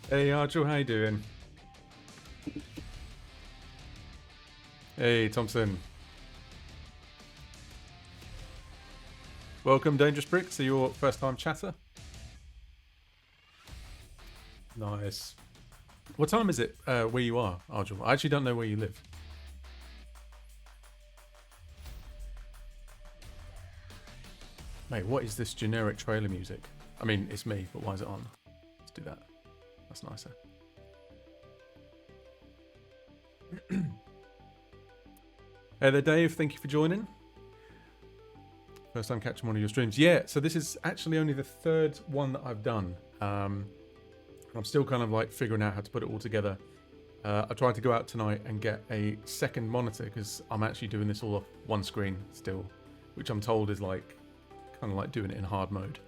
Hey Archel, how you doing? Hey Thompson. Welcome, Dangerous Bricks. Are you your first time chatter? Nice. What time is it where you are, Archel? I actually don't know where you live. Mate, what is this generic trailer music? I mean, it's me, but why is it on? Let's do that. That's nicer. Hey there, Dave. Thank you for joining. First time catching one of your streams. Yeah, so this is actually only the third one that I've done. I'm still kind of like figuring out how to put it all together. I tried to go out tonight and get a second monitor because I'm actually doing this all off one screen still, which I'm told is like kind of like doing it in hard mode.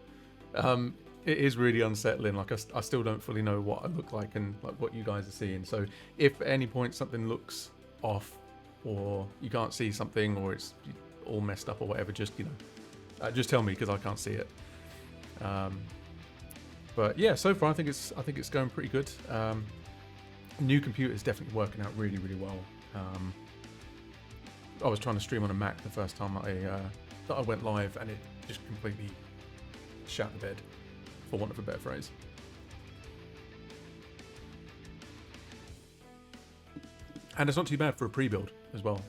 It is really unsettling. Like I still don't fully know what I look like and like what you guys are seeing. So if at any point something looks off or you can't see something or it's all messed up or whatever, just just tell me because I can't see it. But yeah, so far I think it's going pretty good. New computer is definitely working out really, really well. I was trying to stream on a Mac the first time that I went live, and it just completely shat the bed, for want of a better phrase. And it's not too bad for a pre-build as well.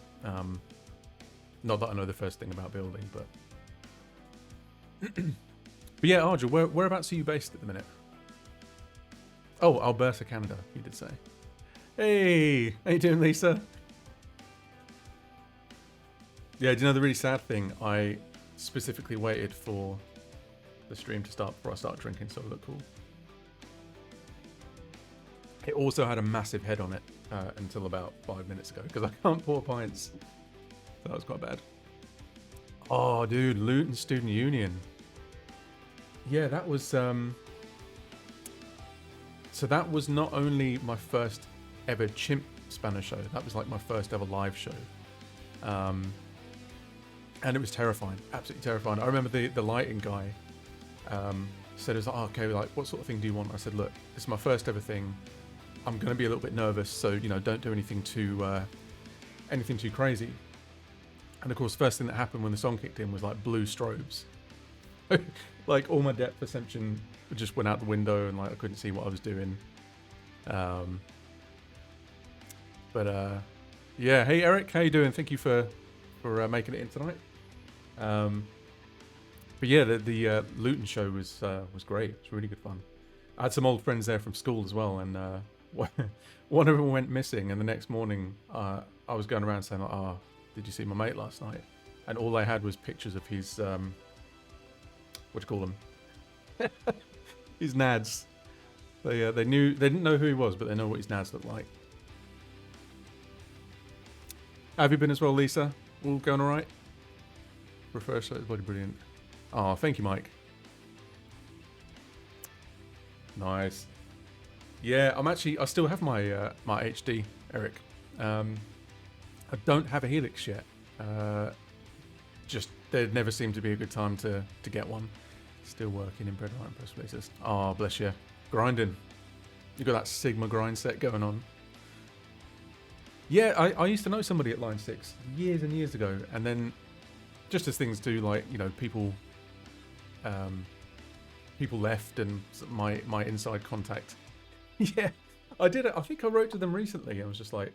Not that I know the first thing about building, but but yeah, Arjun, whereabouts are you based at the minute? Oh, Alberta, Canada, you did say. Hey, how you doing, Lisa? Yeah, do you know the really sad thing? I specifically waited for the stream to start before I started drinking, so it looked cool. It also had a massive head on it until about 5 minutes ago, because I can't pour pints. So that was quite bad. Oh, dude, Luton Student Union. Yeah, that was... So that was not only my first ever chimp spanner show, that was like my first ever live show. And it was terrifying, absolutely terrifying. I remember the lighting guy said, it was like, oh, okay, like, what sort of thing do you want? I said, look, this is my first ever thing. I'm going to be a little bit nervous, so, don't do anything too crazy. And of course, first thing that happened when the song kicked in was like blue strobes. Like all my depth perception just went out the window, and like I couldn't see what I was doing. Yeah, hey Eric, how you doing? Thank you for making it in tonight. But yeah, the Luton show was great. It was really good fun. I had some old friends there from school as well, and one of them went missing. And the next morning, I was going around saying, like, "Oh, did you see my mate last night?" And all they had was pictures of his what do you call them? His nads. They didn't know who he was, but they know what his nads look like. Have you been as well, Lisa? All going all right? Refer show is bloody brilliant. Oh, thank you, Mike. Nice. Yeah, I still have my my HD, Eric. I don't have a Helix yet. Just there never seemed to be a good time to get one. Still working in bread and press releases. Oh, bless you. Grinding. You got that Sigma grind set going on. Yeah, I used to know somebody at Line 6 years and years ago, and then just as things do, like, people left, and my inside contact. Yeah, I did it. I think I wrote to them recently. I was just like,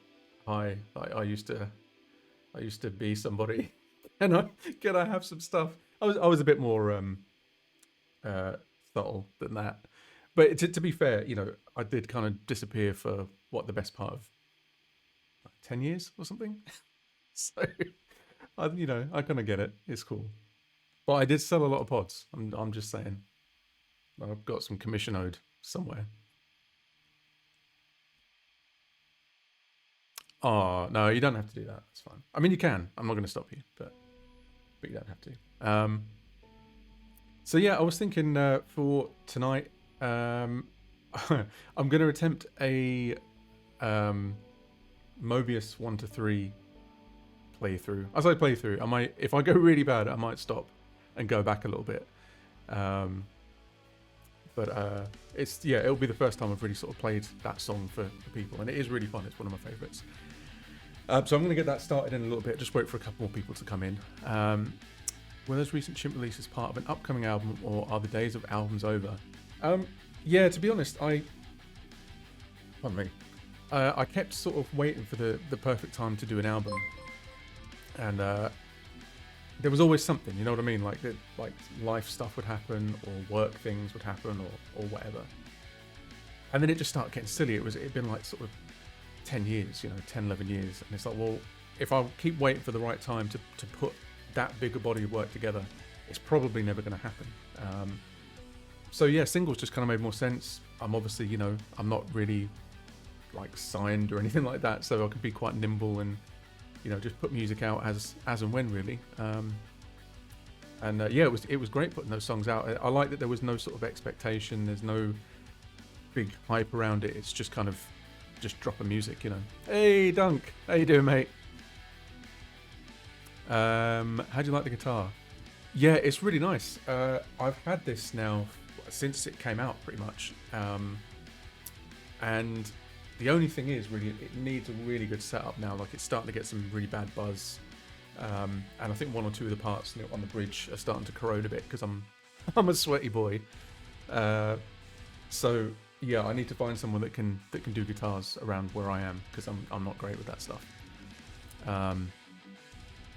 "Hi, I used to be somebody, and can I have some stuff?" I was a bit more subtle than that, but to be fair, I did kind of disappear for the best part of 10 years or something. So I kind of get it. It's cool. But I did sell a lot of pods. I'm just saying. I've got some commission owed somewhere. Oh no, you don't have to do that. That's fine. I mean, you can. I'm not going to stop you, but you don't have to. So yeah, I was thinking for tonight, I'm going to attempt a Mobius 1 to 3 playthrough. As I play through, I might, if I go really bad, I might stop and go back a little bit. But it'll be the first time I've really sort of played that song for people, and it is really fun. It's one of my favourites. So I'm going to get that started in a little bit. Just wait for a couple more people to come in. Were those recent chimp releases part of an upcoming album, or are the days of albums over? Yeah, to be honest, I kept sort of waiting for the perfect time to do an album, and there was always something, you know what I mean? Like life stuff would happen, or work things would happen, or whatever. And then it just started getting silly. It'd been like sort of 10 years, 10, 11 years. And it's like, well, if I keep waiting for the right time to put that bigger body of work together, it's probably never going to happen. So yeah, singles just kind of made more sense. I'm obviously, I'm not really like signed or anything like that, so I can be quite nimble and just put music out as and when, really. Yeah, it was great putting those songs out. I like that there was no sort of expectation. There's no big hype around it. It's just kind of just dropping music, Hey Dunk, how you doing, mate? How do you like the guitar? Yeah, it's really nice. I've had this now since it came out, pretty much. And the only thing is, really, it needs a really good setup now. Like, it's starting to get some really bad buzz, and I think one or two of the parts on the bridge are starting to corrode a bit because I'm a sweaty boy. So yeah, I need to find someone that can do guitars around where I am, because I'm not great with that stuff.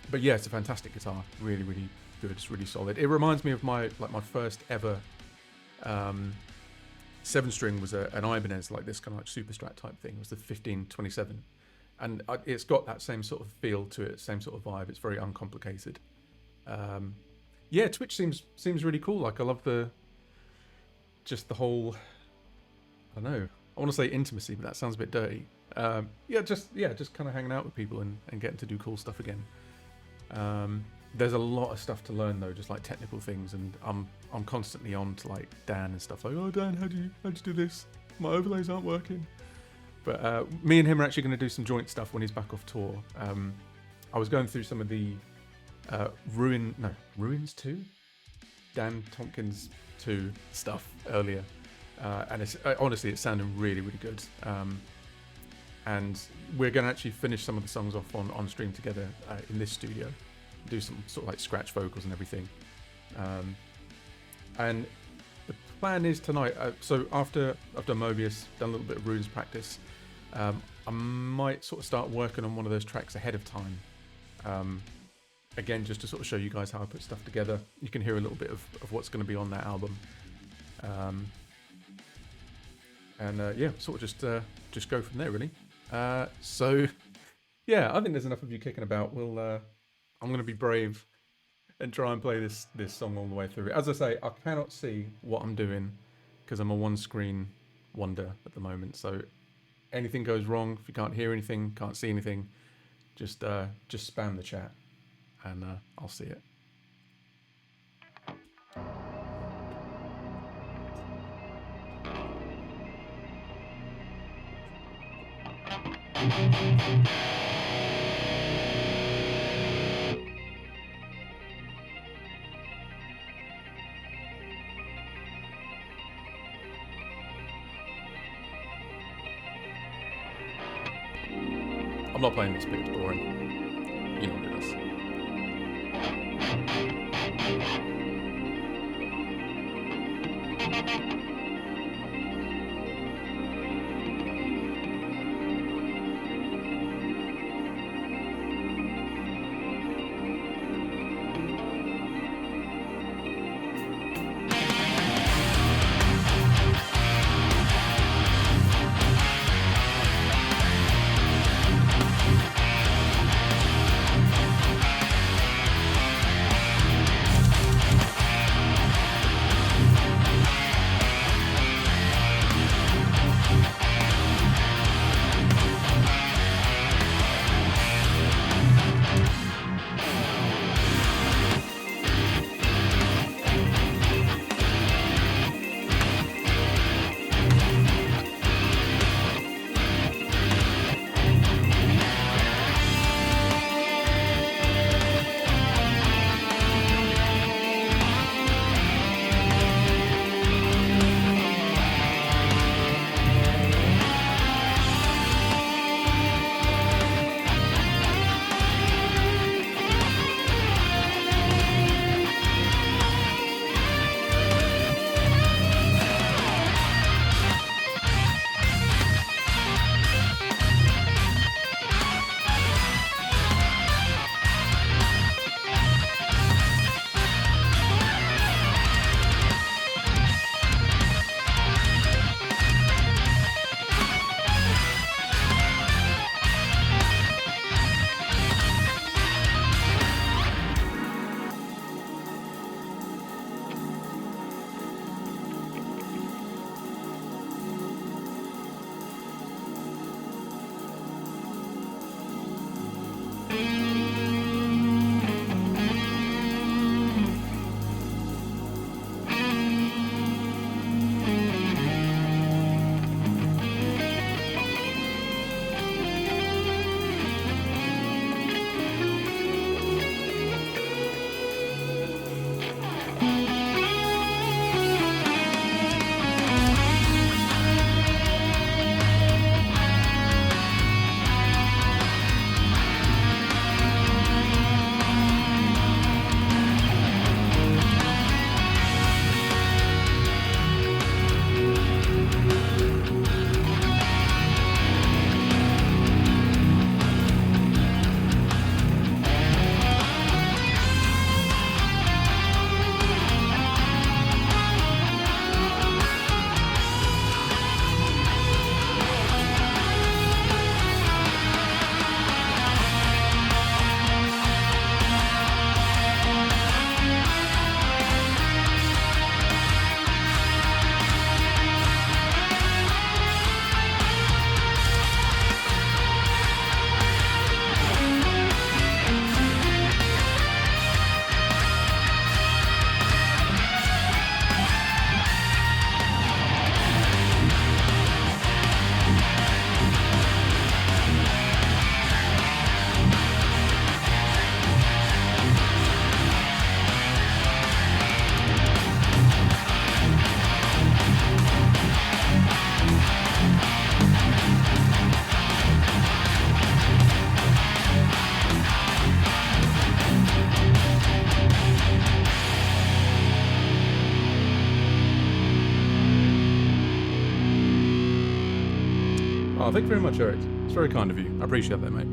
But yeah, it's a fantastic guitar. Really, really good. It's really solid. It reminds me of my first ever 7-string was an Ibanez, like this kind of like super strat type thing. It was the 1527, and it's got that same sort of feel to it, same sort of vibe. It's very uncomplicated. Yeah, Twitch seems really cool. Like, I love the whole, I don't know, I want to say intimacy, but that sounds a bit dirty. Just kind of hanging out with people and getting to do cool stuff again. There's a lot of stuff to learn though, just like technical things, and I'm constantly on to like Dan and stuff, like, oh Dan, how'd you do this? My overlays aren't working. But me and him are actually going to do some joint stuff when he's back off tour. I was going through some of the Ruins 2? Dan Tompkins 2 stuff earlier, and it's honestly, it's sounding really, really good. And we're going to actually finish some of the songs off on stream together in this studio, do some sort of like scratch vocals and everything. And the plan is tonight, so after I've done Mobius, done a little bit of Runes practice, I might sort of start working on one of those tracks ahead of time. Again, just to sort of show you guys how I put stuff together. You can hear a little bit of what's going to be on that album. Yeah, sort of just go from there, really. So yeah, I think there's enough of you kicking about. I'm going to be brave and try and play this song all the way through. As I say, I cannot see what I'm doing because I'm a one-screen wonder at the moment. So anything goes wrong, if you can't hear anything, can't see anything, just spam the chat and I'll see it. I'm not playing this bit, it's boring. You know what it is. Oh, thank you very much, Eric. It's very kind of you. I appreciate that, mate.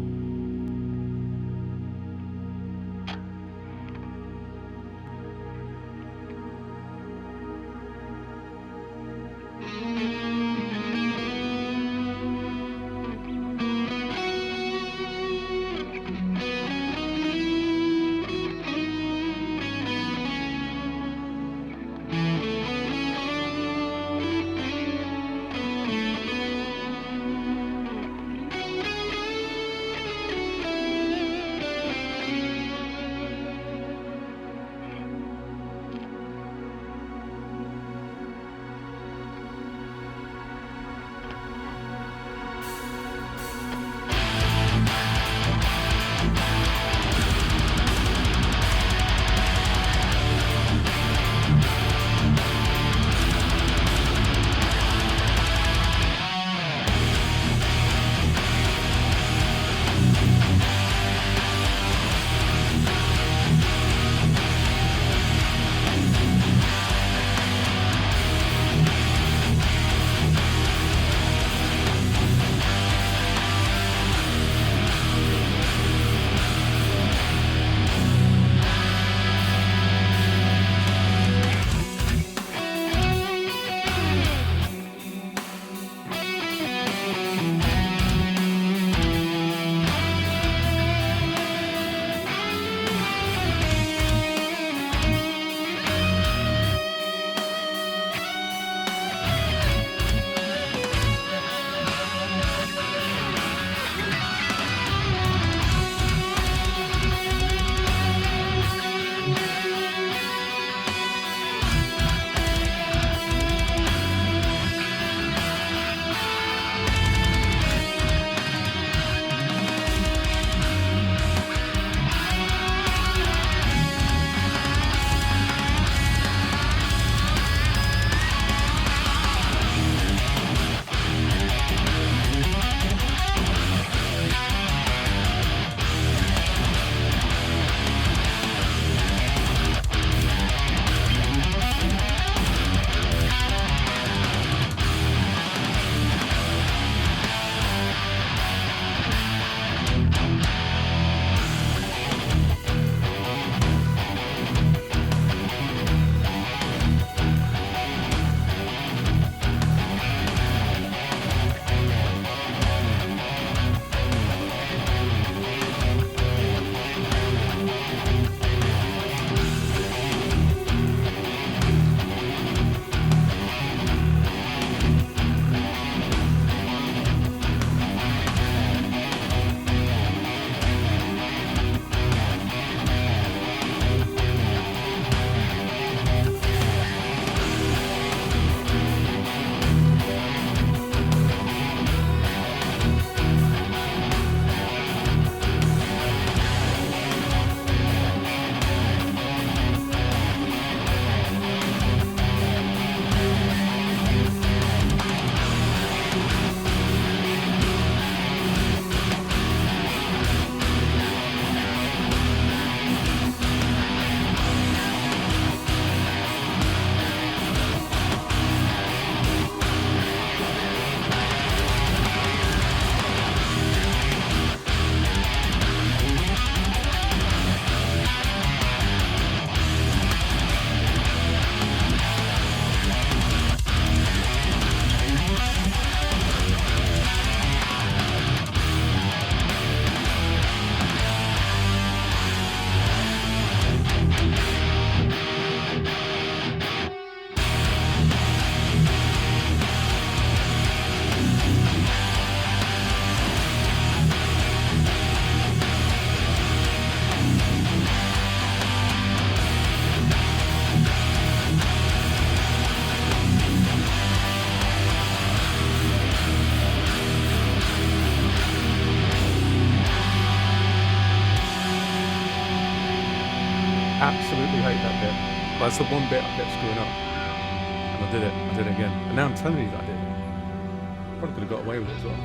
Absolutely hate that bit. That's the one bit I kept screwing up. And I did it again. And now I'm telling you that I did it. Probably could have got away with it as well.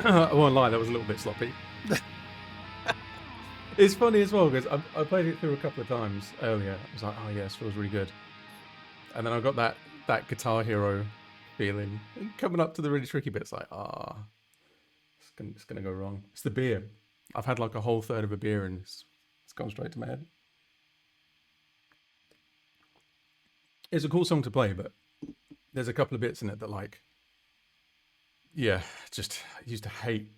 I won't lie, that was a little bit sloppy. It's funny as well because I played it through a couple of times earlier. I was like, oh yes, feels really good. And then I got that Guitar Hero feeling. And coming up to the really tricky bits, like, it's gonna go wrong. It's the beer. I've had like a whole third of a beer and it's gone straight to my head. It's a cool song to play, but there's a couple of bits in it that like, yeah, just I used to hate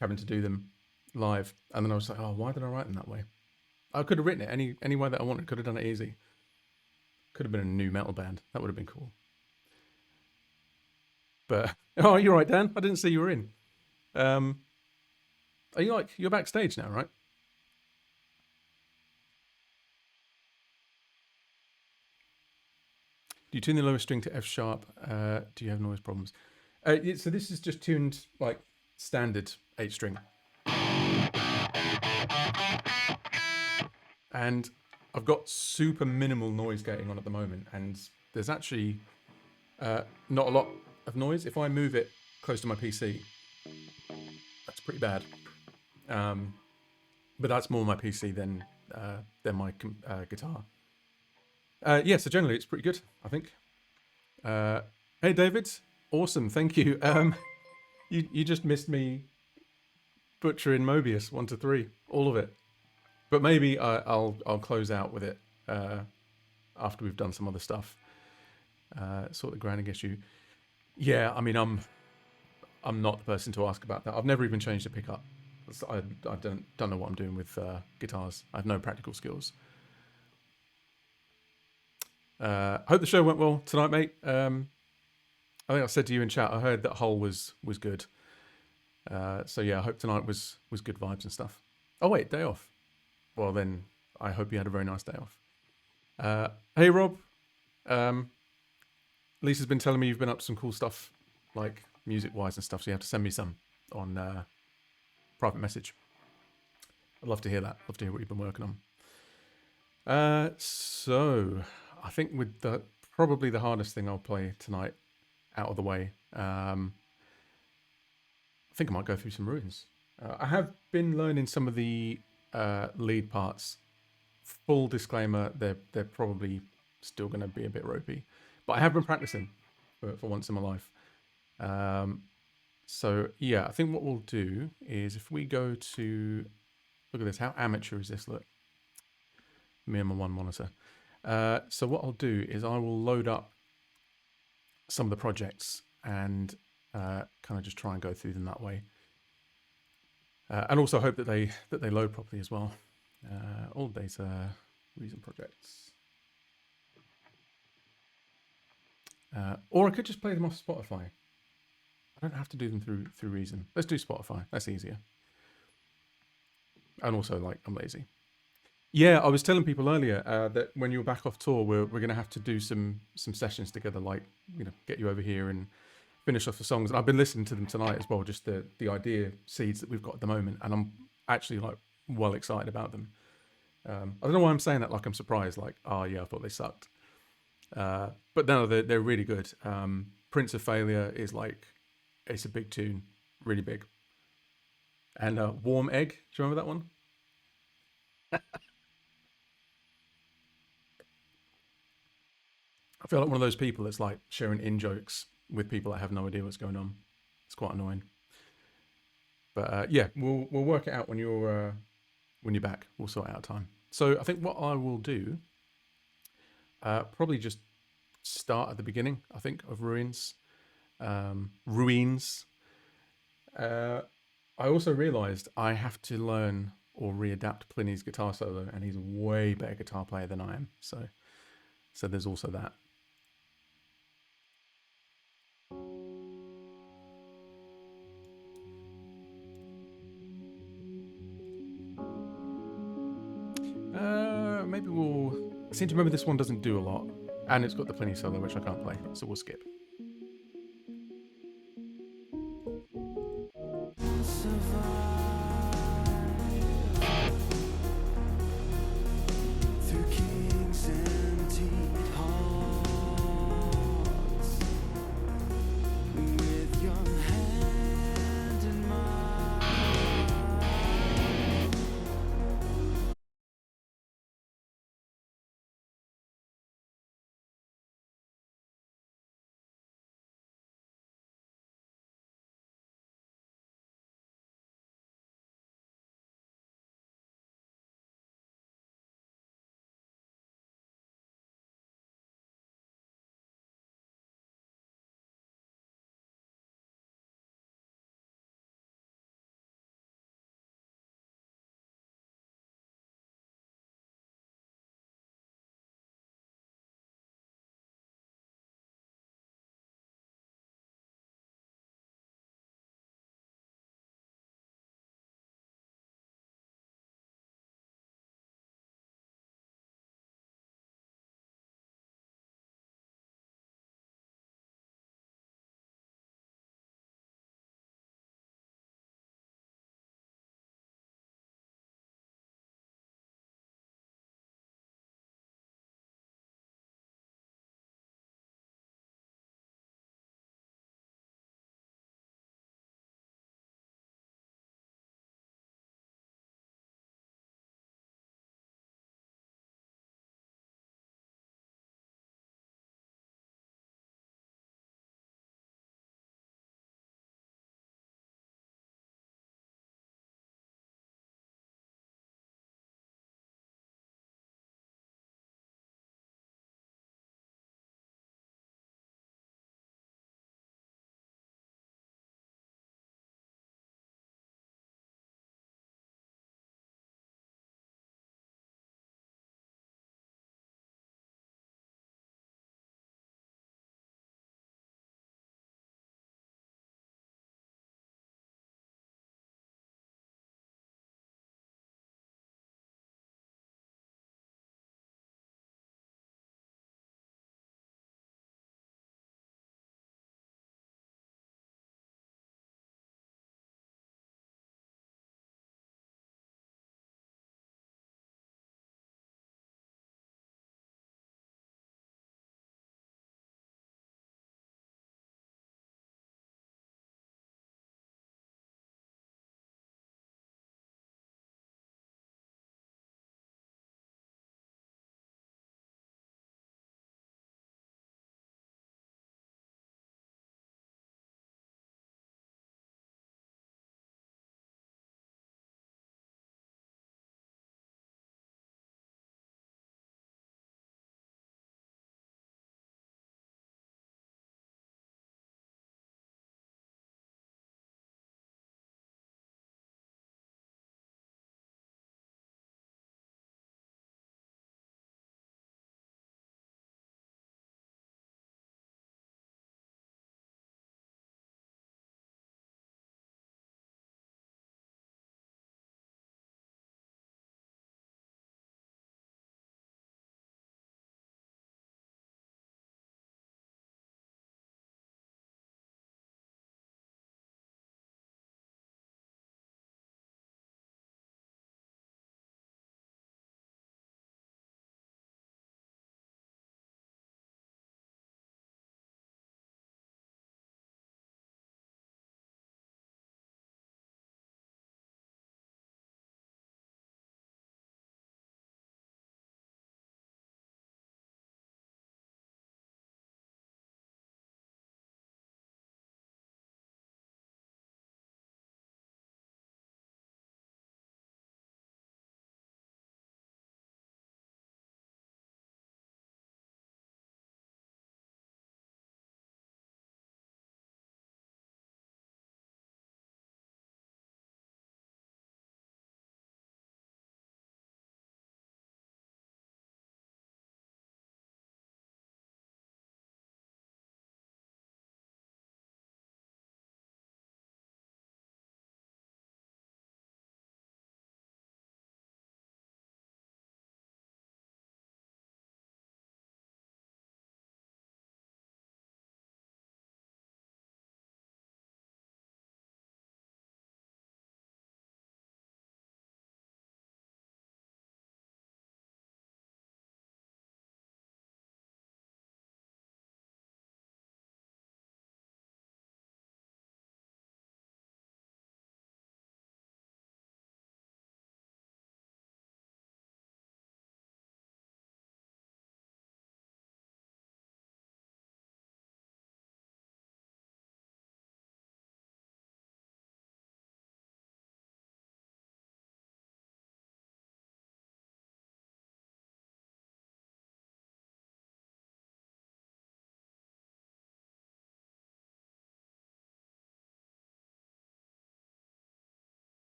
having to do them live, and then I was like, oh, why did I write them that way? I could have written it any way that I wanted. Could have done it easy. Could have been a new metal band. That would have been cool. But oh, you're right, Dan. I didn't see you were in. Are you you're backstage now, right? Do you tune the lowest string to F sharp? Do you have noise problems? So this is just tuned like standard 8-string. And I've got super minimal noise gating on at the moment, and there's actually not a lot of noise. If I move it close to my PC, that's pretty bad. But that's more my PC than my guitar. Yeah, so generally it's pretty good, I think. Hey, David. Awesome, thank you. You just missed me butchering Mobius 1 to 3, all of it. But maybe I'll close out with it after we've done some other stuff. Sort the grounding issue. Yeah, I mean I'm not the person to ask about that. I've never even changed a pickup. I don't know what I'm doing with guitars. I have no practical skills. Hope the show went well tonight, mate. I think I said to you in chat, I heard that Hull was good. So yeah, I hope tonight was good vibes and stuff. Oh wait, day off. Well then, I hope you had a very nice day off. Hey Rob, Lisa's been telling me you've been up to some cool stuff, like music-wise and stuff, so you have to send me some on private message. I'd love to hear that. Love to hear what you've been working on. So, I think with probably the hardest thing I'll play tonight out of the way, I think I might go through some ruins. I have been learning some of the lead parts. Full disclaimer, they're probably still going to be a bit ropey, but I have been practicing for once in my life. So yeah, I think what we'll do is if we go to, look at this, how amateur is this? Look, me and my one monitor. So what I'll do is I will load up some of the projects and kind of just try and go through them that way. And also hope that they load properly as well. All data, Reason projects. Or I could just play them off Spotify. I don't have to do them through Reason. Let's do Spotify. That's easier. And also, like, I'm lazy. Yeah, I was telling people earlier that when you're back off tour, we're going to have to do some sessions together, like, you know, get you over here and finish off the songs. And I've been listening to them tonight as well, just the idea seeds that we've got at the moment. And I'm actually, like, well excited about them. I don't know why I'm saying that like I'm surprised, like, oh yeah, I thought they sucked. But no, they're really good. Prince of Failure is like, it's a big tune, really big. And Warm Egg, do you remember that one? I feel like one of those people that's like sharing in-jokes with people that have no idea what's going on. It's quite annoying. But yeah, we'll work it out when you're back. We'll sort out time. So I think what I will do, probably just start at the beginning, I think, of Ruins. I also realised I have to learn or readapt Pliny's guitar solo, and he's a way better guitar player than I am. So there's also that. Maybe I seem to remember this one doesn't do a lot, and it's got the Pliny solo, which I can't play, so we'll skip. With your hand in mine.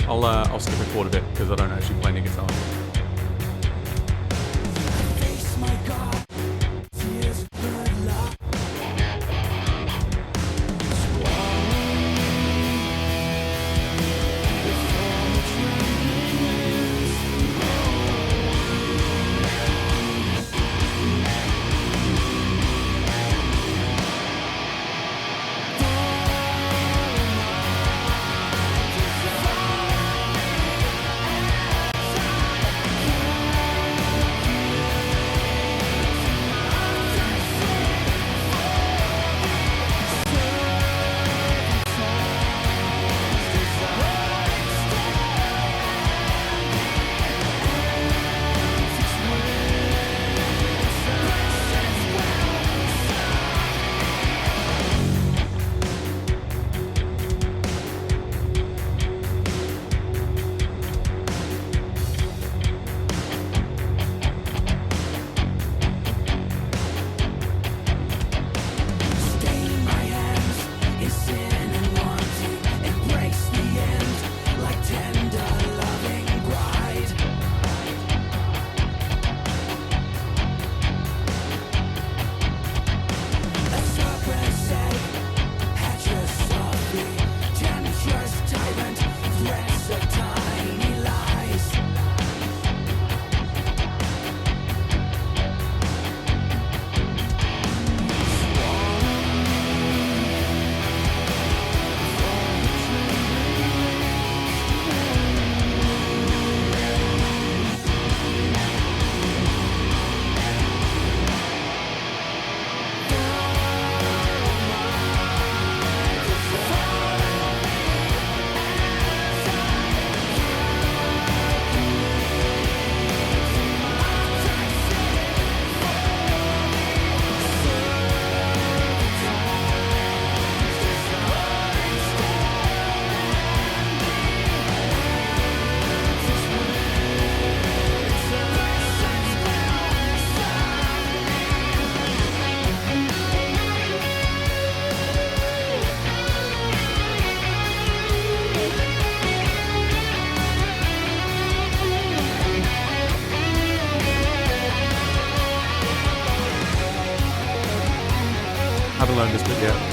I'll skip it forward a bit because I don't actually play any guitar. Haven't learned this bit yet.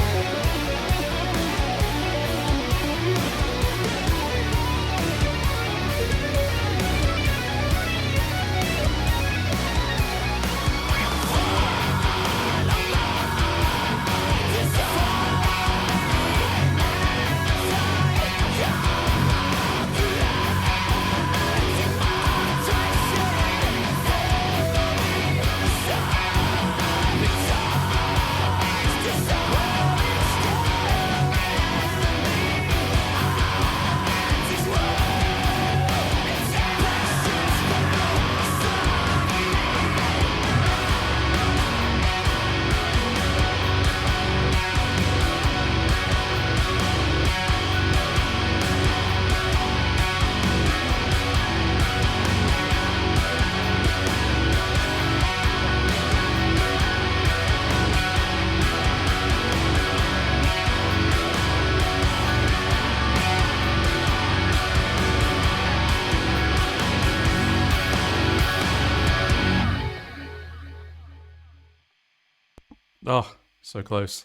Oh, so close.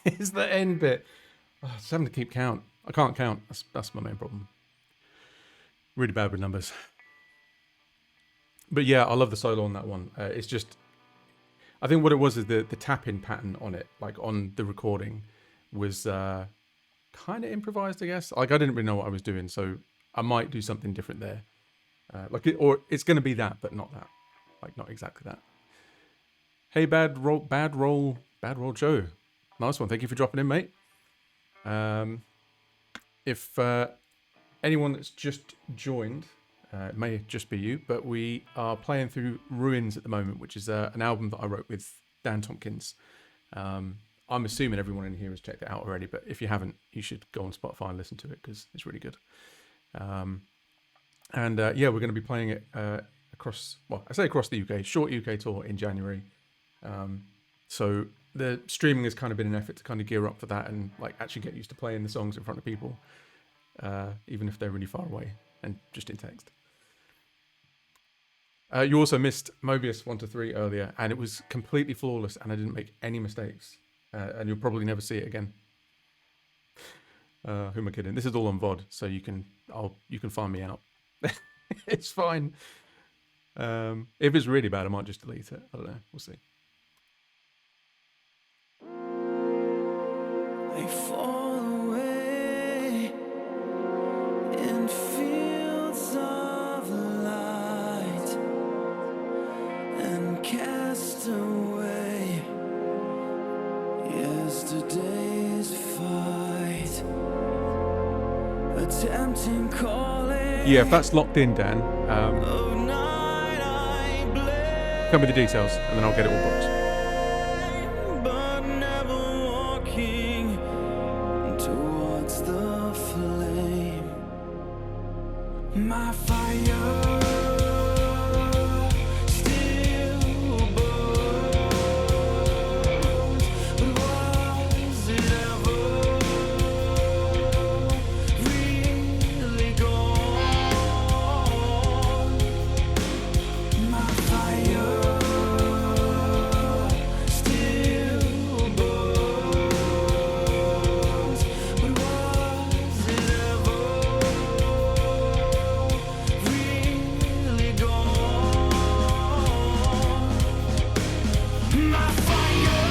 It's the end bit. Oh, just having to keep count. I can't count. That's my main problem. Really bad with numbers. But yeah, I love the solo on that one. It's just, I think what it was is the tap-in pattern on it, like on the recording, was kind of improvised, I guess. Like I didn't really know what I was doing, so I might do something different there. Or it's going to be that, but not that. Like not exactly that. Hey, bad roll, Joe. Nice one. Thank you for dropping in, mate. If anyone that's just joined, it may just be you, but we are playing through Ruins at the moment, which is an album that I wrote with Dan Tompkins. I'm assuming everyone in here has checked it out already, but if you haven't, you should go on Spotify and listen to it because it's really good. Yeah, we're going to be playing it across the UK, short UK tour in January. So the streaming has kind of been an effort to kind of gear up for that and like actually get used to playing the songs in front of people. even if they're really far away and just in text. You also missed Mobius 1 to 3 earlier, and it was completely flawless, and I didn't make any mistakes. And you'll probably never see it again. Who am I kidding? This is all on VOD, so you can find me out. It's fine. If it's really bad, I might just delete it. I don't know. We'll see. I fall away in fields of light and cast away yesterday's fight, attempting calling. Yeah, if that's locked in, Dan, tell me the details, and then I'll get it all booked. My fire still burns, but was it ever really gone? My fire still burns, but was it ever really gone? My fire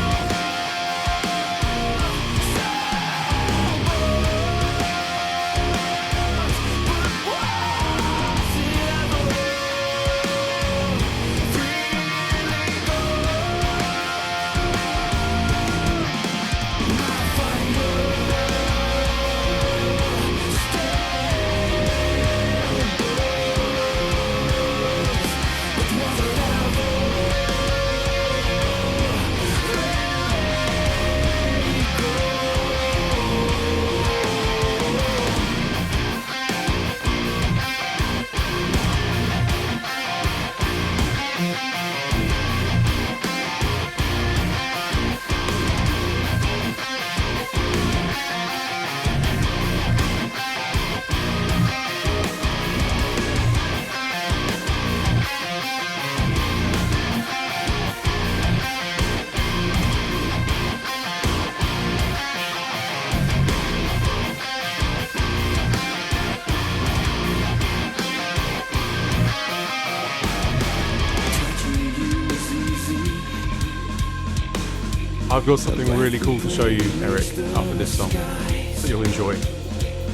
I've got something really cool to show you, Eric, after this song that you'll enjoy.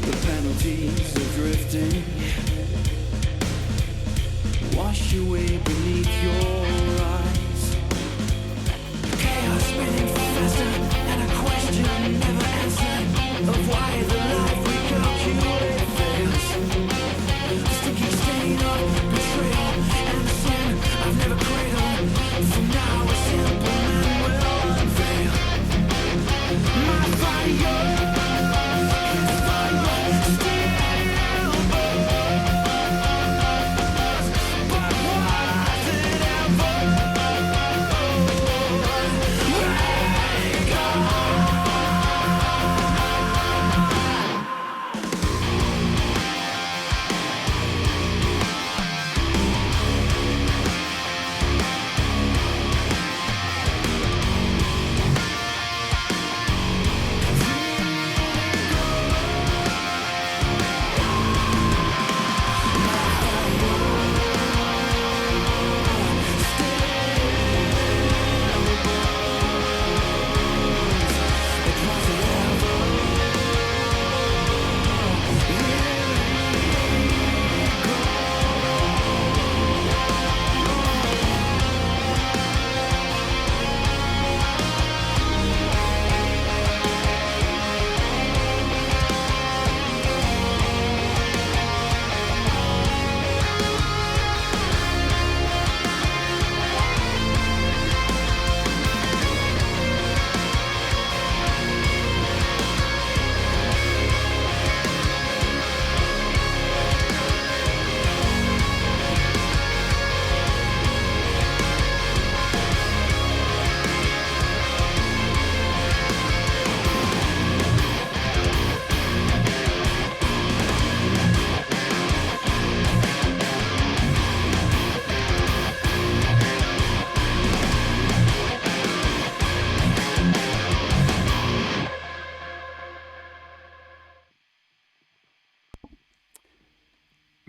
the penalties of drifting wash away beneath your eyes. Chaos spinning faster and a question never answered of why the life we calculate fails. The sticky stain of betrayal and the sin I've never cradled. From now a simple man will unveil my fire.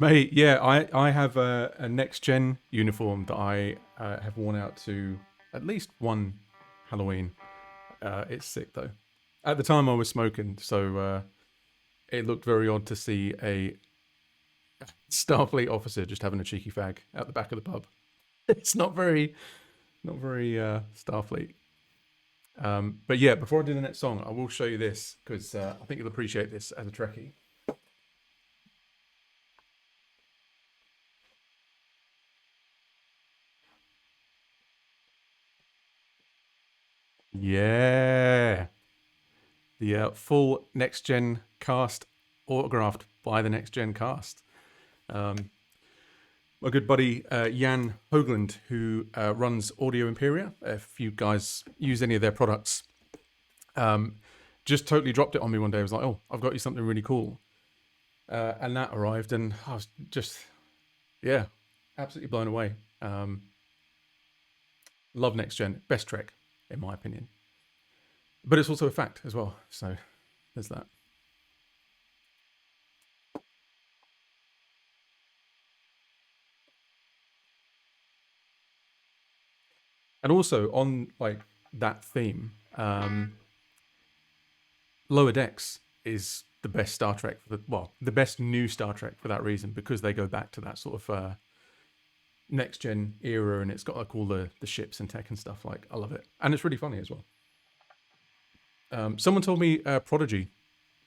Mate, yeah, I have a next gen uniform that I have worn out to at least one Halloween. It's sick though. At the time, I was smoking, so it looked very odd to see a Starfleet officer just having a cheeky fag at the back of the pub. It's not very Starfleet. But yeah, before I do the next song, I will show you this because I think you'll appreciate this as a Trekkie. Yeah, the full next gen cast autographed by the next gen cast. My good buddy Jan Hoagland, who runs Audio Imperia. If you guys use any of their products, just totally dropped it on me one day. I was like, "Oh, I've got you something really cool," and that arrived, and I was just, yeah, absolutely blown away. Love next gen, best Trek in my opinion, but it's also a fact as well. So there's that. And also on like that theme, Lower Decks is the best Star Trek for the best new Star Trek for that reason, because they go back to that sort of next gen era, and it's got like all the ships and tech and stuff. Like, I love it, and it's really funny as well. Someone told me Prodigy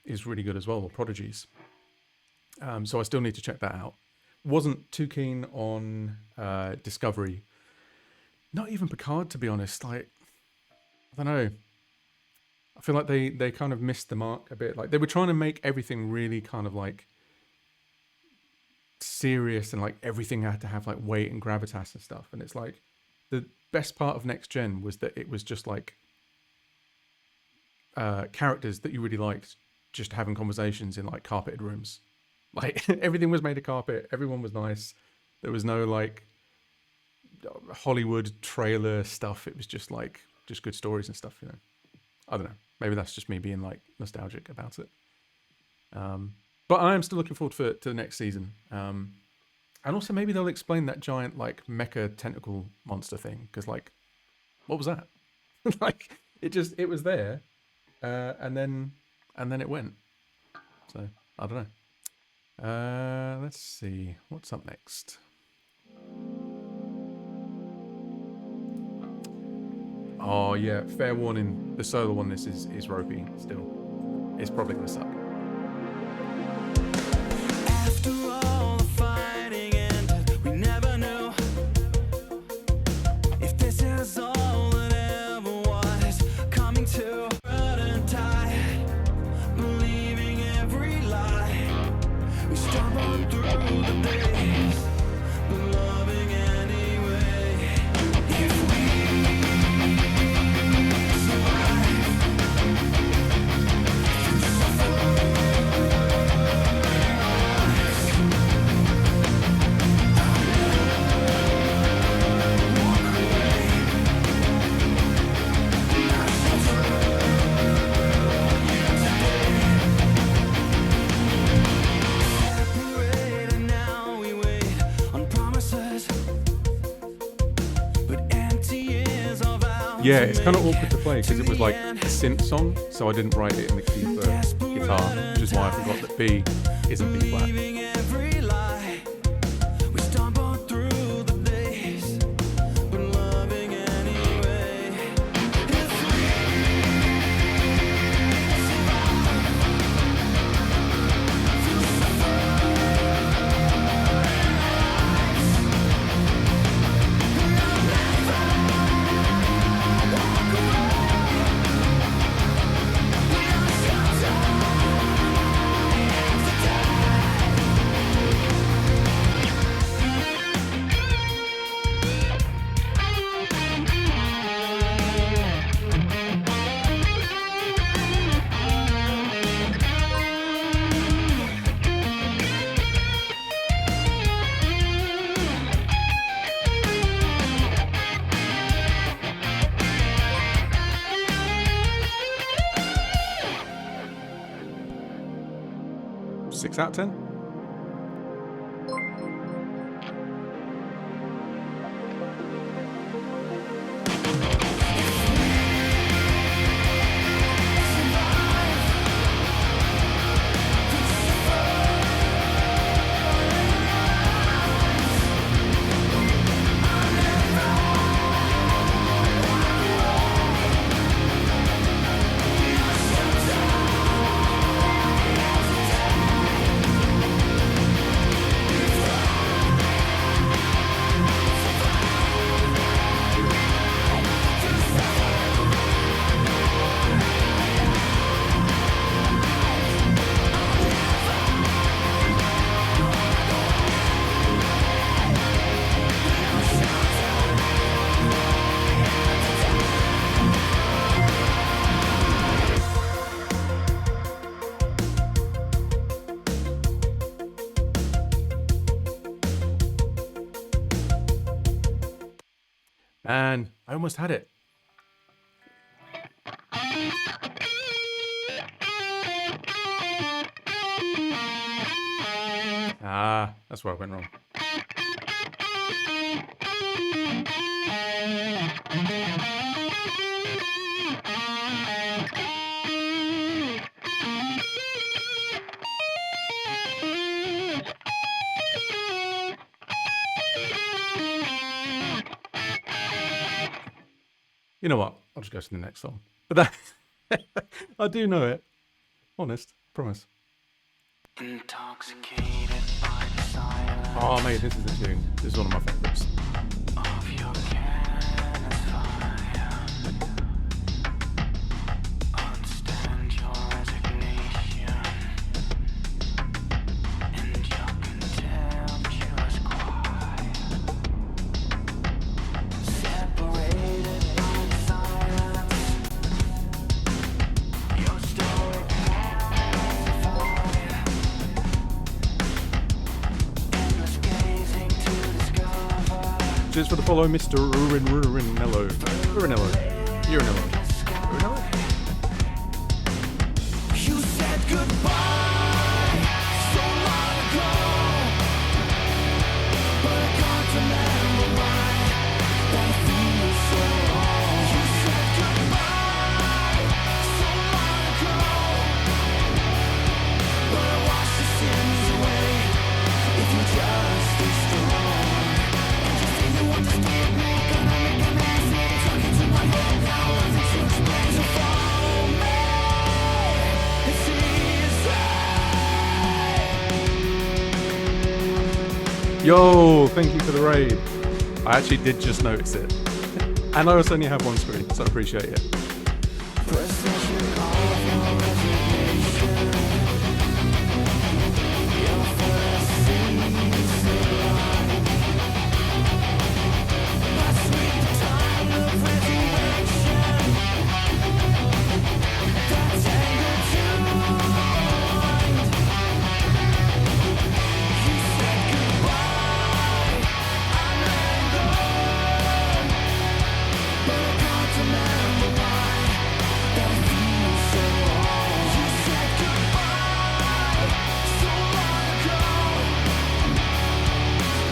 is really good as well, or Prodigies. So I still need to check that out. Wasn't too keen on Discovery. Not even Picard, to be honest. Like, I don't know. I feel like they kind of missed the mark a bit. Like, they were trying to make everything really kind of like serious, and like everything had to have like weight and gravitas and stuff. And it's like the best part of Next Gen was that it was just like characters that you really liked just having conversations in like carpeted rooms. Like, everything was made of carpet. Everyone was nice. There was no like Hollywood trailer stuff. It was just like just good stories and stuff, you know. I don't know. Maybe that's just me being like nostalgic about it. But I am still looking forward to the next season. And also maybe they'll explain that giant like mecha tentacle monster thing, because like, what was that? Like, it was there, and then it went. So I don't know. Let's see what's up next. Oh yeah, fair warning. The solo on this is ropey still. It's probably gonna suck. After all the fighting ended, we never knew if this is all that ever was coming to. And tired, believing every lie. We stumbled through the days, but loving anyway. If we Yeah, it's kind of awkward to play because it was like a synth song, so I didn't write it in the key for guitar, which is why I forgot that B isn't B flat. Out of 10. And I almost had it. Ah, that's where I went wrong. You know what? I'll just go to the next song. But that I do know it. Honest, promise. Intoxicated by the silence Oh, mate, this is the tune. This is one of my favorites. of your cannon's fire. Understand your resignation and your contemptuous quiet. Separated by the silence, your stoic hands of fire. Endless gazing to discover. Cheers for the follow, Mr. Urinello. Urinello. Urinello. You said goodbye so long ago, but I can't remember why that feels so wrong. You said goodbye so long ago, but I wash the sins away if you just be strong. And you say you understand me, gonna make a mess, talking to my head now, nothing to explain, so follow me. It's easy. Yo, thank you for the raid. I actually did just notice it. And I also only have one screen, so I appreciate it. Precision of your resignation. Your first season light. My sweet time of resurrection. That's anger to mind. You said goodbye, I'm letting go, but I can't remember why that feels so wrong. You said goodbye so long ago,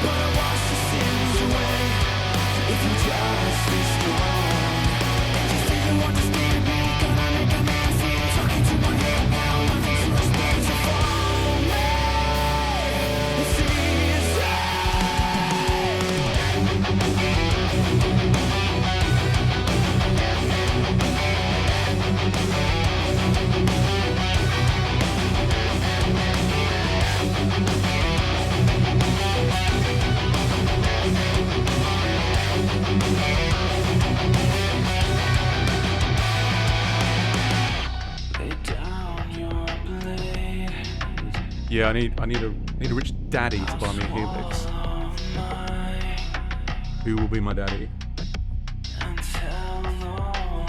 but I wash the sins away if you just be strong. And you say you understand me, gonna make a mess, talking to my head now, nothing to explain, so follow me. It's easy. Lay down your blade. Yeah, I need a rich daddy to buy me a Helix. Who will be my daddy? And tell no one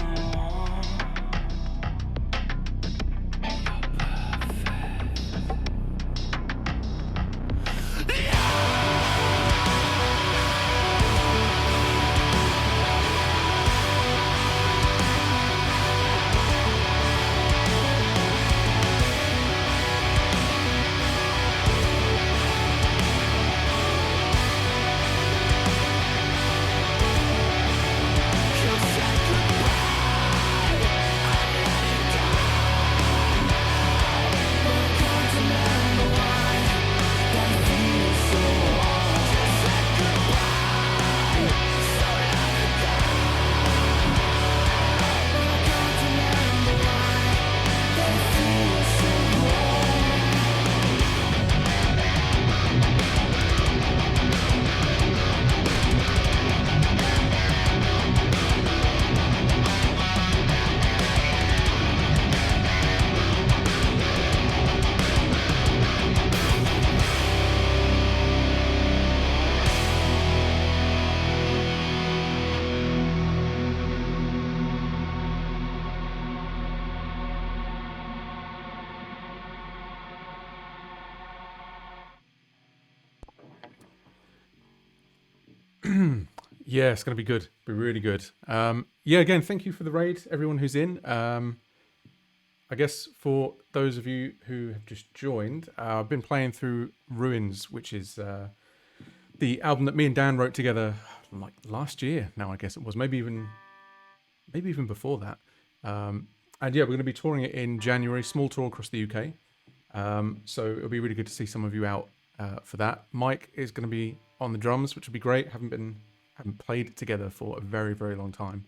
Yeah, it's going to be good. Be really good. Yeah, again, thank you for the raid, everyone who's in. I guess for those of you who have just joined, I've been playing through Ruins, which is the album that me and Dan wrote together like last year. Now I guess it was maybe even before that. And yeah, we're going to be touring it in January, small tour across the UK. So it'll be really good to see some of you out for that. Mike is going to be on the drums, which will be great. Haven't played together for a very, very long time,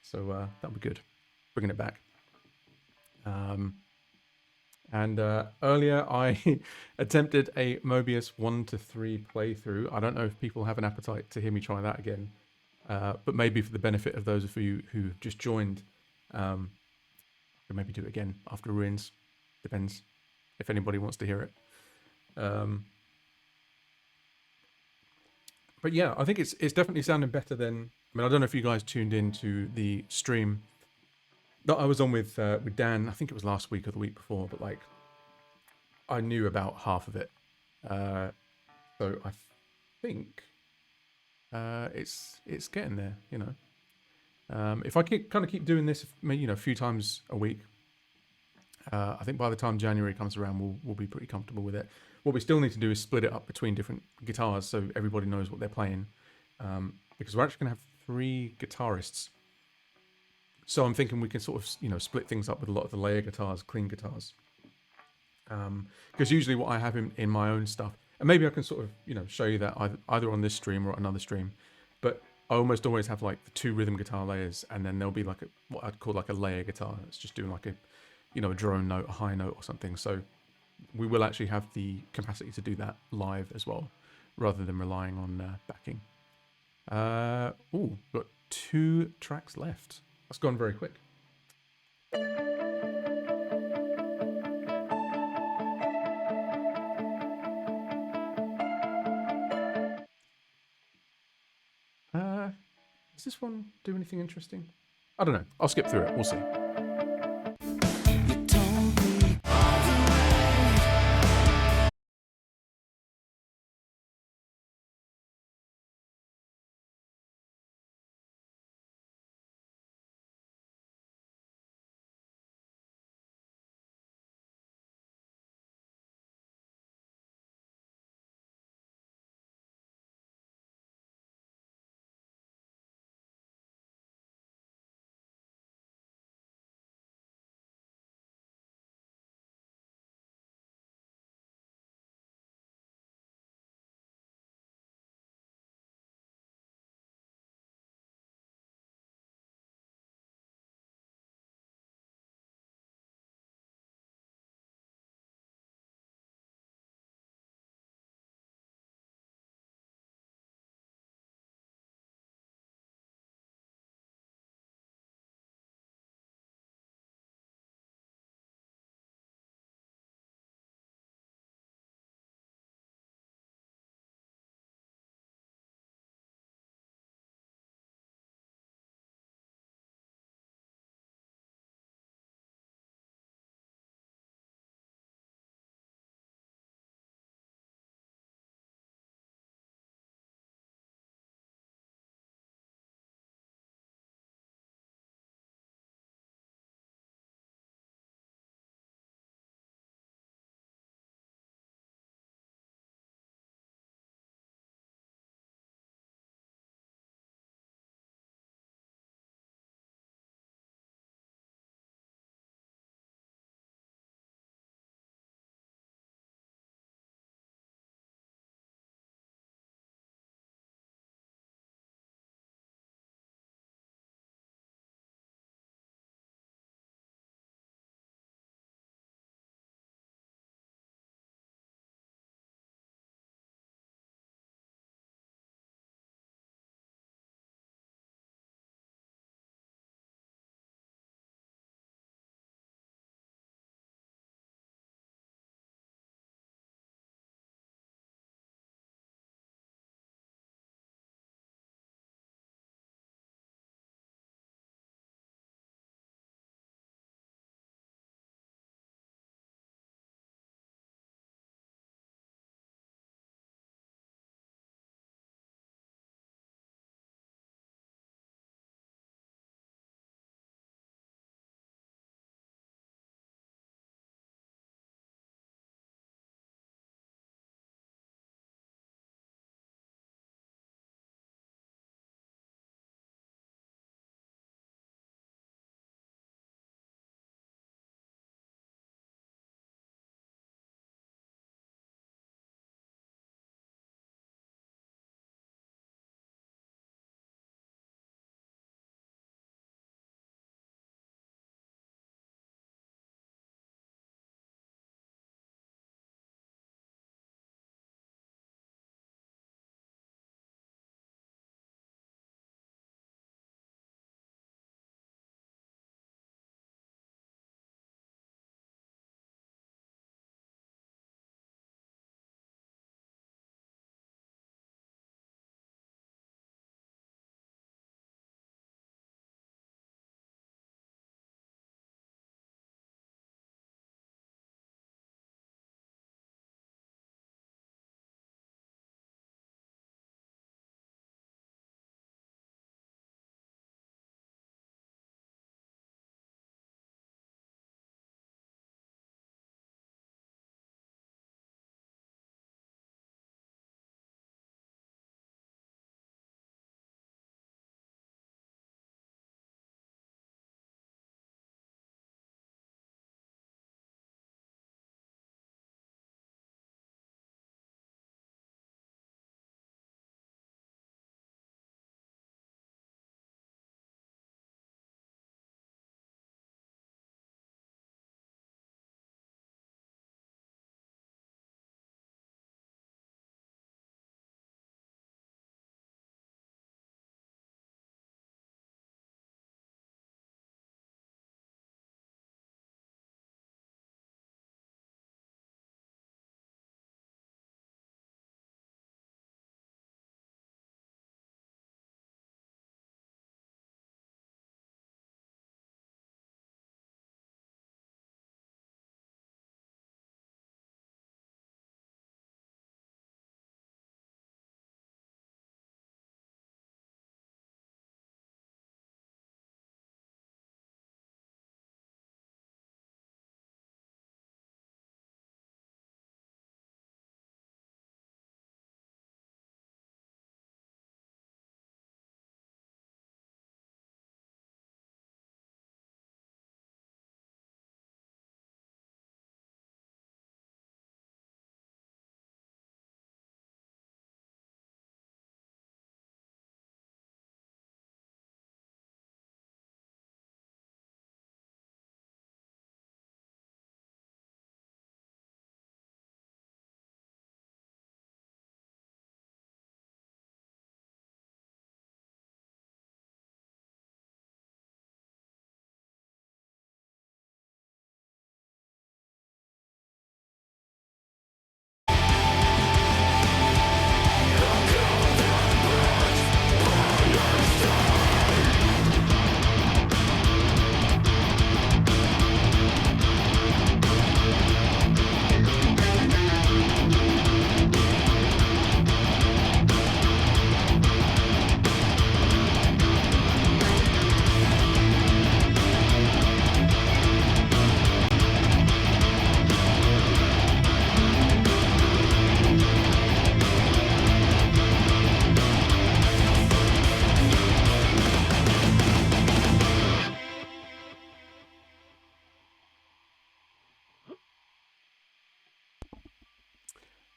so that'll be good. Bringing it back. And earlier I attempted a Mobius 1 to 3 playthrough. I don't know if people have an appetite to hear me try that again, but maybe for the benefit of those of you who have just joined, I could maybe do it again after Ruins. Depends if anybody wants to hear it. But yeah, I think it's definitely sounding better than. I mean, I don't know if you guys tuned into the stream that I was on with Dan. I think it was last week or the week before, but like I knew about half of it, so I think it's getting there. You know, if I keep doing this, a few times a week, I think by the time January comes around, we'll be pretty comfortable with it. What we still need to do is split it up between different guitars so everybody knows what they're playing, because we're actually going to have 3 guitarists. So I'm thinking we can sort of split things up with a lot of the layer guitars, clean guitars. Because usually what I have in my own stuff, and maybe I can sort of show you that either on this stream or another stream, but I almost always have like the 2 rhythm guitar layers, and then there'll be like what I'd call like a layer guitar. It's just doing like a a drone note, a high note or something. So we will actually have the capacity to do that live as well, rather than relying on backing. Got 2 tracks left. That's gone very quick. Does this one do anything interesting? I don't know. I'll skip through it. We'll see.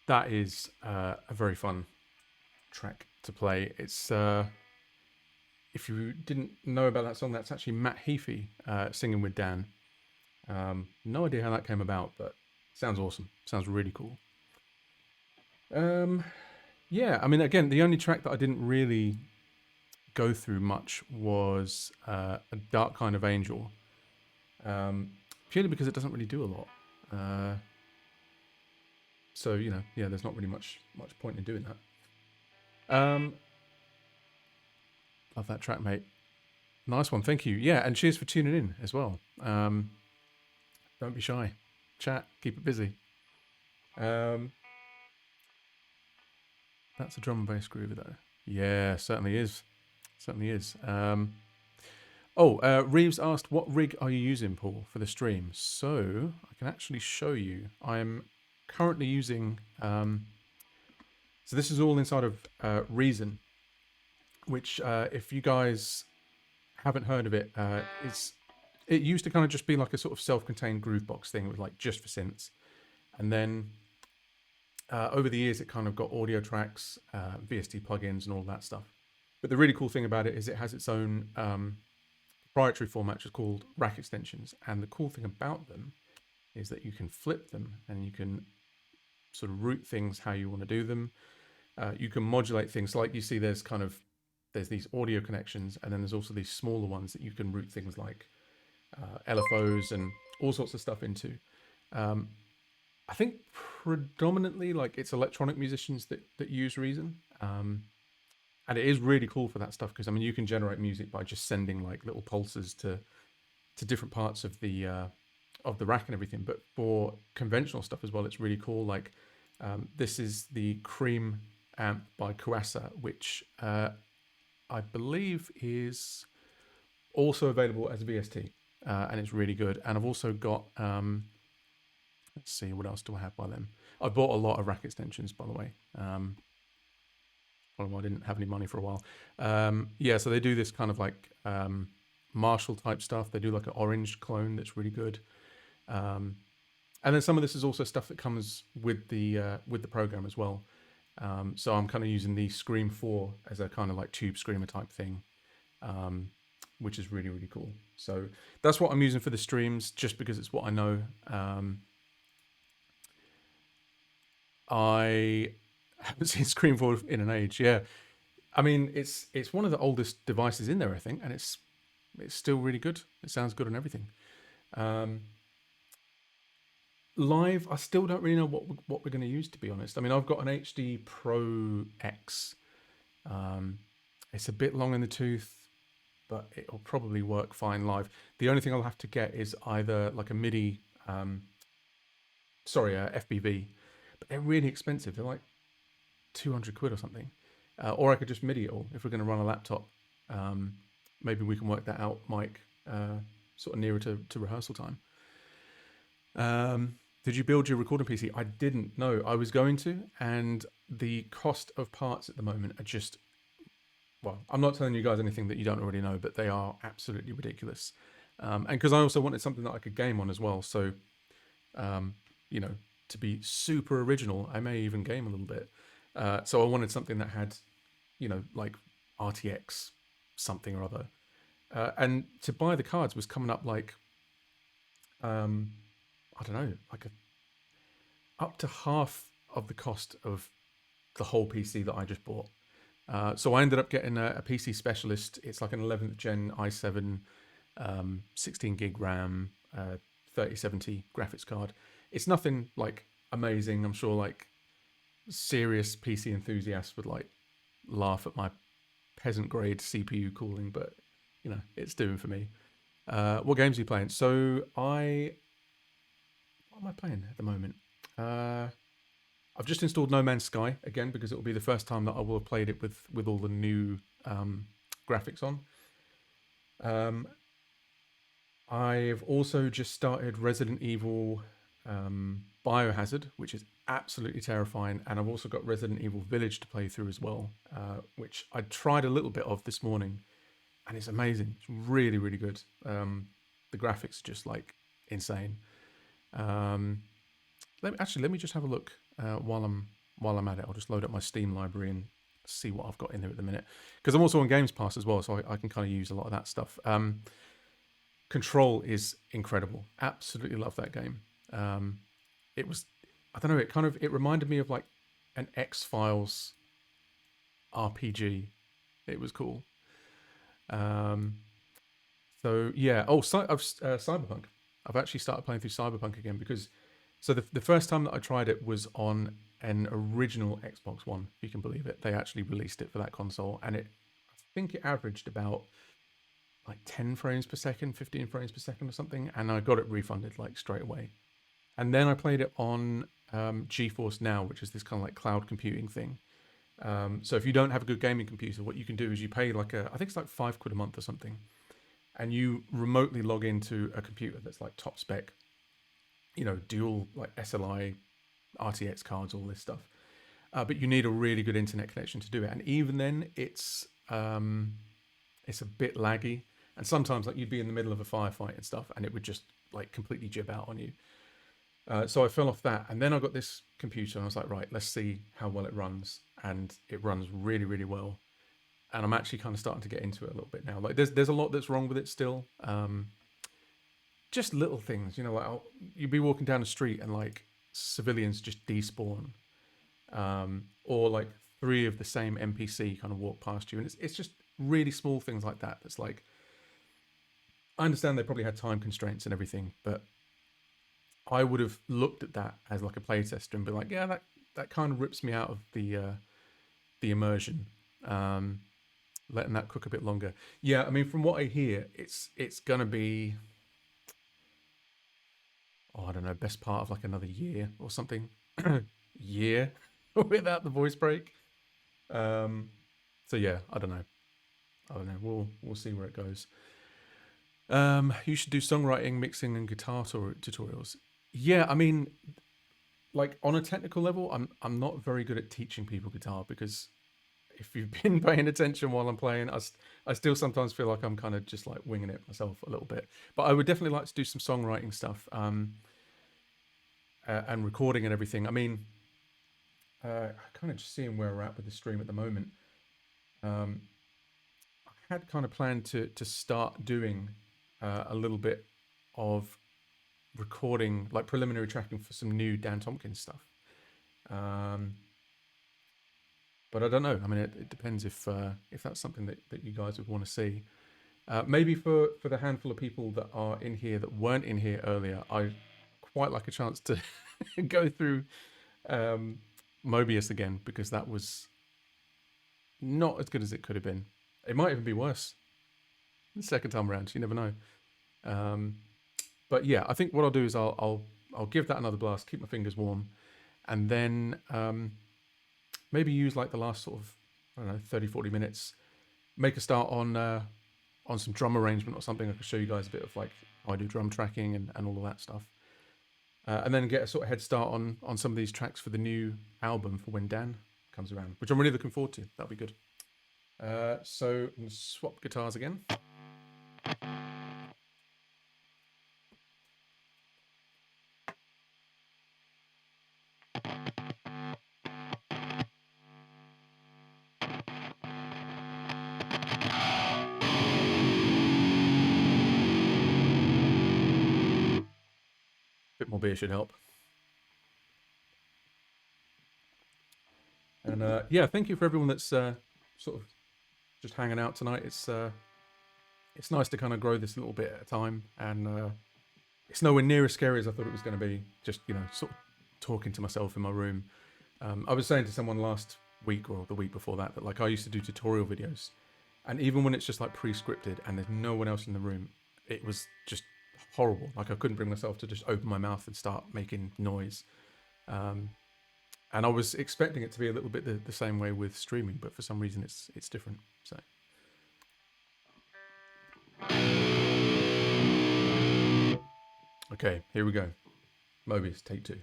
that is a very fun track to play. It's if you didn't know about that song, that's actually Matt Heafy singing with Dan. No idea how that came about, but sounds awesome. Sounds really cool. Yeah, I mean, again, the only track that I didn't really go through much was A Dark Kind of Angel, purely because it doesn't really do a lot. So yeah, there's not really much point in doing that. Love that track, mate. Nice one, thank you. Yeah, and cheers for tuning in as well. Don't be shy. Chat, keep it busy. That's a drum and bass groover, though. Yeah, certainly is. Certainly is. Reeves asked, what rig are you using, Paul, for the stream? So I can actually show you. I'm currently using... so this is all inside of Reason, which if you guys haven't heard of it, it used to kind of just be like a sort of self-contained groove box thing with like just for synths. And then over the years, it kind of got audio tracks, VST plugins and all that stuff. But the really cool thing about it is it has its own proprietary format, which is called rack extensions. And the cool thing about them is that you can flip them and you can sort of route things how you want to do them. You can modulate things, like you see there's these audio connections, and then there's also these smaller ones that you can route things like LFOs and all sorts of stuff into. I think predominantly like it's electronic musicians that use Reason. And it is really cool for that stuff, because I mean you can generate music by just sending like little pulses to different parts of the rack and everything. But for conventional stuff as well, it's really cool. Like this is the Cream amp by Kuasa, which I believe is also available as VST, and it's really good. And I've also got let's see, what else do I have by them? I bought a lot of rack extensions, by the way. Well, I didn't have any money for a while. Yeah, so they do this kind of like Marshall type stuff. They do like an orange clone that's really good. And then some of this is also stuff that comes with the program as well. So I'm kind of using the Scream 4 as a kind of like tube screamer type thing, which is really, really cool. So that's what I'm using for the streams, just because it's what I know. I haven't seen Scream 4 in an age. Yeah, I mean it's one of the oldest devices in there, I think, and it's still really good. It sounds good and everything. Live, I still don't really know what we're going to use, to be honest. I mean, I've got an HD Pro X. It's a bit long in the tooth, but it'll probably work fine live. The only thing I'll have to get is either like a MIDI, FPV, but they're really expensive. They're like 200 quid or something. Or I could just MIDI it all if we're going to run a laptop. Maybe we can work that out, Mike, sort of nearer to rehearsal time. Did you build your recording PC? I didn't. No, I was going to, and the cost of parts at the moment are just, well, I'm not telling you guys anything that you don't already know, but they are absolutely ridiculous. And because I also wanted something that I could game on as well, so to be super original, I may even game a little bit. So I wanted something that had, like RTX something or other, and to buy the cards was coming up like, I don't know, like up to half of the cost of the whole PC that I just bought. So I ended up getting a PC specialist. It's like an 11th gen i7, 16 gig RAM, 3070 graphics card. It's nothing like amazing. I'm sure like serious PC enthusiasts would like laugh at my peasant grade CPU cooling, but it's doing for me. What games are you playing? So what am I playing at the moment? I've just installed No Man's Sky again, because it will be the first time that I will have played it with all the new graphics on. I've also just started Resident Evil Biohazard, which is absolutely terrifying, and I've also got Resident Evil Village to play through as well, which I tried a little bit of this morning, and it's amazing. It's really, really good. The graphics are just like insane. Let me just have a look while I'm while I'm at it, I'll just load up my Steam library and see what I've got in there at the minute. Because I'm also on Games Pass as well, so I can kind of use a lot of that stuff. Control is incredible. Absolutely love that game. It was, I don't know, it reminded me of like an X-Files RPG. It was cool. So yeah. Oh, Cyberpunk. I've actually started playing through Cyberpunk again because, so the first time that I tried it was on an original Xbox One, if you can believe it. They actually released it for that console, and I think it averaged about like 10 frames per second, 15 frames per second or something, and I got it refunded like straight away. And then I played it on GeForce Now, which is this kind of like cloud computing thing. So if you don't have a good gaming computer, what you can do is you pay like I think it's like £5 a month or something, and you remotely log into a computer that's like top spec, dual like SLI, RTX cards, all this stuff. But you need a really good internet connection to do it, and even then, it's a bit laggy. And sometimes, like, you'd be in the middle of a firefight and stuff, and it would just like completely jib out on you. So I fell off that, and then I got this computer, and I was like, right, let's see how well it runs, and it runs really, really well. And I'm actually kind of starting to get into it a little bit now. Like, there's a lot that's wrong with it still. Just little things, like you'd be walking down the street and like civilians just despawn, or like 3 of the same NPC kind of walk past you, and it's just really small things like that. That's like, I understand they probably had time constraints and everything, but I would have looked at that as like a playtester and be like, yeah, that kind of rips me out of the immersion. Letting that cook a bit longer. Yeah, I mean, from what I hear, it's gonna be, I don't know, best part of like another year or something. Year without the voice break. So yeah, I don't know. We'll see where it goes. You should do songwriting, mixing, and guitar tutorials. Yeah, I mean, like on a technical level, I'm not very good at teaching people guitar, because if you've been paying attention while I'm playing, I still sometimes feel like I'm kind of just like winging it myself a little bit. But I would definitely like to do some songwriting stuff, and recording and everything. I mean, kind of just seeing where we're at with the stream at the moment. I had kind of planned to start doing a little bit of recording, like preliminary tracking for some new Dan Tompkins stuff. But I don't know. I mean, it depends if that's something that you guys would want to see. Maybe for the handful of people that are in here that weren't in here earlier, I quite like a chance to go through Mobius again, because that was not as good as it could have been. It might even be worse the second time around. You never know. But yeah, I think what I'll do is I'll give that another blast, keep my fingers warm, and then maybe use like the last sort of, I don't know, 30-40 minutes, make a start on some drum arrangement or something. I can show you guys a bit of like how I do drum tracking and all of that stuff. And then get a sort of head start on some of these tracks for the new album for when Dan comes around, which I'm really looking forward to. That'll be good. So I'm going to swap guitars again. Bit more beer should help. And yeah, thank you for everyone that's sort of just hanging out tonight. It's nice to kind of grow this a little bit at a time, and it's nowhere near as scary as I thought it was going to be. Just, sort of talking to myself in my room. I was saying to someone last week or the week before that like I used to do tutorial videos, and even when it's just like pre-scripted and there's no one else in the room, it was just horrible. Like I couldn't bring myself to just open my mouth and start making noise. And I was expecting it to be a little bit the same way with streaming, but for some reason it's different. So okay, here we go. Mobius, take 2.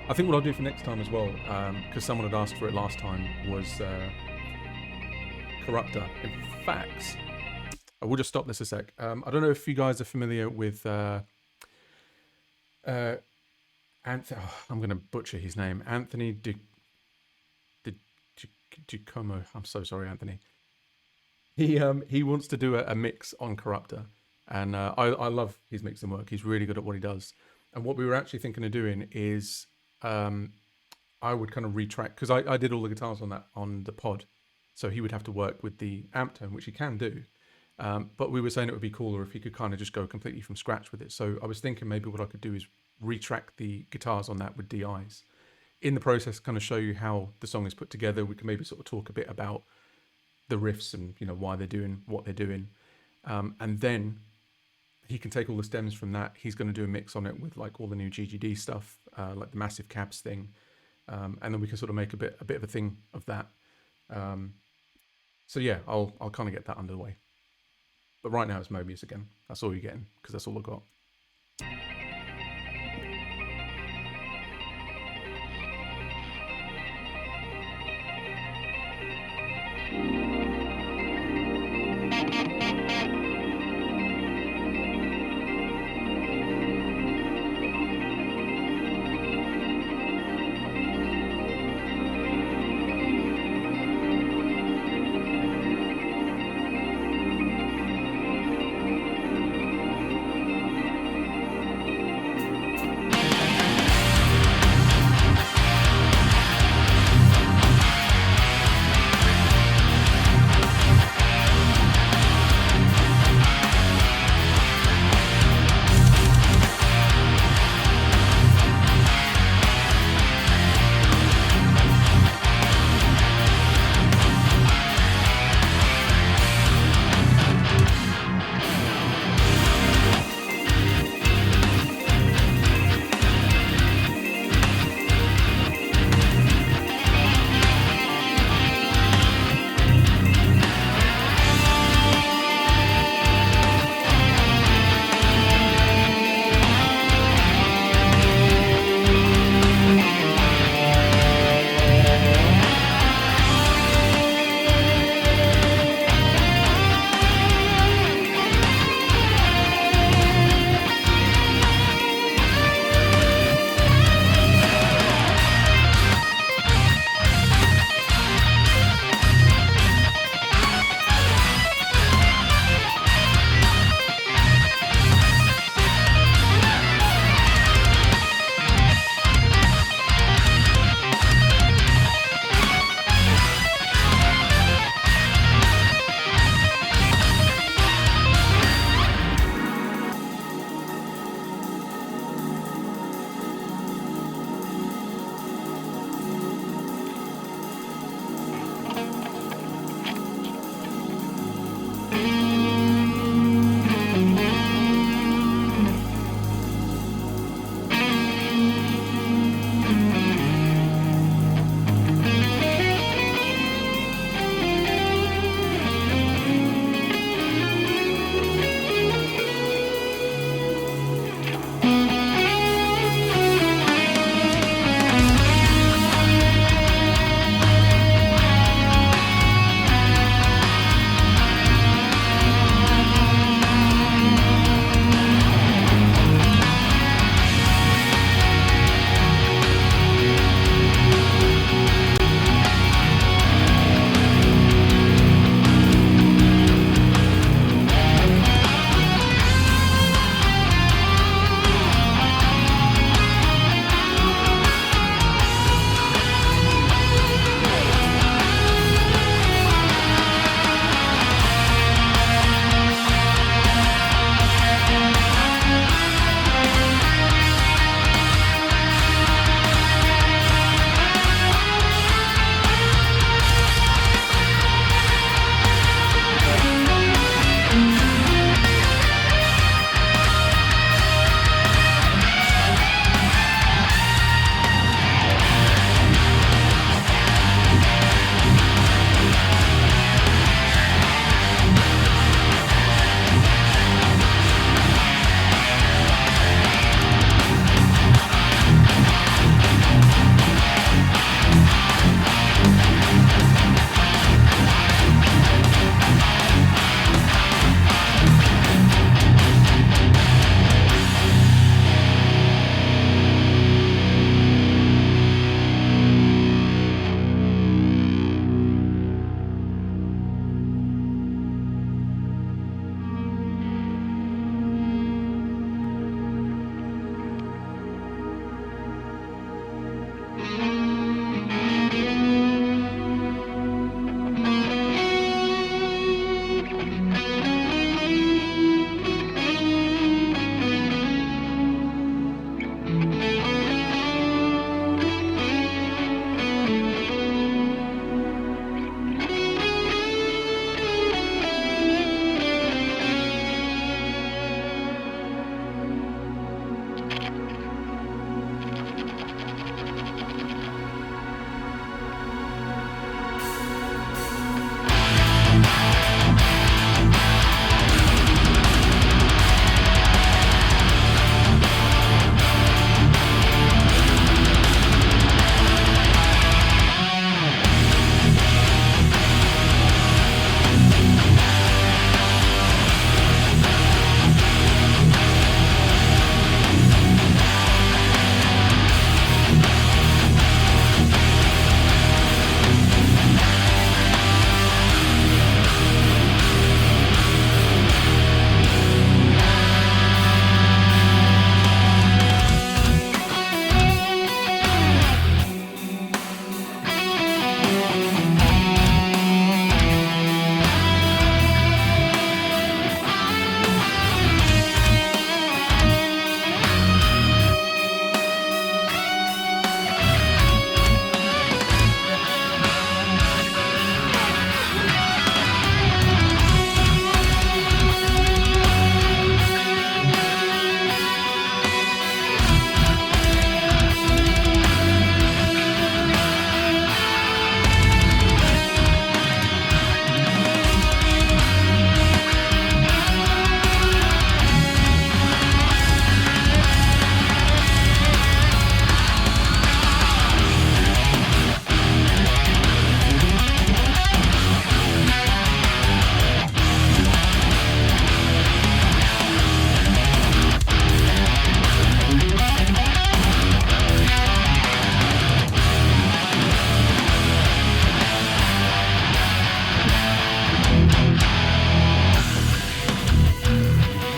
I think what I'll do for next time as well, because someone had asked for it last time, was Corruptor. In fact, I will just stop this a sec. I don't know if you guys are familiar with I'm going to butcher his name. Anthony Giacomo. I'm so sorry, Anthony. He wants to do a mix on Corruptor, and I love his mixing work. He's really good at what he does. And what we were actually thinking of doing is I would kind of retrack, because I did all the guitars on the pod, so he would have to work with the amp tone, which he can do. But we were saying it would be cooler if he could kind of just go completely from scratch with it. So I was thinking maybe what I could do is retrack the guitars on that with DIs. In the process, kind of show you how the song is put together. We can maybe sort of talk a bit about the riffs and, you know, why they're doing what they're doing. And then he can take all the stems from that. He's going to do a mix on it with like all the new GGD stuff, like the massive cabs thing. And then we can sort of make a bit of a thing of that. So yeah, I'll kind of get that underway. But right now it's Mobius again. That's all you're getting, because that's all I got.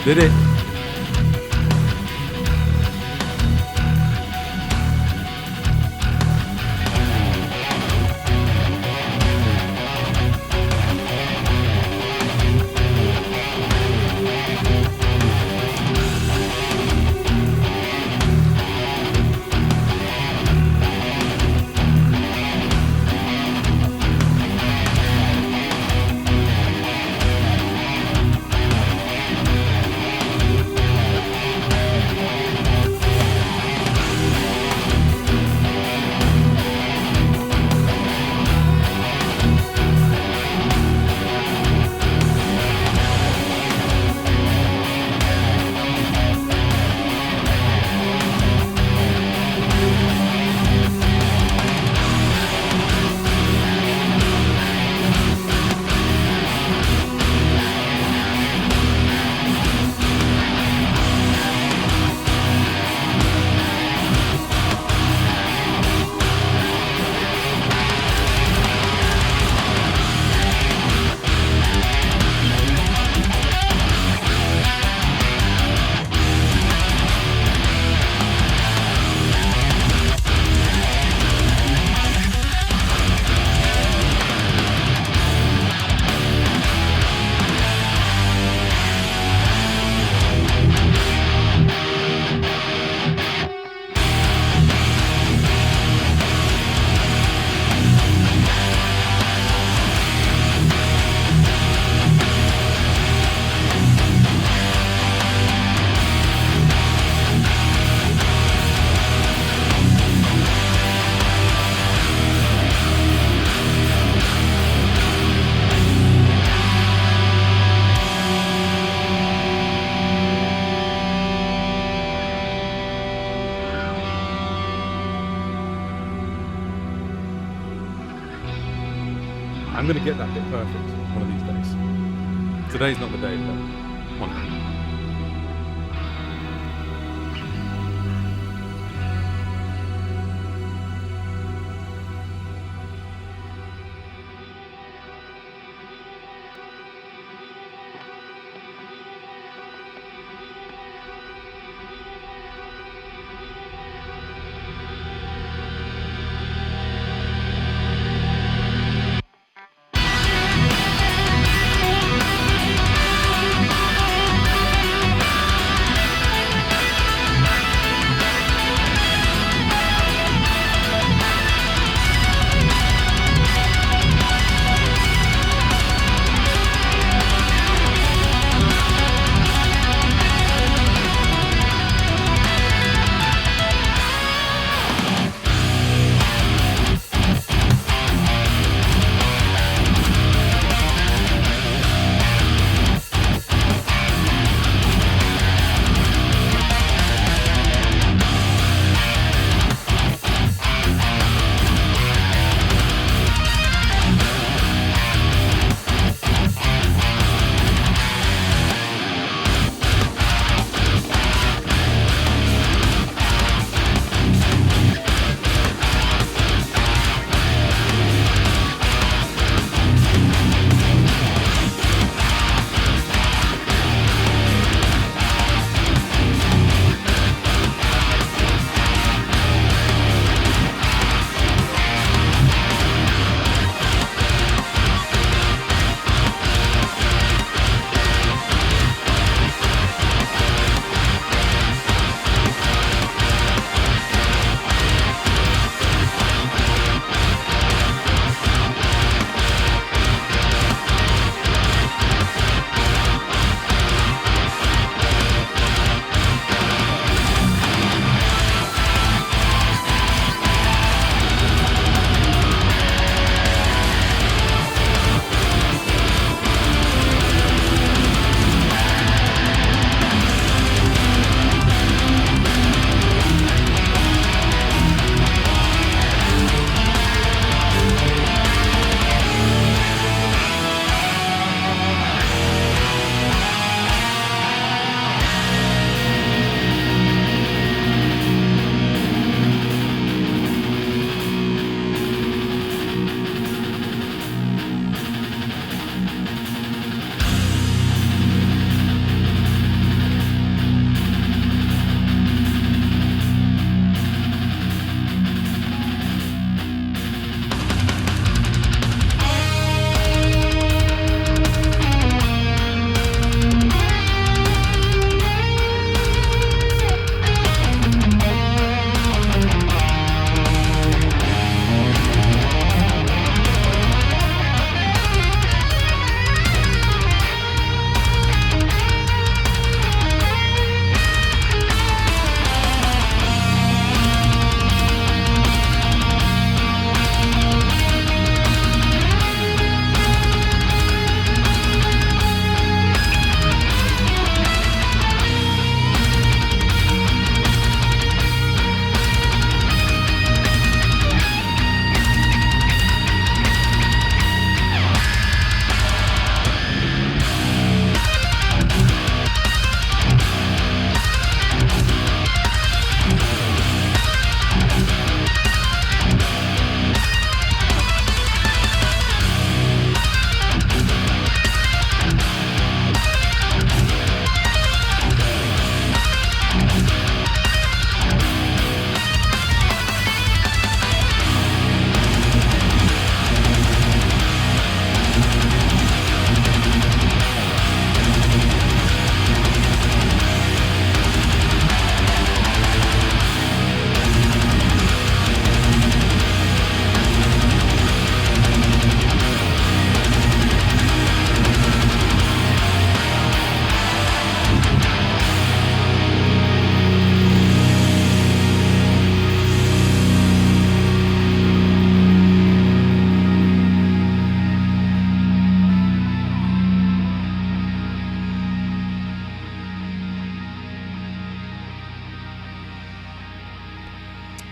Did it? I'm going to get that bit perfect one of these days. Today's not the day, but one day.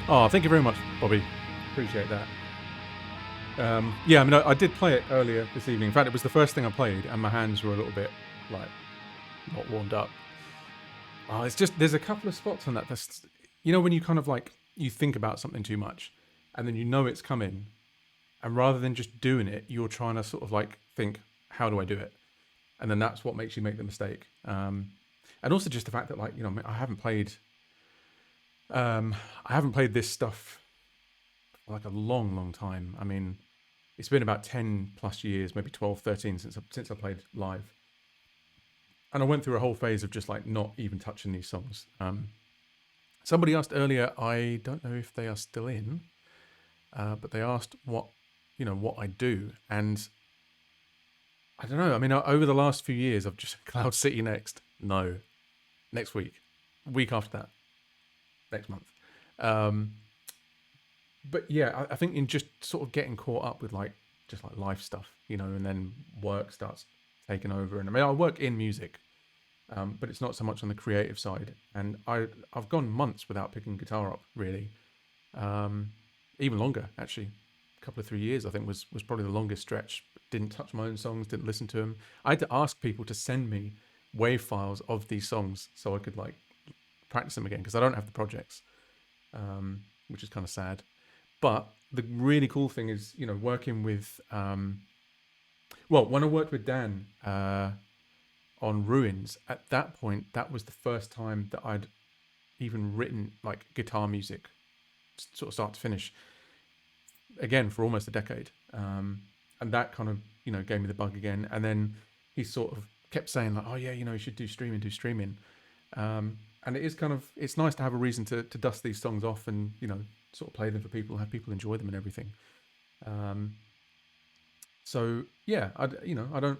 Oh, thank you very much, Bobby. Appreciate that. Yeah, I mean, I did play it earlier this evening. In fact, it was the first thing I played, and my hands were a little bit like not warmed up. Oh, it's just there's a couple of spots on that. That's when you kind of like you think about something too much, and then it's coming, and rather than just doing it, you're trying to sort of like think, how do I do it? And then that's what makes you make the mistake. And also just the fact that I haven't played this stuff for like a long, long time. I mean, it's been about 10 plus years, maybe 12, 13 since I played live. And I went through a whole phase of just like not even touching these songs. Somebody asked earlier, I don't know if they are still in, but they asked what I do. And I don't know. I mean, over the last few years, I've just Cloud City next. No, next week after that, next month. But yeah, I think in just sort of getting caught up with just life stuff, and then work starts taking over. And I mean, I work in music, but it's not so much on the creative side. And I've gone months without picking guitar up, really. Even longer, actually. A couple of 3 years, I think, was probably the longest stretch. Didn't touch my own songs, didn't listen to them. I had to ask people to send me WAV files of these songs so I could practice them again, because I don't have the projects, which is kind of sad. But the really cool thing is, working with, when I worked with Dan on Ruins, at that point, that was the first time that I'd even written guitar music, sort of start to finish, again, for almost a decade. And that kind of, gave me the bug again. And then he sort of kept saying oh yeah, you should do streaming. And it is it's nice to have a reason to dust these songs off and, sort of play them for people, have people enjoy them and everything. So yeah, I don't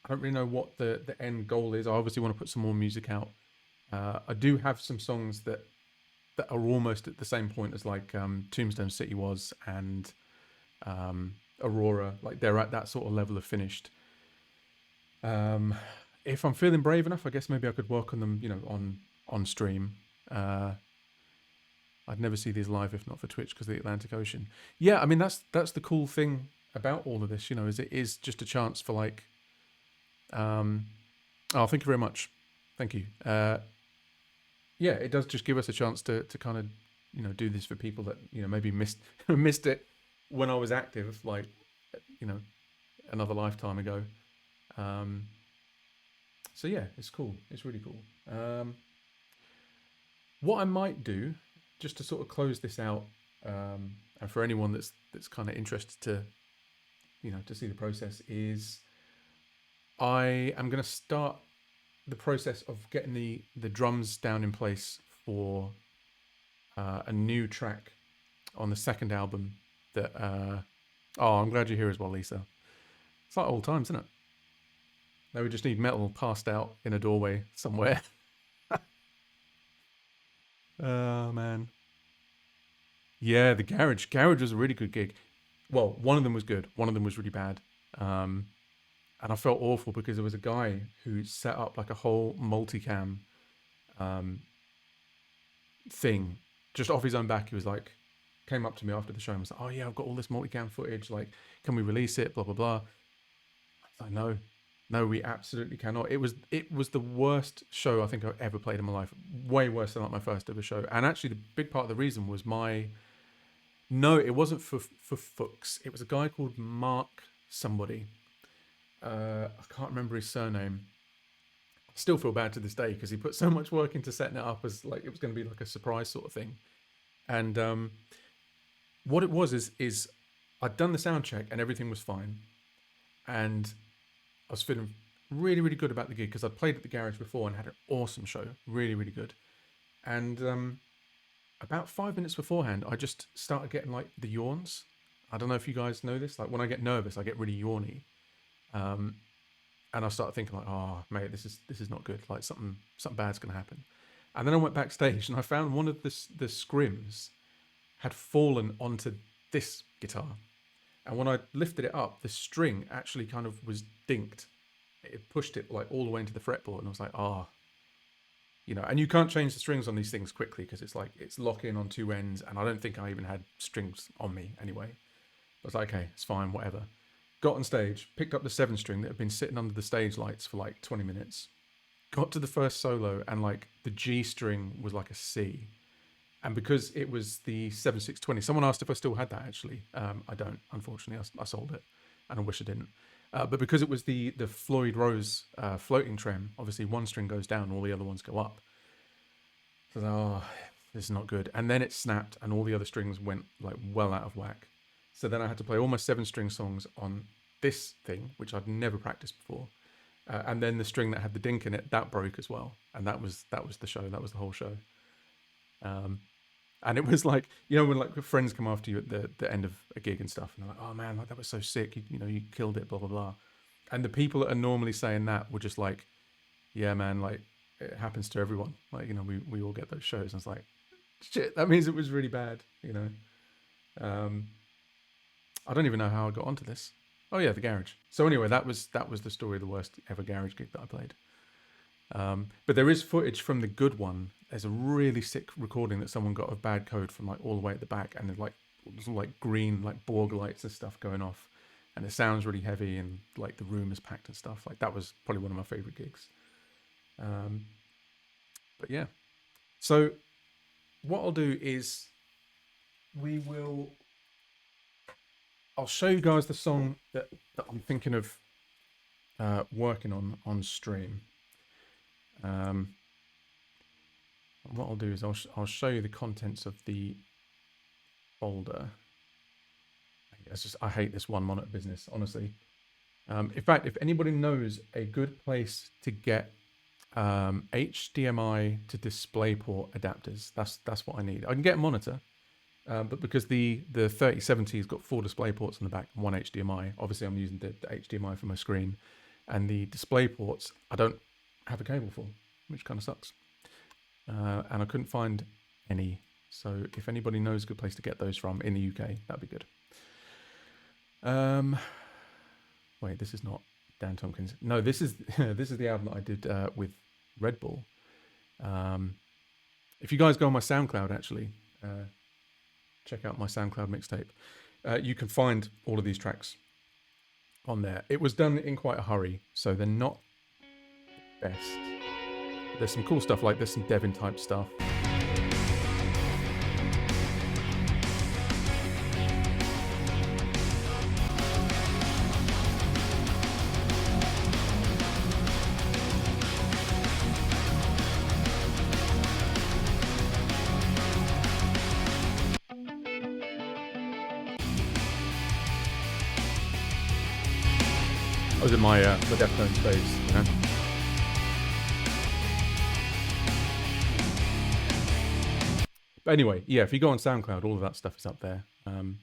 really know what the end goal is. I obviously want to put some more music out. I do have some songs that are almost at the same point as Tombstone City was, and Aurora. They're at that sort of level of finished. If I'm feeling brave enough, I guess maybe I could work on them, on stream. I'd never see these live if not for Twitch because of the Atlantic Ocean. Yeah, I mean that's the cool thing about all of this, is it is just a chance for oh, thank you very much. Thank you. Yeah, it does just give us a chance to kind of, do this for people that, maybe missed it when I was active, another lifetime ago. So yeah, it's cool. It's really cool. What I might do, just to sort of close this out, and for anyone that's kind of interested to, to see the process, is I am going to start the process of getting the drums down in place for a new track on the second album that I'm glad you're here as well, Lisa. It's like old times, isn't it? Now we just need metal passed out in a doorway somewhere. Oh man. Yeah, the garage was a really good gig. Well, one of them was good, one of them was really bad. And I felt awful because there was a guy who set up a whole multicam thing just off his own back. He was came up to me after the show and was like, oh yeah, I've got all this multicam footage, can we release it, blah blah blah. I was like, no, we absolutely cannot. It was the worst show I think I've ever played in my life. Way worse than my first ever show. And actually the big part of the reason was it wasn't for Fuchs. It was a guy called Mark somebody. I can't remember his surname. I still feel bad to this day because he put so much work into setting it up as it was going to be a surprise sort of thing. And what it was is I'd done the sound check and everything was fine, and I was feeling really, really good about the gig because I'd played at the garage before and had an awesome show, really, really good. And about 5 minutes beforehand, I just started getting the yawns. I don't know if you guys know this. When I get nervous, I get really yawny. And I started thinking oh mate, this is not good. Something bad's gonna happen. And then I went backstage and I found one of the scrims had fallen onto this guitar. And when I lifted it up, the string actually kind of was dinked. It pushed it all the way into the fretboard, and I was like, you know, and you can't change the strings on these things quickly because it's like it's lock in on two ends, and I don't think I even had strings on me anyway. I was like, okay, it's fine, whatever. Got on stage, picked up the 7 string that had been sitting under the stage lights for like 20 minutes. Got to the first solo, and like the G string was like a C. And because it was the 7620, someone asked if I still had that actually. I don't, unfortunately. I sold it, and I wish I didn't. But because it was the Floyd Rose floating trem, obviously one string goes down, all the other ones go up. So I was like, oh, this is not good. And then it snapped, and all the other strings went like well out of whack. So then I had to play all my 7-string songs on this thing, which I'd never practiced before. And then the string that had the dink in it, that broke as well. And that was the show. That was the whole show. And it was like, you know, when like friends come after you at the end of a gig and stuff, and they're like, oh man, like that was so sick. You know, you killed it, blah, blah, blah. And the people that are normally saying that were just like, yeah, man, like it happens to everyone. Like, you know, we all get those shows. And it's like, shit, that means it was really bad, you know? I don't even know how I got onto this. Oh yeah, the garage. So anyway, that was the story of the worst ever garage gig that I played. But there is footage from the good one. There's a really sick recording that someone got of Bad Code from like all the way at the back, and there's all like green like Borg lights and stuff going off, and it sounds really heavy, and like the room is packed and stuff. Like that was probably one of my favorite gigs. But yeah, so what I'll do is I'll show you guys the song that I'm thinking of working on stream. What I'll do is I'll show you the contents of the folder. I hate this one monitor business, honestly. In fact, if anybody knows a good place to get HDMI to DisplayPort adapters, that's what I need. I can get a monitor, but because the 3070 has got 4 DisplayPorts on the back and 1 HDMI, obviously I'm using the HDMI for my screen, and the DisplayPorts I don't have a cable for, which kind of sucks. And I couldn't find any. So if anybody knows a good place to get those from in the UK, that'd be good. Wait, this is not Dan Tompkins. No, this is this is the album that I did with Red Bull. If you guys go on my SoundCloud, actually, check out my SoundCloud mixtape. You can find all of these tracks on there. It was done in quite a hurry, so they're not the best. There's some cool stuff, like there's some Devin type stuff. I was in my Deftones phase, you know? But anyway, yeah, if you go on SoundCloud, all of that stuff is up there. Kind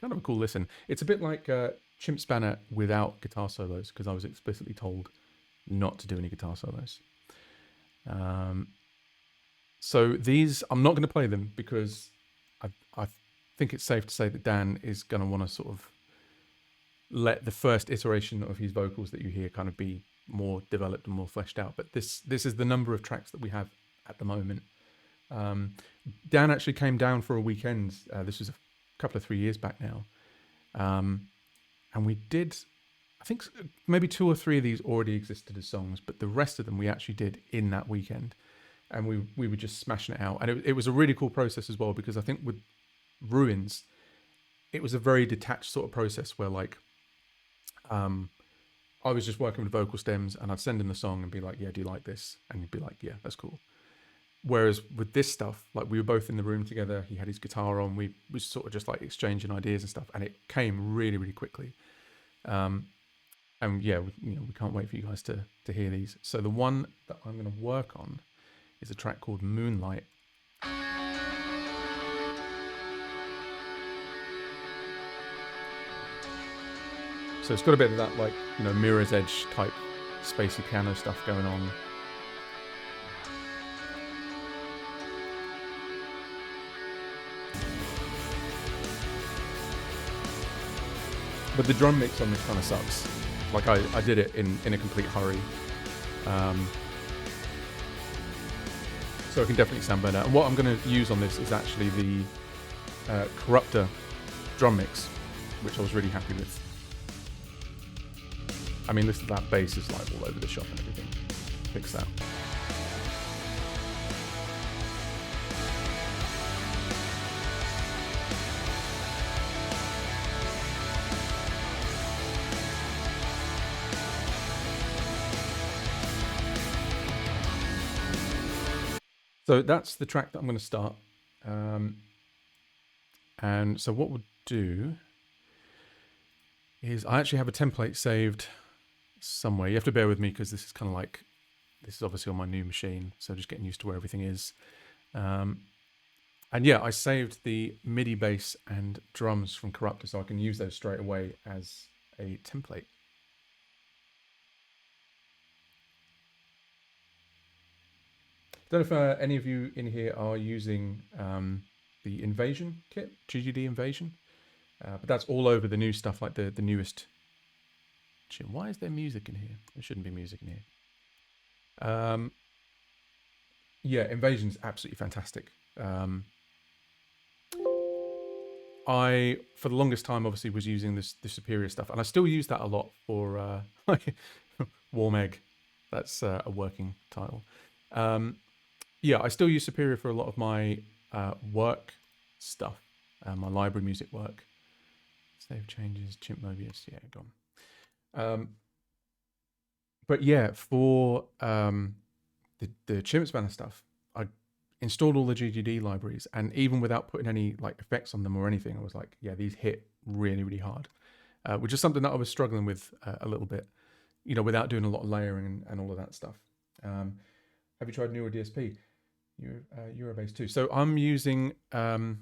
of a cool listen. It's a bit like Chimp Spanner without guitar solos, because I was explicitly told not to do any guitar solos. So these, I'm not going to play them because I think it's safe to say that Dan is going to want to sort of let the first iteration of his vocals that you hear kind of be more developed and more fleshed out. But this is the number of tracks that we have at the moment. Dan actually came down for a weekend. This was a couple of 3 years back now. And we did, I think maybe 2 or 3 of these already existed as songs, but the rest of them we actually did in that weekend. And we were just smashing it out. And it was a really cool process as well, because I think with Ruins, it was a very detached sort of process where like, I was just working with vocal stems, and I'd send in the song and be like, yeah, do you like this? And he'd be like, yeah, that's cool. Whereas with this stuff, like we were both in the room together, he had his guitar on, we was sort of just like exchanging ideas and stuff, and it came really, really quickly. And yeah, we can't wait for you guys to hear these. So the one that I'm going to work on is a track called Moonlight. So it's got a bit of that, like, you know, Mirror's Edge type spacey piano stuff going on. But the drum mix on this kind of sucks. Like I did it in a complete hurry. So it can definitely sound better. And what I'm going to use on this is actually the Corruptor drum mix, which I was really happy with. I mean, listen to that bass is like all over the shop and everything. Fix that. So that's the track that I'm going to start. And so what we'll do is I actually have a template saved somewhere. You have to bear with me because this is kind of like, this is obviously on my new machine. So just getting used to where everything is. And yeah, I saved the MIDI bass and drums from Corruptor so I can use those straight away as a template. I don't know if any of you in here are using the Invasion kit, GGD Invasion, but that's all over the new stuff, like the newest. Why is there music in here? There shouldn't be music in here. Yeah, Invasion's absolutely fantastic. I, for the longest time, obviously was using the Superior stuff, and I still use that a lot for Warm Egg. That's a working title. Yeah, I still use Superior for a lot of my work stuff, my library music work. Save changes, Chimp Mobius, yeah, gone. But yeah, for the Chimp Spanner stuff, I installed all the GGD libraries, and even without putting any like effects on them or anything, I was like, yeah, these hit really, really hard, which is something that I was struggling with a little bit, you know, without doing a lot of layering and all of that stuff. Have you tried Neuro DSP? Eurobase too. So I'm using the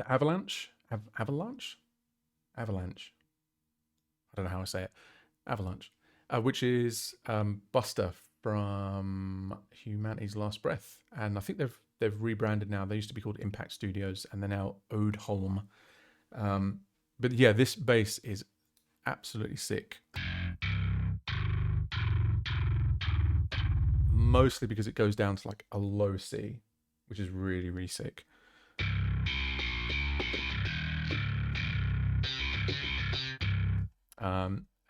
Avalanche. Avalanche. I don't know how I say it. Avalanche, which is Buster from Humanity's Last Breath, and I think they've rebranded now. They used to be called Impact Studios, and they're now Ode Holm. But yeah, this bass is absolutely sick. Mostly because it goes down to like a low C, which is really, really sick.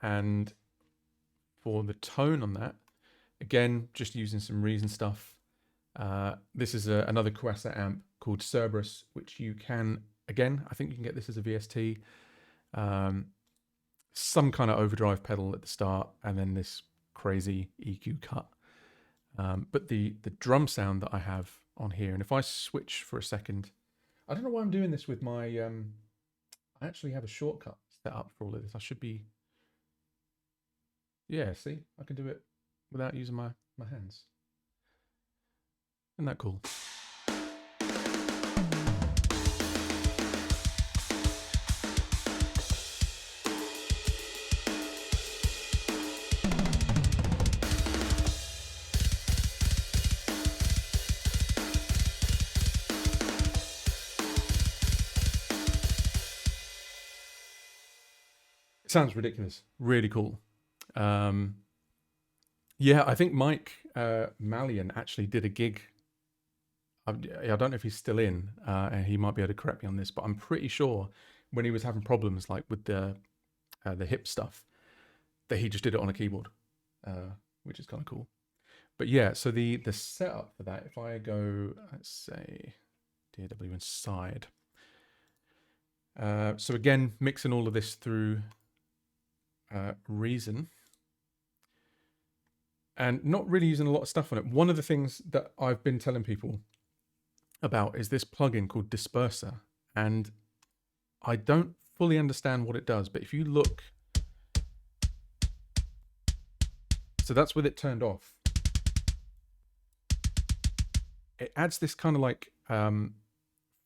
And for the tone on that, again, just using some Reason stuff. This is another Quasar amp called Cerberus, which you can, again, I think you can get this as a VST. Some kind of overdrive pedal at the start, and then this crazy EQ cut. But the drum sound that I have on here, and if I switch for a second, I don't know why I'm doing this with my, I actually have a shortcut set up for all of this. I should be, yeah, see, I can do it without using my hands. Isn't that cool? Sounds ridiculous. Really cool. Yeah, I think Mike Mallion actually did a gig. I don't know if he's still in, and he might be able to correct me on this, but I'm pretty sure when he was having problems like with the hip stuff, that he just did it on a keyboard, which is kind of cool. But yeah, so the setup for that, if I go, let's say, DAW inside. So again, mixing all of this through Reason, and not really using a lot of stuff on it. One of the things that I've been telling people about is this plugin called Disperser, and I don't fully understand what it does, but if you look, so that's with it turned off, it adds this kind of like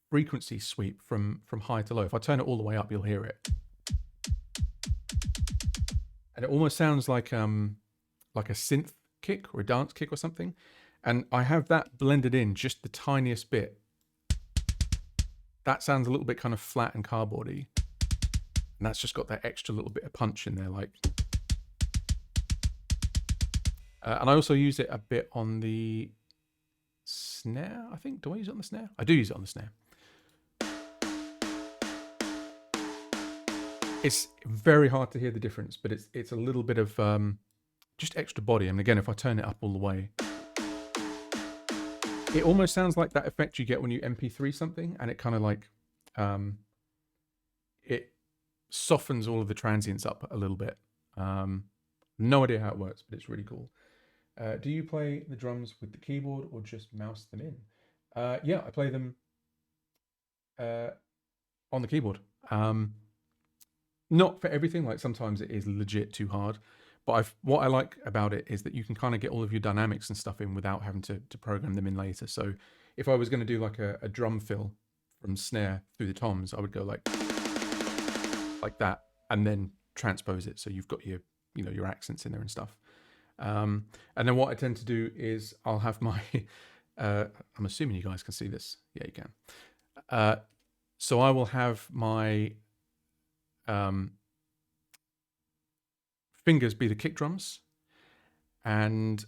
frequency sweep from high to low. If I turn it all the way up, you'll hear it. And it almost sounds like a synth kick or a dance kick or something. And I have that blended in just the tiniest bit. That sounds a little bit kind of flat and cardboardy. And that's just got that extra little bit of punch in there, like. And I also use it a bit on the snare, I think. Do I use it on the snare? I do use it on the snare. It's very hard to hear the difference, but it's a little bit of just extra body. And again, if I turn it up all the way, it almost sounds like that effect you get when you MP3 something, and it kind of like it softens all of the transients up a little bit. No idea how it works, but it's really cool. Do you play the drums with the keyboard or just mouse them in? Yeah, I play them on the keyboard. Not for everything, like sometimes it is legit too hard, but what I like about it is that you can kind of get all of your dynamics and stuff in without having to program them in later. So if I was going to do like a drum fill from snare through the toms, I would go like that and then transpose it, so you've got your your accents in there and stuff. And then what I tend to do is I'll have my I'm assuming you guys can see this. Yeah, you can. So I will have my fingers be the kick drums, and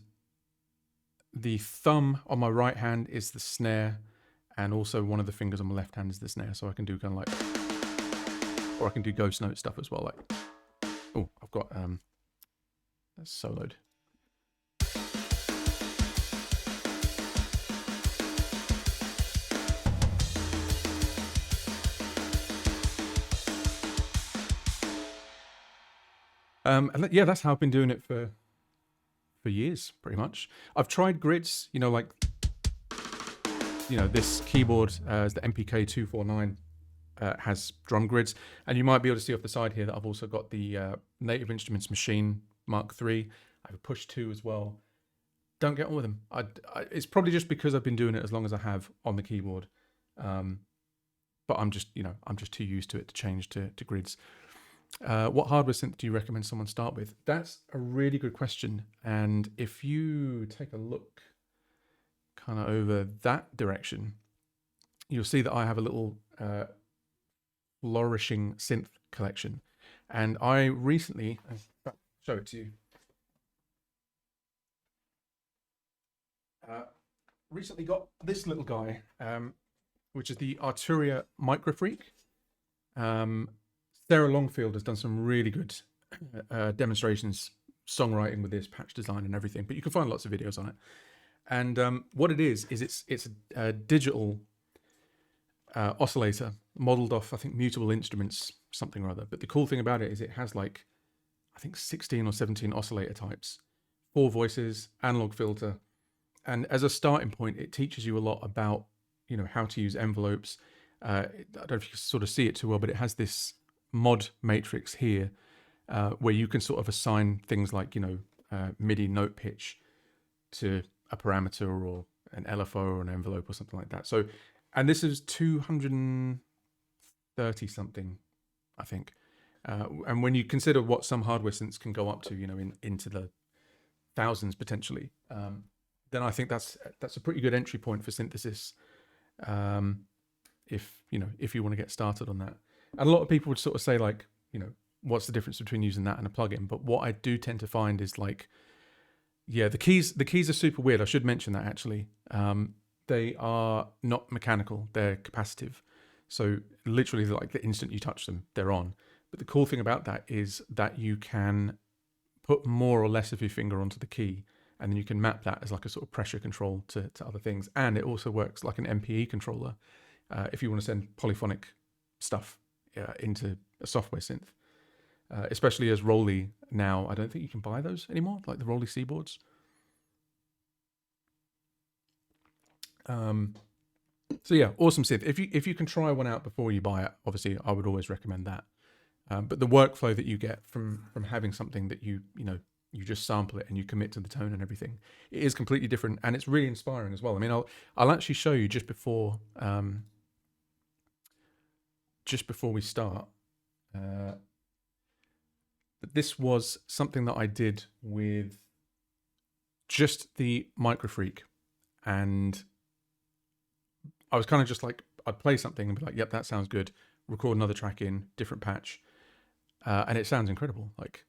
the thumb on my right hand is the snare, and also one of the fingers on my left hand is the snare. So I can do kind of like, or I can do ghost note stuff as well. Like, oh, I've got that's soloed. And yeah, that's how I've been doing it for years, pretty much. I've tried grids, like, this keyboard, the MPK 249, has drum grids, and you might be able to see off the side here that I've also got the Native Instruments Machine Mark III. I have a Push 2 as well. Don't get on with them. It's probably just because I've been doing it as long as I have on the keyboard, but I'm just too used to it to change to grids. What hardware synth do you recommend someone start with? That's a really good question. And if you take a look kind of over that direction, you'll see that I have a little flourishing synth collection. And I recently, I'll show it to you. Recently got this little guy, which is the Arturia Microfreak. Sarah Longfield has done some really good demonstrations, songwriting with this, patch design and everything, but you can find lots of videos on it. And what it is it's a digital oscillator modeled off, I think, Mutable Instruments, something or other. But the cool thing about it is it has like, I think 16 or 17 oscillator types, 4 voices, analog filter. And as a starting point, it teaches you a lot about, how to use envelopes. I don't know if you can sort of see it too well, but it has this mod matrix here where you can sort of assign things like MIDI note pitch to a parameter or an LFO or an envelope or something like that. So, and this is 230 something, I think. And when you consider what some hardware synths can go up to, into the thousands potentially, then I think that's a pretty good entry point for synthesis. If you want to get started on that. And a lot of people would sort of say like, what's the difference between using that and a plugin? But what I do tend to find is like, yeah, the keys are super weird. I should mention that actually. They are not mechanical, they're capacitive. So literally like the instant you touch them, they're on. But the cool thing about that is that you can put more or less of your finger onto the key, and then you can map that as like a sort of pressure control to other things. And it also works like an MPE controller if you want to send polyphonic stuff into a software synth, especially as Rolly now. I don't think you can buy those anymore, like the Rolly C boards. So yeah, awesome synth. If you can try one out before you buy it, obviously I would always recommend that. But the workflow that you get from having something that you just sample it and you commit to the tone and everything, it is completely different, and it's really inspiring as well. I mean, I'll actually show you just before we start. But this was something that I did with just the Microfreak, and I was kind of just like, I'd play something and be like, yep, that sounds good. Record another track in, different patch, and it sounds incredible. Like,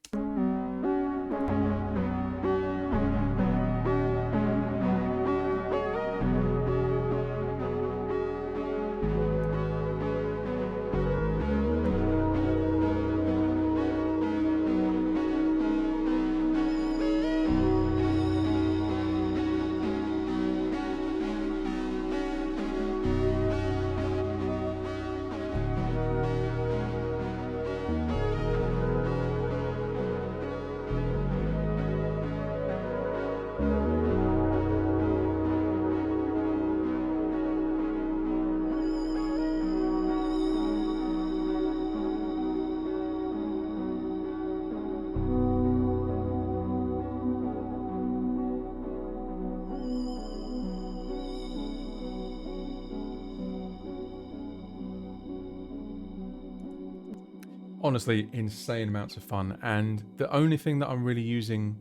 honestly, insane amounts of fun. And the only thing that I'm really using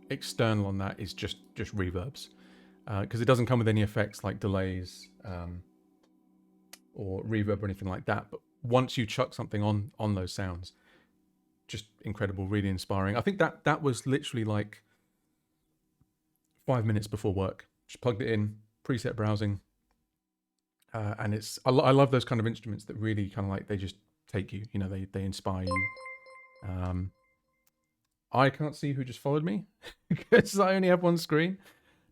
external on that is just reverbs, because it doesn't come with any effects like delays or reverb or anything like that. But once you chuck something on those sounds, just incredible, really inspiring. I think that was literally like 5 minutes before work. Just plugged it in, preset browsing, and it's I love those kind of instruments that really kind of like they just take you. You know, they inspire you. I can't see who just followed me because I only have one screen.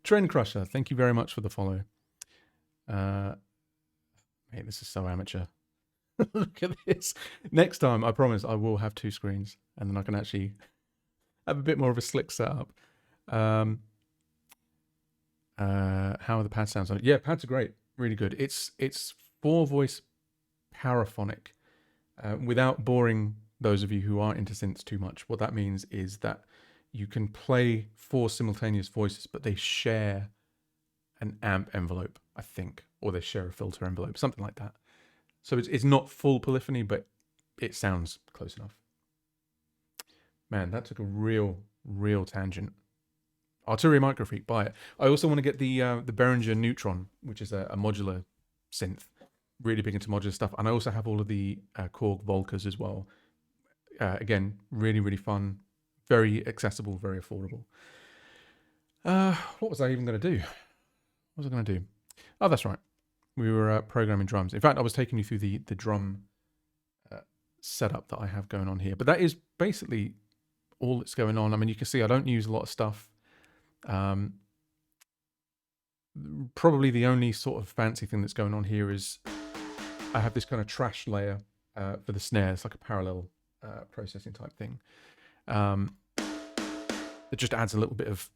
Trend Crusher, thank you very much for the follow. Mate, this is so amateur. Look at this. Next time, I promise, I will have 2 screens, and then I can actually have a bit more of a slick setup. How are the pad sounds on it? Yeah, pads are great, really good. It's 4-voice paraphonic. Without boring those of you who aren't into synths too much, what that means is that you can play 4 simultaneous voices, but they share an amp envelope, I think, or they share a filter envelope, something like that. So it's not full polyphony, but it sounds close enough. Man, that took a real tangent. Arturia Microfreak, buy it. I also want to get the Behringer Neutron, which is a modular synth. Really big into modular stuff. And I also have all of the Korg Volcas as well. Again, really fun. Very accessible, very affordable. What was I even going to do? What was I going to do? Oh, that's right. We were programming drums. In fact, I was taking you through the drum setup that I have going on here. But that is basically all that's going on. I mean, you can see I don't use a lot of stuff. Probably the only sort of fancy thing that's going on here is I have this kind of trash layer for the snare. It's like a parallel processing type thing. It just adds a little bit of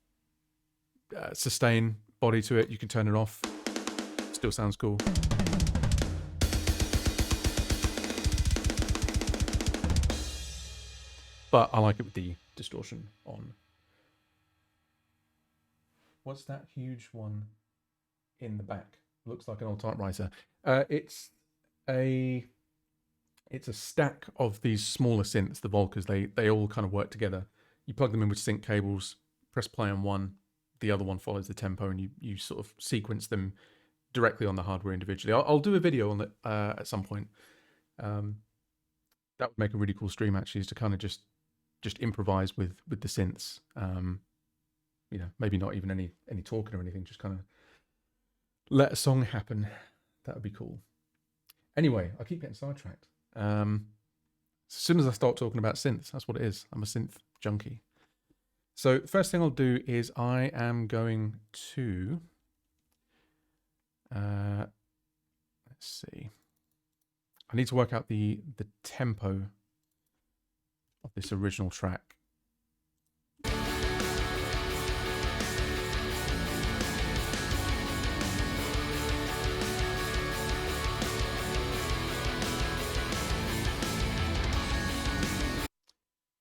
sustain body to it. You can turn it off. Still sounds cool. But I like it with the distortion on. What's that huge one in the back? Looks like an old typewriter. It's a stack of these smaller synths, the Volcas. They all kind of work together. You plug them in with sync cables, press play on one, the other one follows the tempo, and you sort of sequence them directly on the hardware individually. I'll do a video on that at some point. That would make a really cool stream actually, is to kind of just improvise with the synths. You know, maybe not even any talking or anything, just kind of let a song happen. That would be cool. Anyway, I keep getting sidetracked. As soon as I start talking about synths, that's what it is. I'm a synth junkie. So the first thing I'll do is I am going to let's see. I need to work out the tempo of this original track.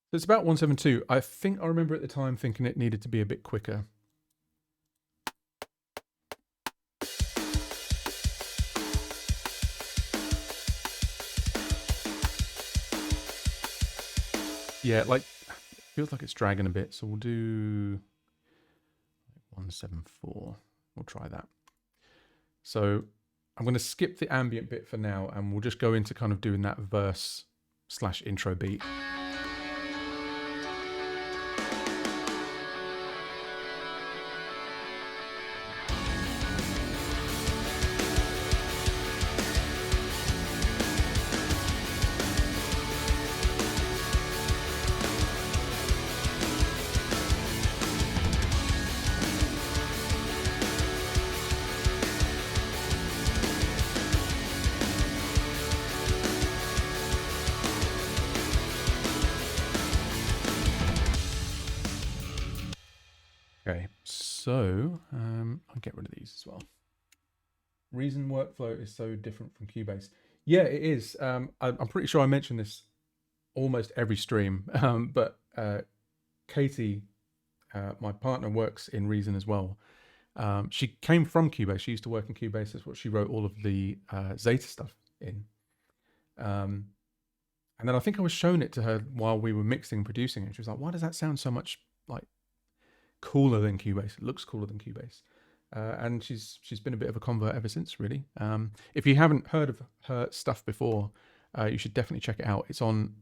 So it's about 172. I think I remember at the time thinking it needed to be a bit quicker. Yeah, like, feels like it's dragging a bit, so we'll do 174. We'll try that. So I'm going to skip the ambient bit for now, and we'll just go into kind of doing that verse/intro beat. Okay, so I'll get rid of these as well. Reason workflow is so different from Cubase. Yeah, it is. I'm pretty sure I mentioned this almost every stream, but Katie, my partner, works in Reason as well. She came from Cubase. She used to work in Cubase. That's what she wrote all of the Zeta stuff in. And then I think I was showing it to her while we were mixing and producing it. She was like, why does that sound so much like cooler than Cubase? It looks cooler than Cubase. And she's been a bit of a convert ever since, really. If you haven't heard of her stuff before, you should definitely check it out. It's on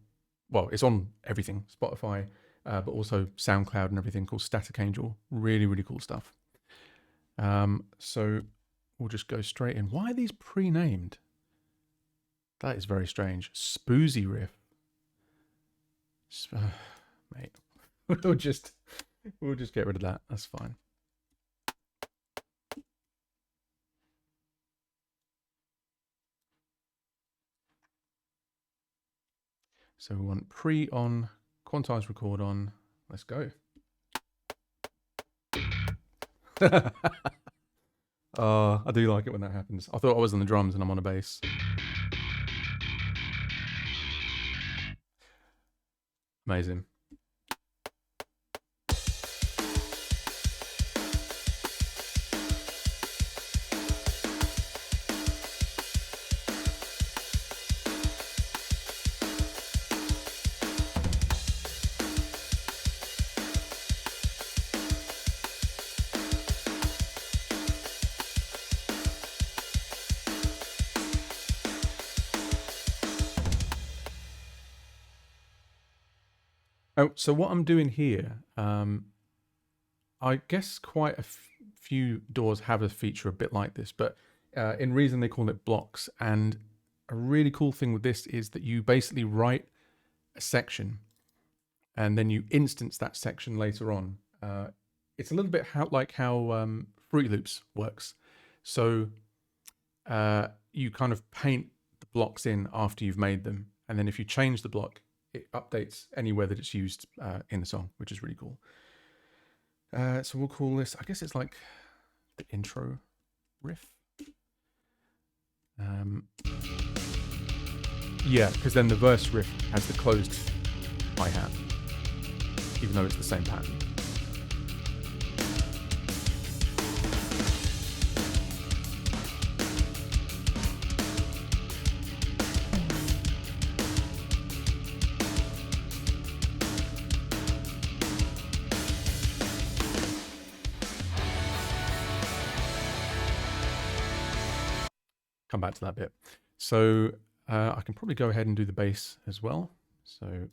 everything, Spotify, but also SoundCloud and everything, called Static Angel. Really, really cool stuff. So we'll just go straight in. Why are these pre-named? That is very strange. Spoozy riff. Mate, we'll just get rid of that. That's fine. So we want pre on, quantize record on. Let's go. I do like it when that happens. I thought I was on the drums and I'm on a bass. Amazing. Oh, so what I'm doing here, I guess quite a few DAWs have a feature a bit like this, but in Reason they call it blocks. And a really cool thing with this is that you basically write a section and then you instance that section later on. It's a little bit like how Fruity Loops works. So you kind of paint the blocks in after you've made them. And then if you change the block, it updates anywhere that it's used in the song, which is really cool. So we'll call this, I guess it's like the intro riff. Yeah, because then the verse riff has the closed hi-hat, even though it's the same pattern. Come back to that bit. So I can probably go ahead and do the bass as well. So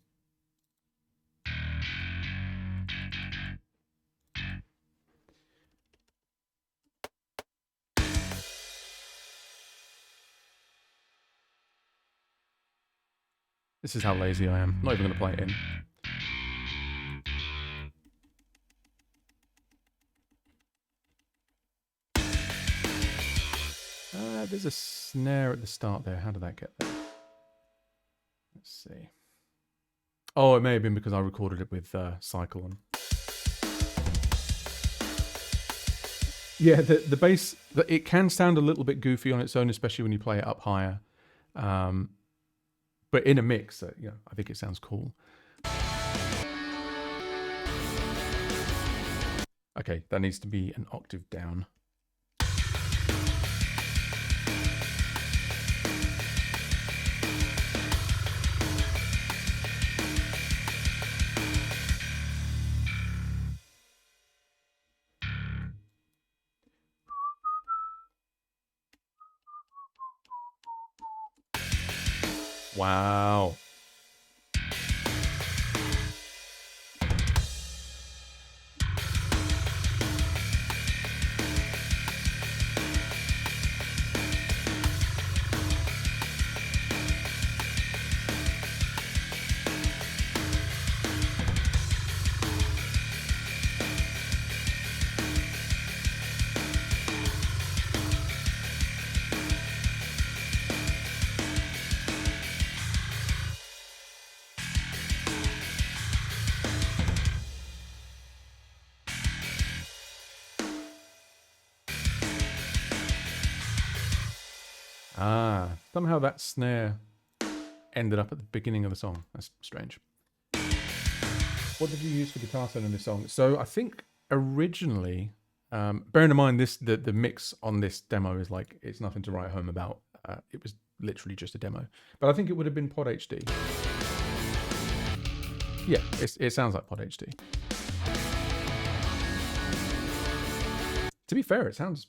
this is how lazy I am. Not even going to play it in. There's a snare at the start there. How did that get there? Let's see. Oh, it may have been because I recorded it with Cycle on. Yeah, the bass, it can sound a little bit goofy on its own, especially when you play it up higher. But in a mix, I think it sounds cool. Okay, that needs to be an octave down. Wow. Somehow that snare ended up at the beginning of the song. That's strange. What did you use for guitar tone in this song? So I think originally, bearing in mind the mix on this demo is like, it's nothing to write home about. It was literally just a demo. But I think it would have been Pod HD. Yeah, it sounds like Pod HD. To be fair, it sounds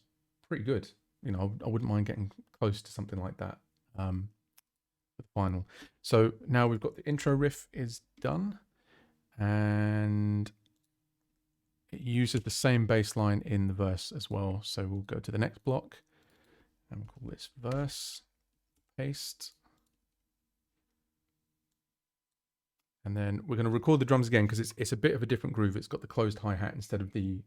pretty good. You know, I wouldn't mind getting close to something like that with the final. So now we've got the intro riff is done, and it uses the same bass line in the verse as well. So we'll go to the next block and we'll call this verse, paste. And then we're going to record the drums again because it's a bit of a different groove. It's got the closed hi-hat instead of the...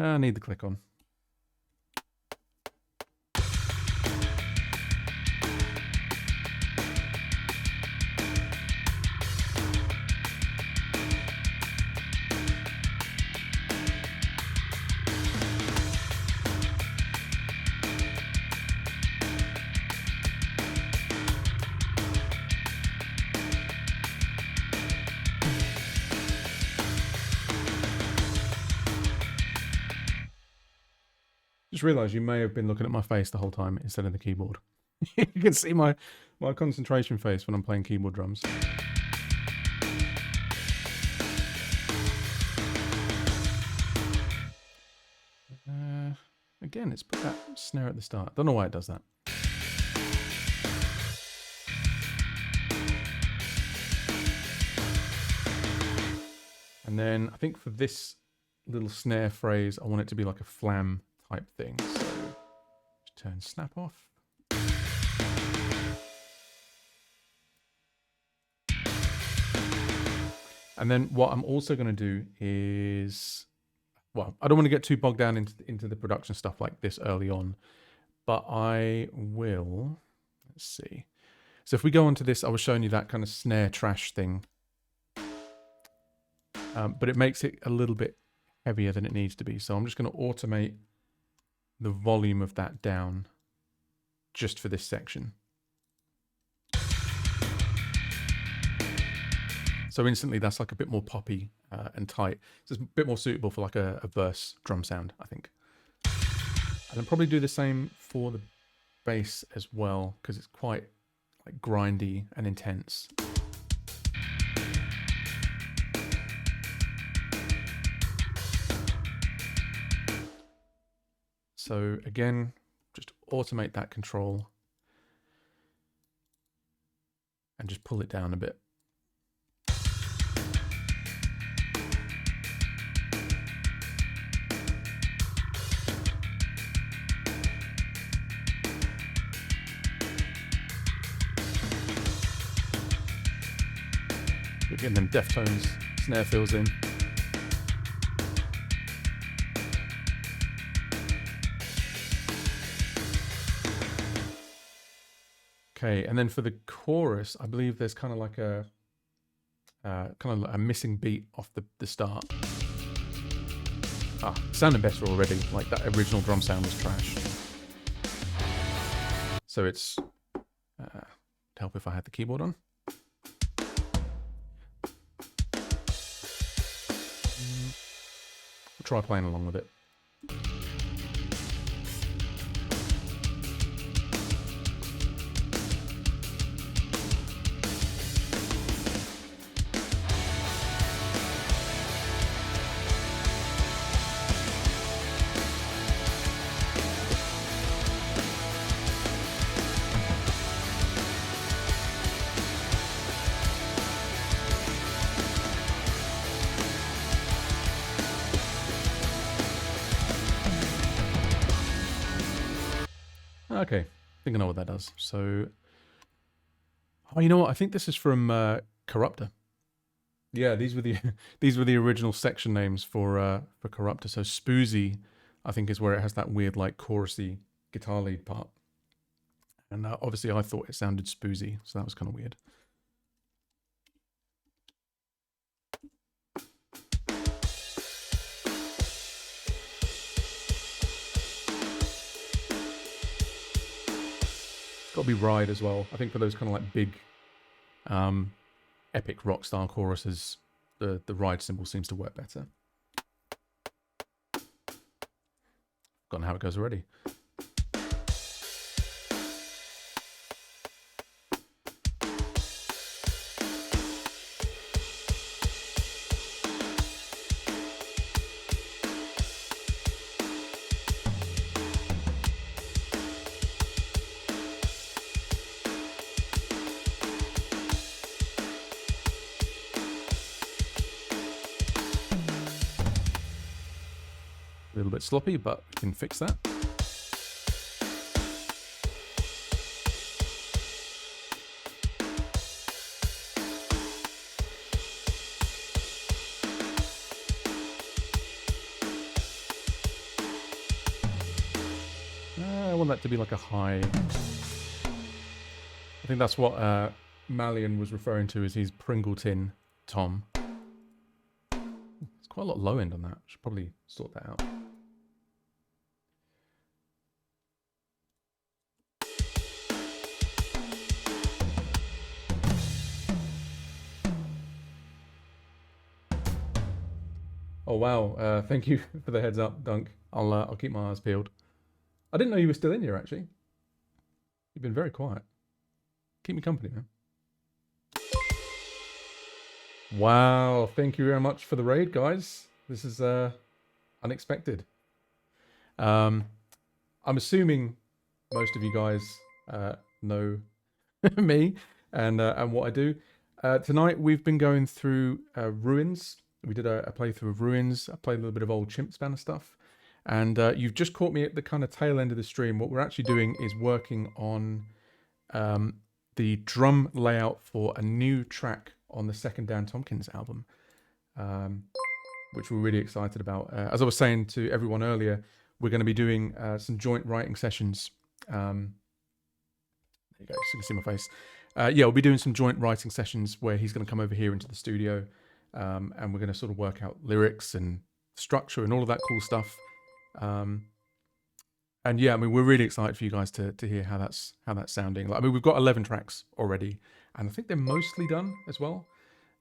I need the click on. Just realised you may have been looking at my face the whole time instead of the keyboard. You can see my concentration face when I'm playing keyboard drums. Again, it's put that snare at the start. Don't know why it does that. And then I think for this little snare phrase, I want it to be like a flam type thing. So just turn snap off. And then what I'm also going to do is, well, I don't want to get too bogged down into the production stuff like this early on, but I will, let's see. So if we go onto this, I was showing you that kind of snare trash thing, but it makes it a little bit heavier than it needs to be. So I'm just going to automate the volume of that down just for this section. So instantly that's like a bit more poppy and tight. So it's a bit more suitable for like a verse drum sound, I think. And then probably do the same for the bass as well, because it's quite like grindy and intense. So again, just automate that control and just pull it down a bit. We're getting them Deftones snare fills in. Okay, and then for the chorus, I believe there's kind of like a missing beat off the start. Sounded better already. Like that original drum sound was trash. So it's help if I had the keyboard on. We'll try playing along with it. Okay, I think I know what that does. So, oh, you know what? I think this is from Corruptor. Yeah, these were the original section names for Corruptor. So Spoozy, I think, is where it has that weird like chorusy guitar lead part. And obviously, I thought it sounded spoozy, so that was kind of weird. got to be ride as well. I think for those kind of like big, epic rock style choruses, the ride cymbal seems to work better. Forgotten how it goes already. A little bit sloppy, but we can fix that. I want that to be like a high. I think that's what Malian was referring to as his Pringleton tom. It's quite a lot low end on that. Should probably sort that out. Oh wow! Thank you for the heads up, Dunk. I'll keep my eyes peeled. I didn't know you were still in here. Actually, you've been very quiet. Keep me company, man. Wow! Thank you very much for the raid, guys. This is unexpected. I'm assuming most of you guys know me and what I do. Tonight we've been going through Ruins. We did a playthrough of Ruins. I played a little bit of old Chimp Spanner stuff. And you've just caught me at the kind of tail end of the stream. What we're actually doing is working on the drum layout for a new track on the second Dan Tompkins album, which we're really excited about. As I was saying to everyone earlier, we're going to be doing some joint writing sessions. There you go, so you can see my face. Yeah, we'll be doing some joint writing sessions where he's going to come over here into the studio. And we're going to sort of work out lyrics and structure and all of that cool stuff. And yeah, I mean, we're really excited for you guys to hear how that's sounding. Like, I mean, we've got 11 tracks already, and I think they're mostly done as well.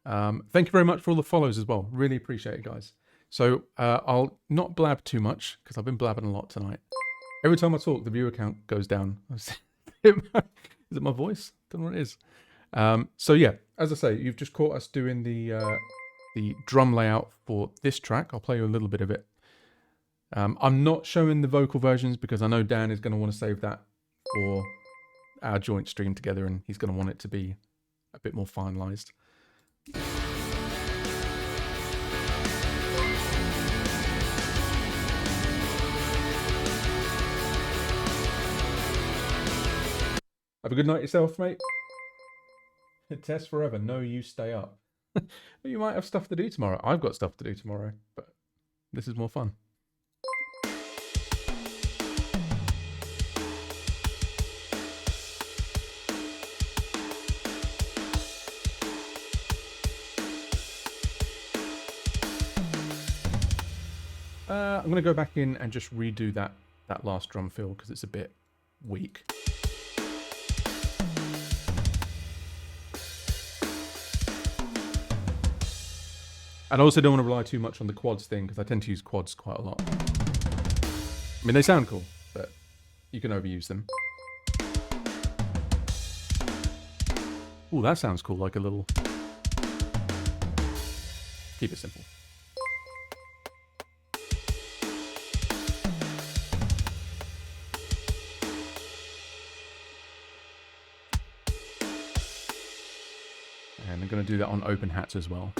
Thank you very much for all the follows as well. Really appreciate it, guys. So I'll not blab too much because I've been blabbing a lot tonight. Every time I talk, the viewer count goes down. Is it my voice? Don't know what it is. So yeah, as I say, you've just caught us doing the drum layout for this track. I'll play you a little bit of it. I'm not showing the vocal versions because I know Dan is going to want to save that for our joint stream together, and he's going to want it to be a bit more finalized. Have a good night yourself, mate. Test forever. No, you stay up. You might have stuff to do tomorrow. I've got stuff to do tomorrow, but this is more fun. I'm going to go back in and just redo that last drum fill because it's a bit weak. And I also don't want to rely too much on the quads thing because I tend to use quads quite a lot. I mean, they sound cool, but you can overuse them. Ooh, that sounds cool, like a little... Keep it simple. And I'm going to do that on open hats as well.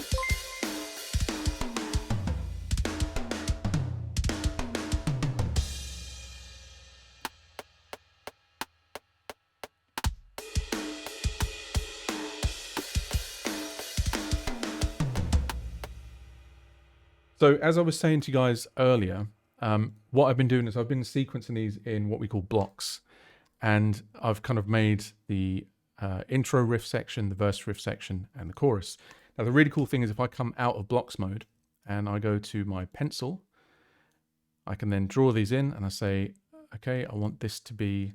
So as I was saying to you guys earlier, what I've been doing is I've been sequencing these in what we call blocks. And I've kind of made the intro riff section, the verse riff section, and the chorus. Now, the really cool thing is if I come out of blocks mode and I go to my pencil, I can then draw these in and I say, okay, I want this to be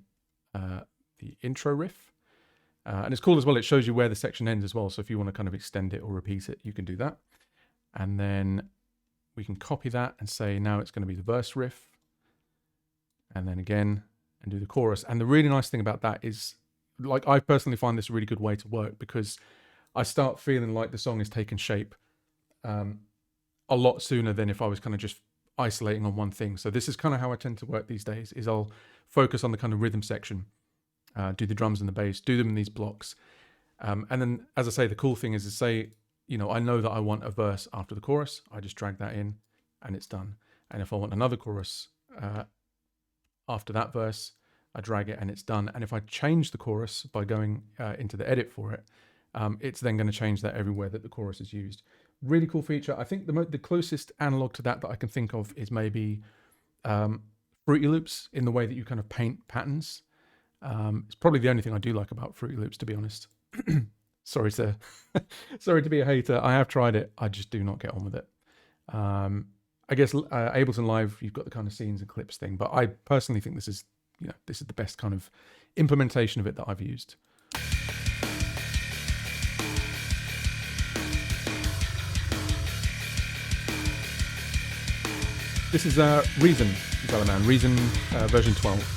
the intro riff. And it's cool as well. It shows you where the section ends as well. So if you want to kind of extend it or repeat it, you can do that. And then we can copy that and say, now it's going to be the verse riff. And then again, and do the chorus. And the really nice thing about that is, like, I personally find this a really good way to work, because I start feeling like the song is taking shape a lot sooner than if I was kind of just isolating on one thing. So this is kind of how I tend to work these days, is I'll focus on the kind of rhythm section, do the drums and the bass, do them in these blocks. And then, as I say, the cool thing is to say, you know, I know that I want a verse after the chorus. I just drag that in and it's done. And if I want another chorus after that verse, I drag it and it's done. And if I change the chorus by going into the edit for it, it's then going to change that everywhere that the chorus is used. Really cool feature. I think the closest analog to that I can think of is maybe Fruity Loops, in the way that you kind of paint patterns. It's probably the only thing I do like about Fruity Loops, to be honest. Sorry to be a hater. I have tried it. I just do not get on with it. I guess Ableton Live, you've got the kind of scenes and clips thing, but I personally think this is the best kind of implementation of it that I've used. This is Reason, Zalaman, Reason version 12.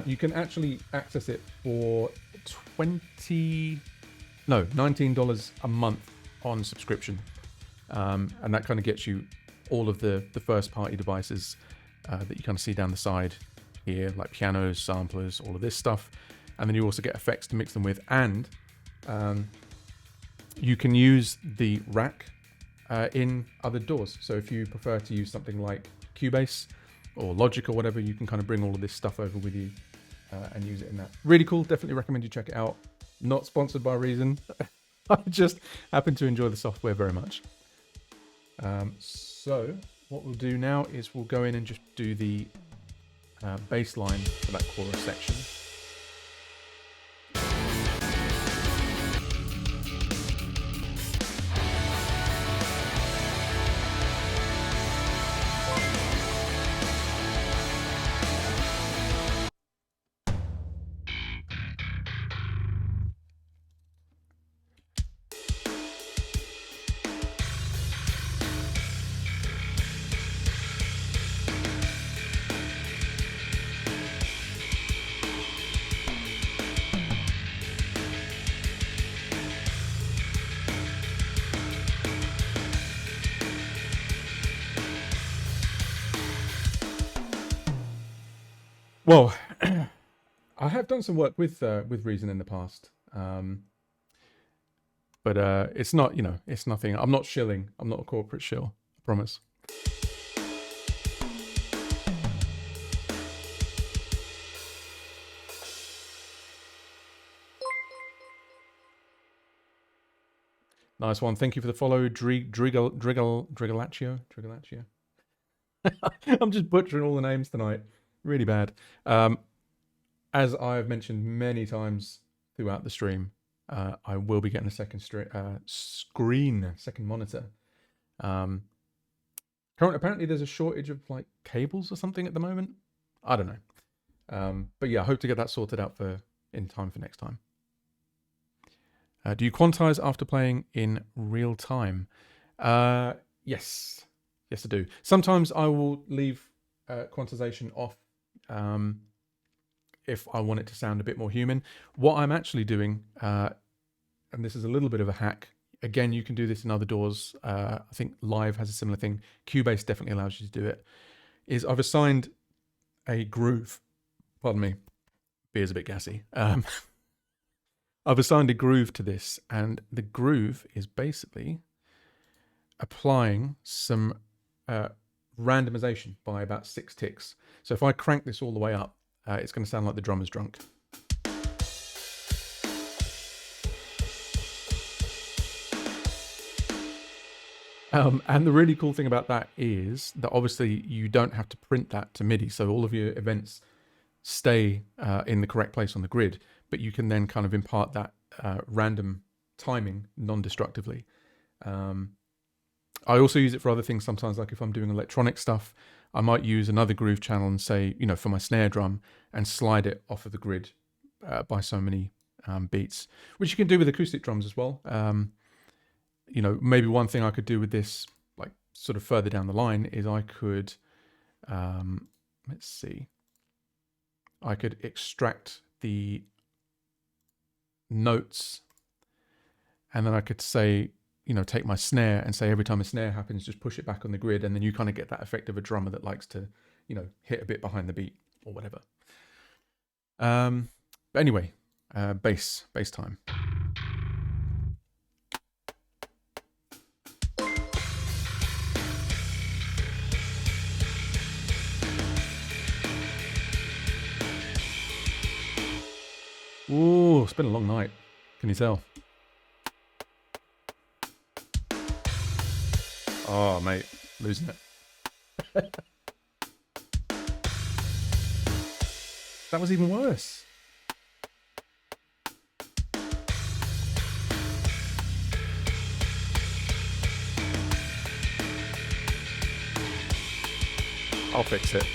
You can actually access it for $19 a month on subscription. And that kind of gets you all of the first party devices that you kind of see down the side here, like pianos, samplers, all of this stuff. And then you also get effects to mix them with. And you can use the rack in other DAWs. So if you prefer to use something like Cubase or Logic or whatever, you can kind of bring all of this stuff over with you and use it in that. Really cool. Definitely recommend you check it out. Not sponsored by Reason. I just happen to enjoy the software very much. So what we'll do now is we'll go in and just do the bass line for that chorus section. Well, I have done some work with Reason in the past, but it's not, it's nothing. I'm not shilling. I'm not a corporate shill, I promise. Nice one. Thank you for the follow, Drigalaccio. I'm just butchering all the names tonight. Really bad. As I've mentioned many times throughout the stream, I will be getting a second monitor. Apparently there's a shortage of like cables or something at the moment. I don't know. But yeah, I hope to get that sorted out in time for next time. Do you quantize after playing in real time? Yes, I do. Sometimes I will leave quantization off if I want it to sound a bit more human. What I'm actually doing, and this is a little bit of a hack, again, you can do this in other DAWs. I think Live has a similar thing. Cubase definitely allows you to do it. Is I've assigned a groove. Pardon me, beer's a bit gassy. I've assigned a groove to this, and the groove is basically applying some randomization by about 6 ticks. So if I crank this all the way up, it's going to sound like the drummer's drunk. And the really cool thing about that is that obviously you don't have to print that to MIDI. So all of your events stay in the correct place on the grid, but you can then kind of impart that random timing non-destructively. I also use it for other things sometimes, like if I'm doing electronic stuff, I might use another groove channel and say, you know, for my snare drum, and slide it off of the grid by so many beats, which you can do with acoustic drums as well. You know, maybe one thing I could do with this, like sort of further down the line, is I could, let's see, I could extract the notes, and then I could say, you know, take my snare and say every time a snare happens, just push it back on the grid, and then you kind of get that effect of a drummer that likes to, you know, hit a bit behind the beat or whatever. But anyway, bass time. Ooh, it's been a long night. Can you tell? Oh, mate, losing it. That was even worse. I'll fix it.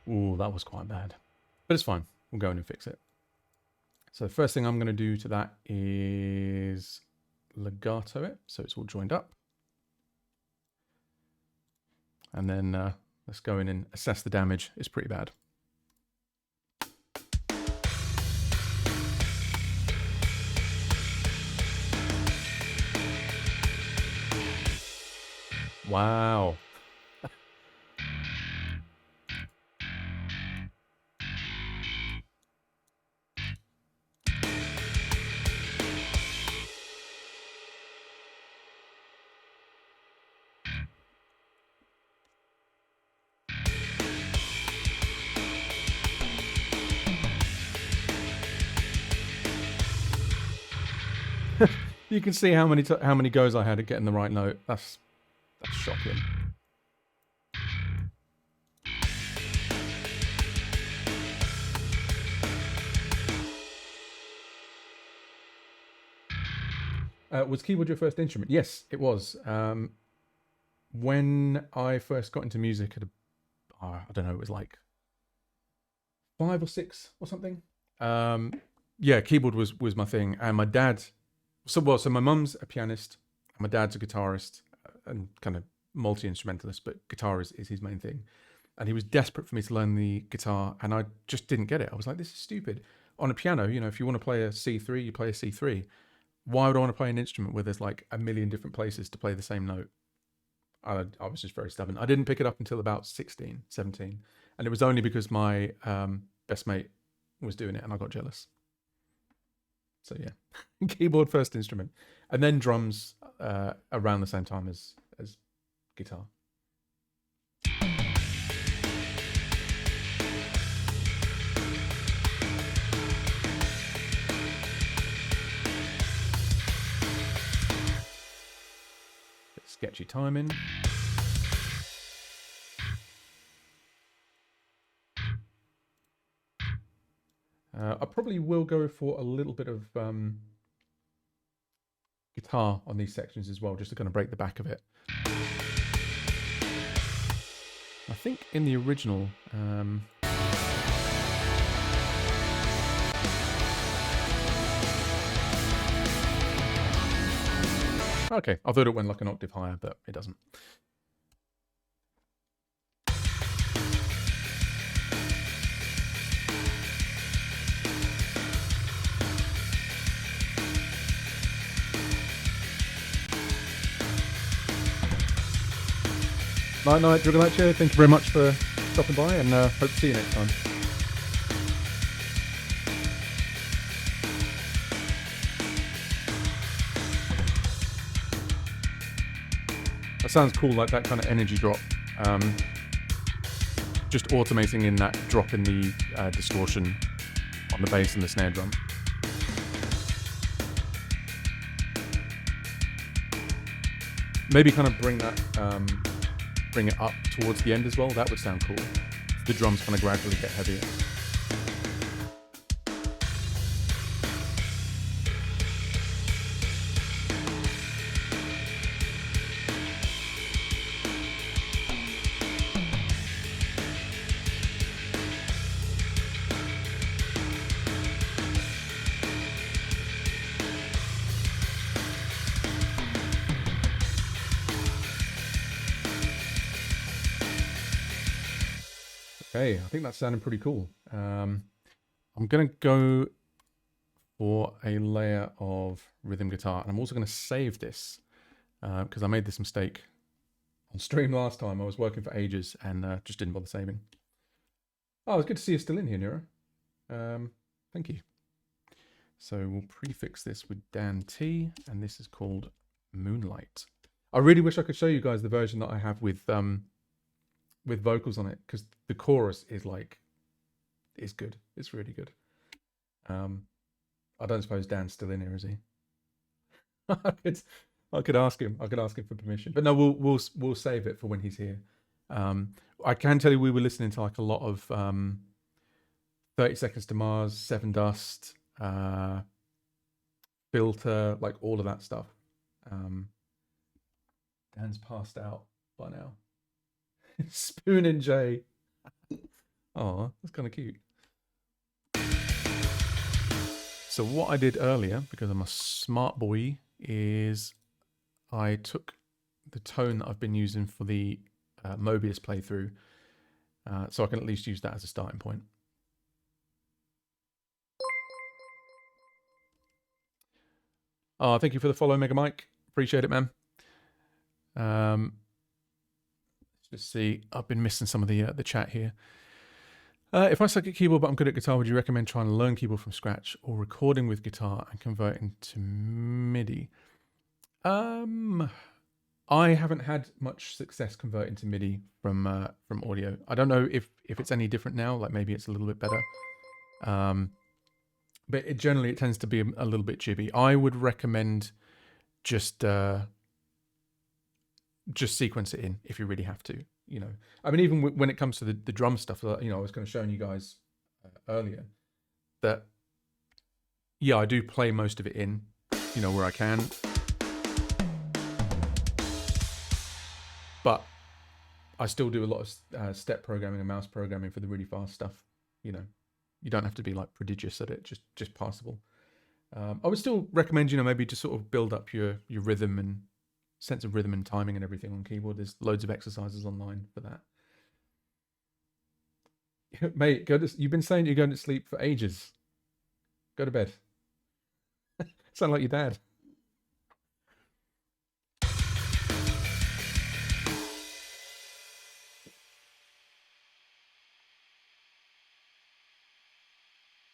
Ooh, that was quite bad. But it's fine. We'll go in and fix it. So the first thing I'm going to do to that is legato it, so it's all joined up. And then let's go in and assess the damage. It's pretty bad. Wow. You can see how many goes I had at getting the right note. That's shocking. Was keyboard your first instrument? Yes, it was. When I first got into music at I don't know, it was like 5 or 6 or something. Yeah, keyboard was my thing, and my dad. So my mum's a pianist, and my dad's a guitarist, and kind of multi-instrumentalist, but guitar is his main thing. And he was desperate for me to learn the guitar, and I just didn't get it. I was like, this is stupid. On a piano, you know, if you want to play a C3, you play a C3. Why would I want to play an instrument where there's like a million different places to play the same note? I was just very stubborn. I didn't pick it up until about 16, 17. And it was only because my best mate was doing it, and I got jealous. So yeah, keyboard first instrument, and then drums around the same time as guitar. Bit sketchy timing. I probably will go for a little bit of guitar on these sections as well, just to kind of break the back of it. I think in the original... Okay, I thought it went like an octave higher, but it doesn't. Night, Drugalacho. Thank you very much for stopping by, and hope to see you next time. That sounds cool, like that kind of energy drop. Just automating in that drop in the distortion on the bass and the snare drum. Maybe kind of bring that, bring it up towards the end as well. That would sound cool. the drums kind of gradually get heavier. Okay, I think that's sounding pretty cool. I'm going to go for a layer of rhythm guitar, and I'm also going to save this because I made this mistake on stream last time. I was working for ages and just didn't bother saving. Oh, it's good to see you still in here, Nero. Thank you. So we'll prefix this with Dan T, and this is called Moonlight. I really wish I could show you guys the version that I have with vocals on it, because the chorus is good. It's really good. I don't suppose Dan's still in here, is he? I could ask him. I could ask him for permission. But no, we'll save it for when he's here. I can tell you we were listening to like a lot of 30 Seconds to Mars, Seven Dust, Filter, like all of that stuff. Dan's passed out by now. Spoon and Jay. Oh, that's kind of cute. So what I did earlier, because I'm a smart boy, is I took the tone that I've been using for the Mobius playthrough, so I can at least use that as a starting point. Oh, thank you for the follow, Mega Mike. Appreciate it, man. Let's just see. I've been missing some of the chat here. If I suck at keyboard but I'm good at guitar, would you recommend trying to learn keyboard from scratch or recording with guitar and converting to MIDI? I haven't had much success converting to MIDI from audio. I don't know if it's any different now. Like maybe it's a little bit better. But generally it tends to be a little bit jibby. I would recommend just sequence it in if you really have to. You know, I mean, even when it comes to the drum stuff, you know, I was kind of showing you guys earlier that, yeah, I do play most of it in, you know, where I can. But I still do a lot of step programming and mouse programming for the really fast stuff. You know, you don't have to be like prodigious at it, just passable. I would still recommend, you know, maybe to sort of build up your rhythm and sense of rhythm and timing and everything on keyboard. There's loads of exercises online for that. Mate, you've been saying you're going to sleep for ages. Go to bed. Sound like your dad.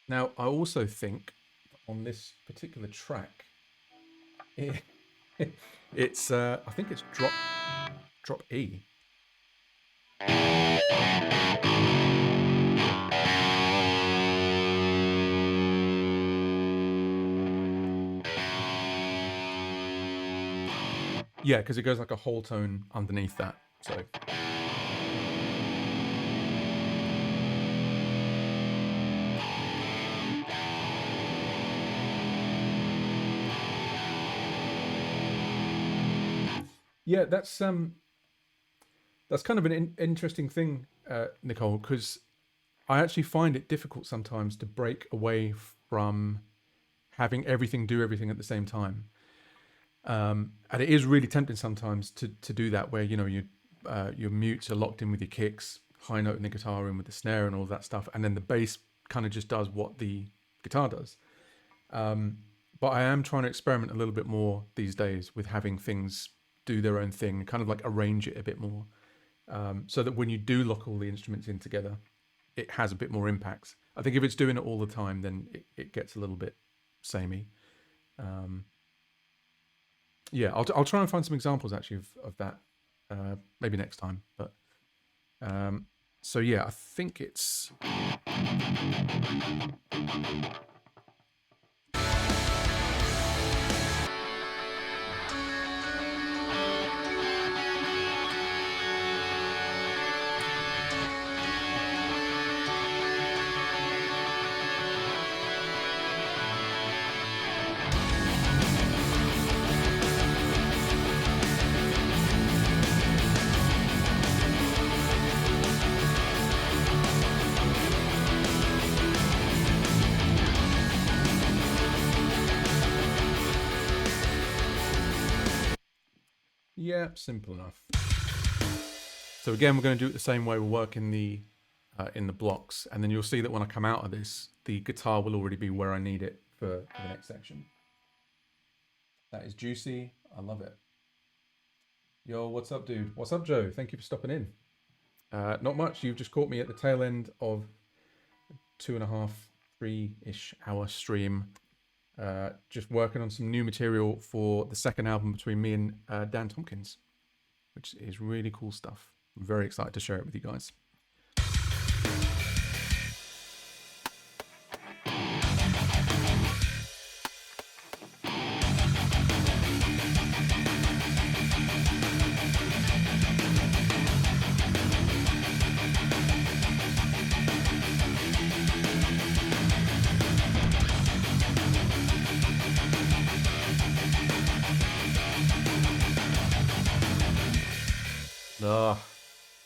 Now, I also think on this particular track, it's I think it's drop E. Yeah, because it goes like a whole tone underneath that. So yeah, that's kind of an interesting thing, Nicole, because I actually find it difficult sometimes to break away from having everything do everything at the same time. And it is really tempting sometimes to do that, where, you know, your mutes are locked in with your kicks, high note in the guitar in with the snare and all that stuff, and then the bass kind of just does what the guitar does. But I am trying to experiment a little bit more these days with having things do their own thing, kind of like arrange it a bit more, so that when you do lock all the instruments in together, it has a bit more impact. I think if it's doing it all the time, then it gets a little bit samey. Yeah, I'll try and find some examples actually of that maybe next time. But so yeah, I think it's. Yeah, simple enough. So again, we're going to do it the same way. We'll work in the blocks, and then you'll see that when I come out of this, the guitar will already be where I need it for the next section. That is juicy. I love it. Yo, what's up, dude? What's up, Joe? Thank you for stopping in. Not much. You've just caught me at the tail end of 2.5, 3-ish hour stream. Just working on some new material for the second album between me and Dan Tompkins, which is really cool stuff. I'm very excited to share it with you guys.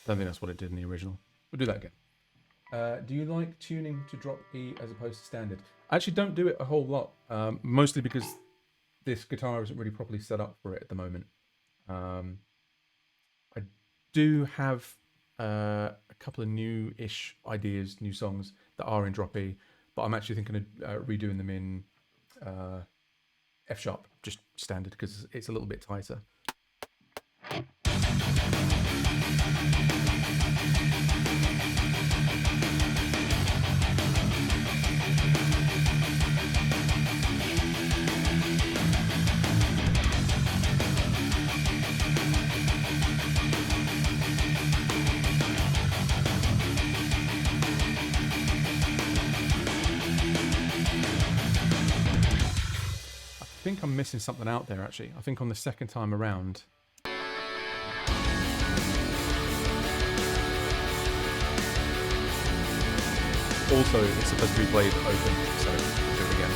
Don't think that's what it did in the original. We'll do that again. Do you like tuning to drop E as opposed to standard? I actually don't do it a whole lot, mostly because this guitar isn't really properly set up for it at the moment. I do have a couple of new-ish ideas, new songs that are in drop E, but I'm actually thinking of redoing them in F sharp, just standard, because it's a little bit tighter. I think I'm missing something out there, actually. I think on the second time around, also it's supposed to be played open, so we'll do it again.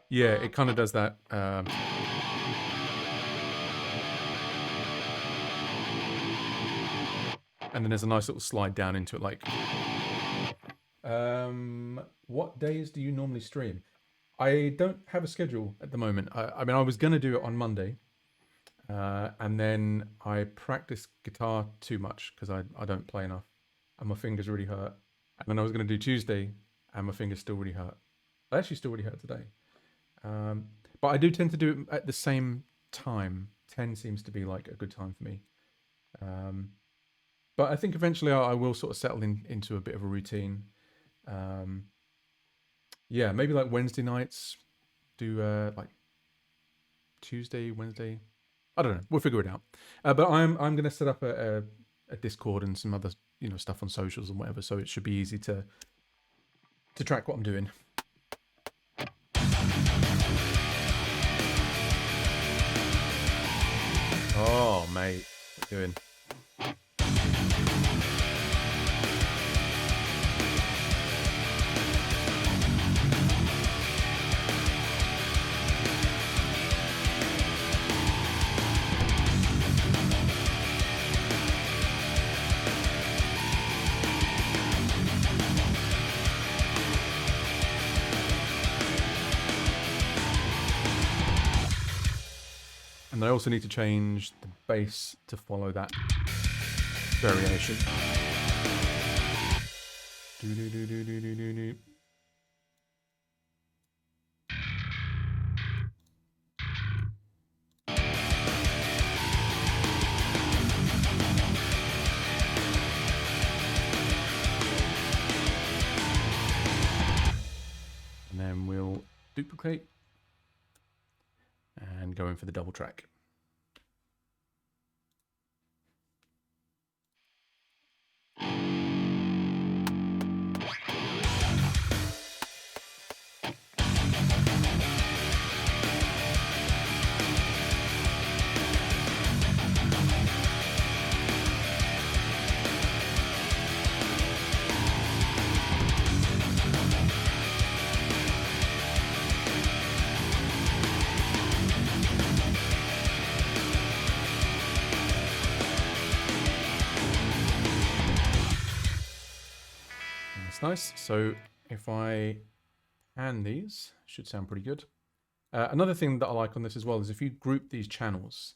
Yeah, it kind of does that. And then there's a nice little slide down into it, like. What days do you normally stream? I don't have a schedule at the moment. I mean, I was going to do it on Monday, and then I practiced guitar too much because I don't play enough, and my fingers really hurt. And then I was going to do Tuesday, and my fingers still really hurt. They actually still really hurt today. But I do tend to do it at the same time. 10 seems to be like a good time for me. But I think eventually I will sort of settle into a bit of a routine. Yeah, maybe like Wednesday nights, do like Tuesday, Wednesday. I don't know. We'll figure it out. But I'm going to set up a Discord and some other stuff on socials and whatever, so it should be easy to track what I'm doing. Oh, mate, what are you doing? And I also need to change the bass to follow that variation. Do do do do do do do do. And then we'll duplicate and go in for the double track. nice. So if I pan these, should sound pretty good. Another thing that I like on this as well is if you group these channels,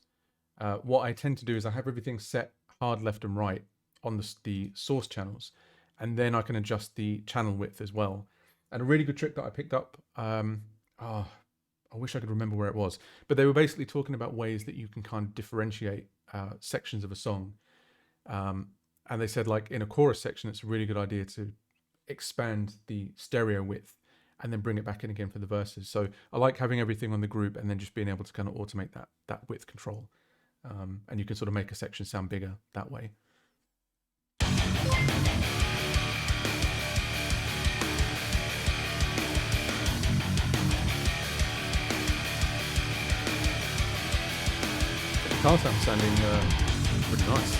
what I tend to do is I have everything set hard left and right on the source channels, and then I can adjust the channel width as well. And a really good trick that I picked up, I wish I could remember where it was, but they were basically talking about ways that you can kind of differentiate sections of a song. And they said, like in a chorus section, it's a really good idea to expand the stereo width and then bring it back in again for the verses. So I like having everything on the group and then just being able to kind of automate that width control. And you can sort of make a section sound bigger that way. The guitar sound sounding pretty nice.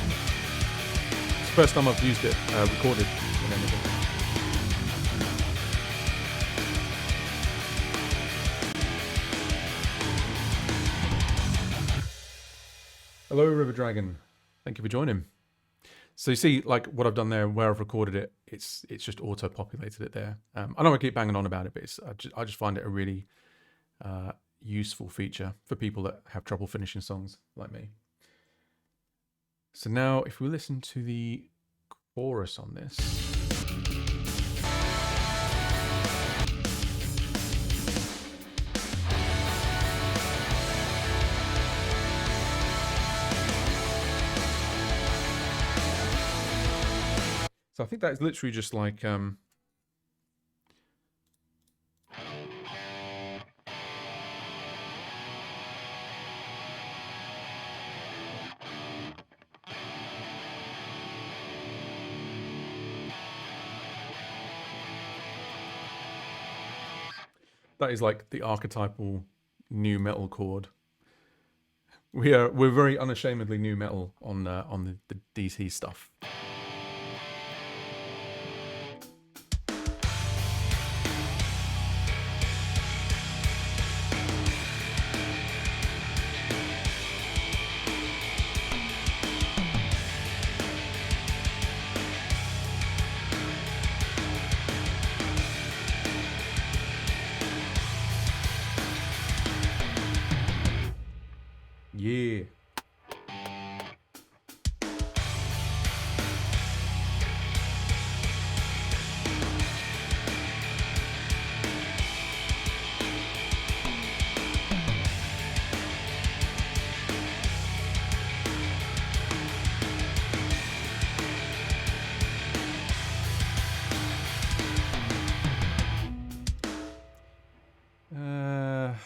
It's the first time I've used it recorded in anything. Hello, River Dragon. Thank you for joining. So you see, like what I've done there, where I've recorded it, it's just auto-populated it there. I know I keep banging on about it, but I just find it a really useful feature for people that have trouble finishing songs like me. So now, if we listen to the chorus on this. So I think that is literally just like that is like the archetypal new metal chord. We're very unashamedly new metal on the DT stuff. Yeah.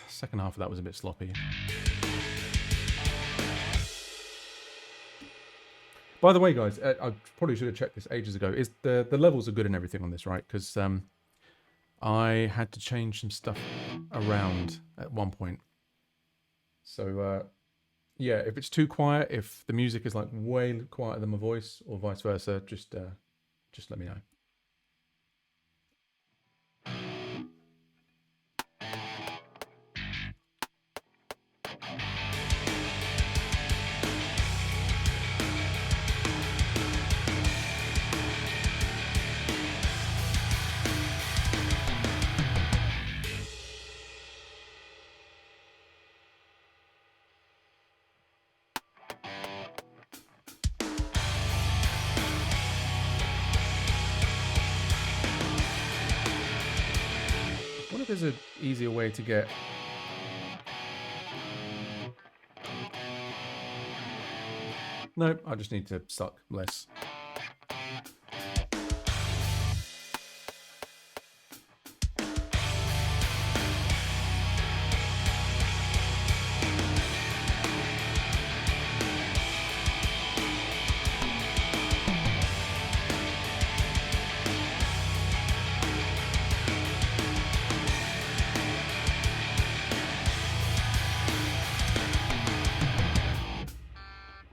Second half of that was a bit sloppy. By the way, guys, I probably should have checked this ages ago. Is the levels are good and everything on this, right? Because I had to change some stuff around at one point. So yeah, if it's too quiet, if the music is like way quieter than my voice, or vice versa, just let me know. I wonder if there's an easier way to get... No, I just need to suck less.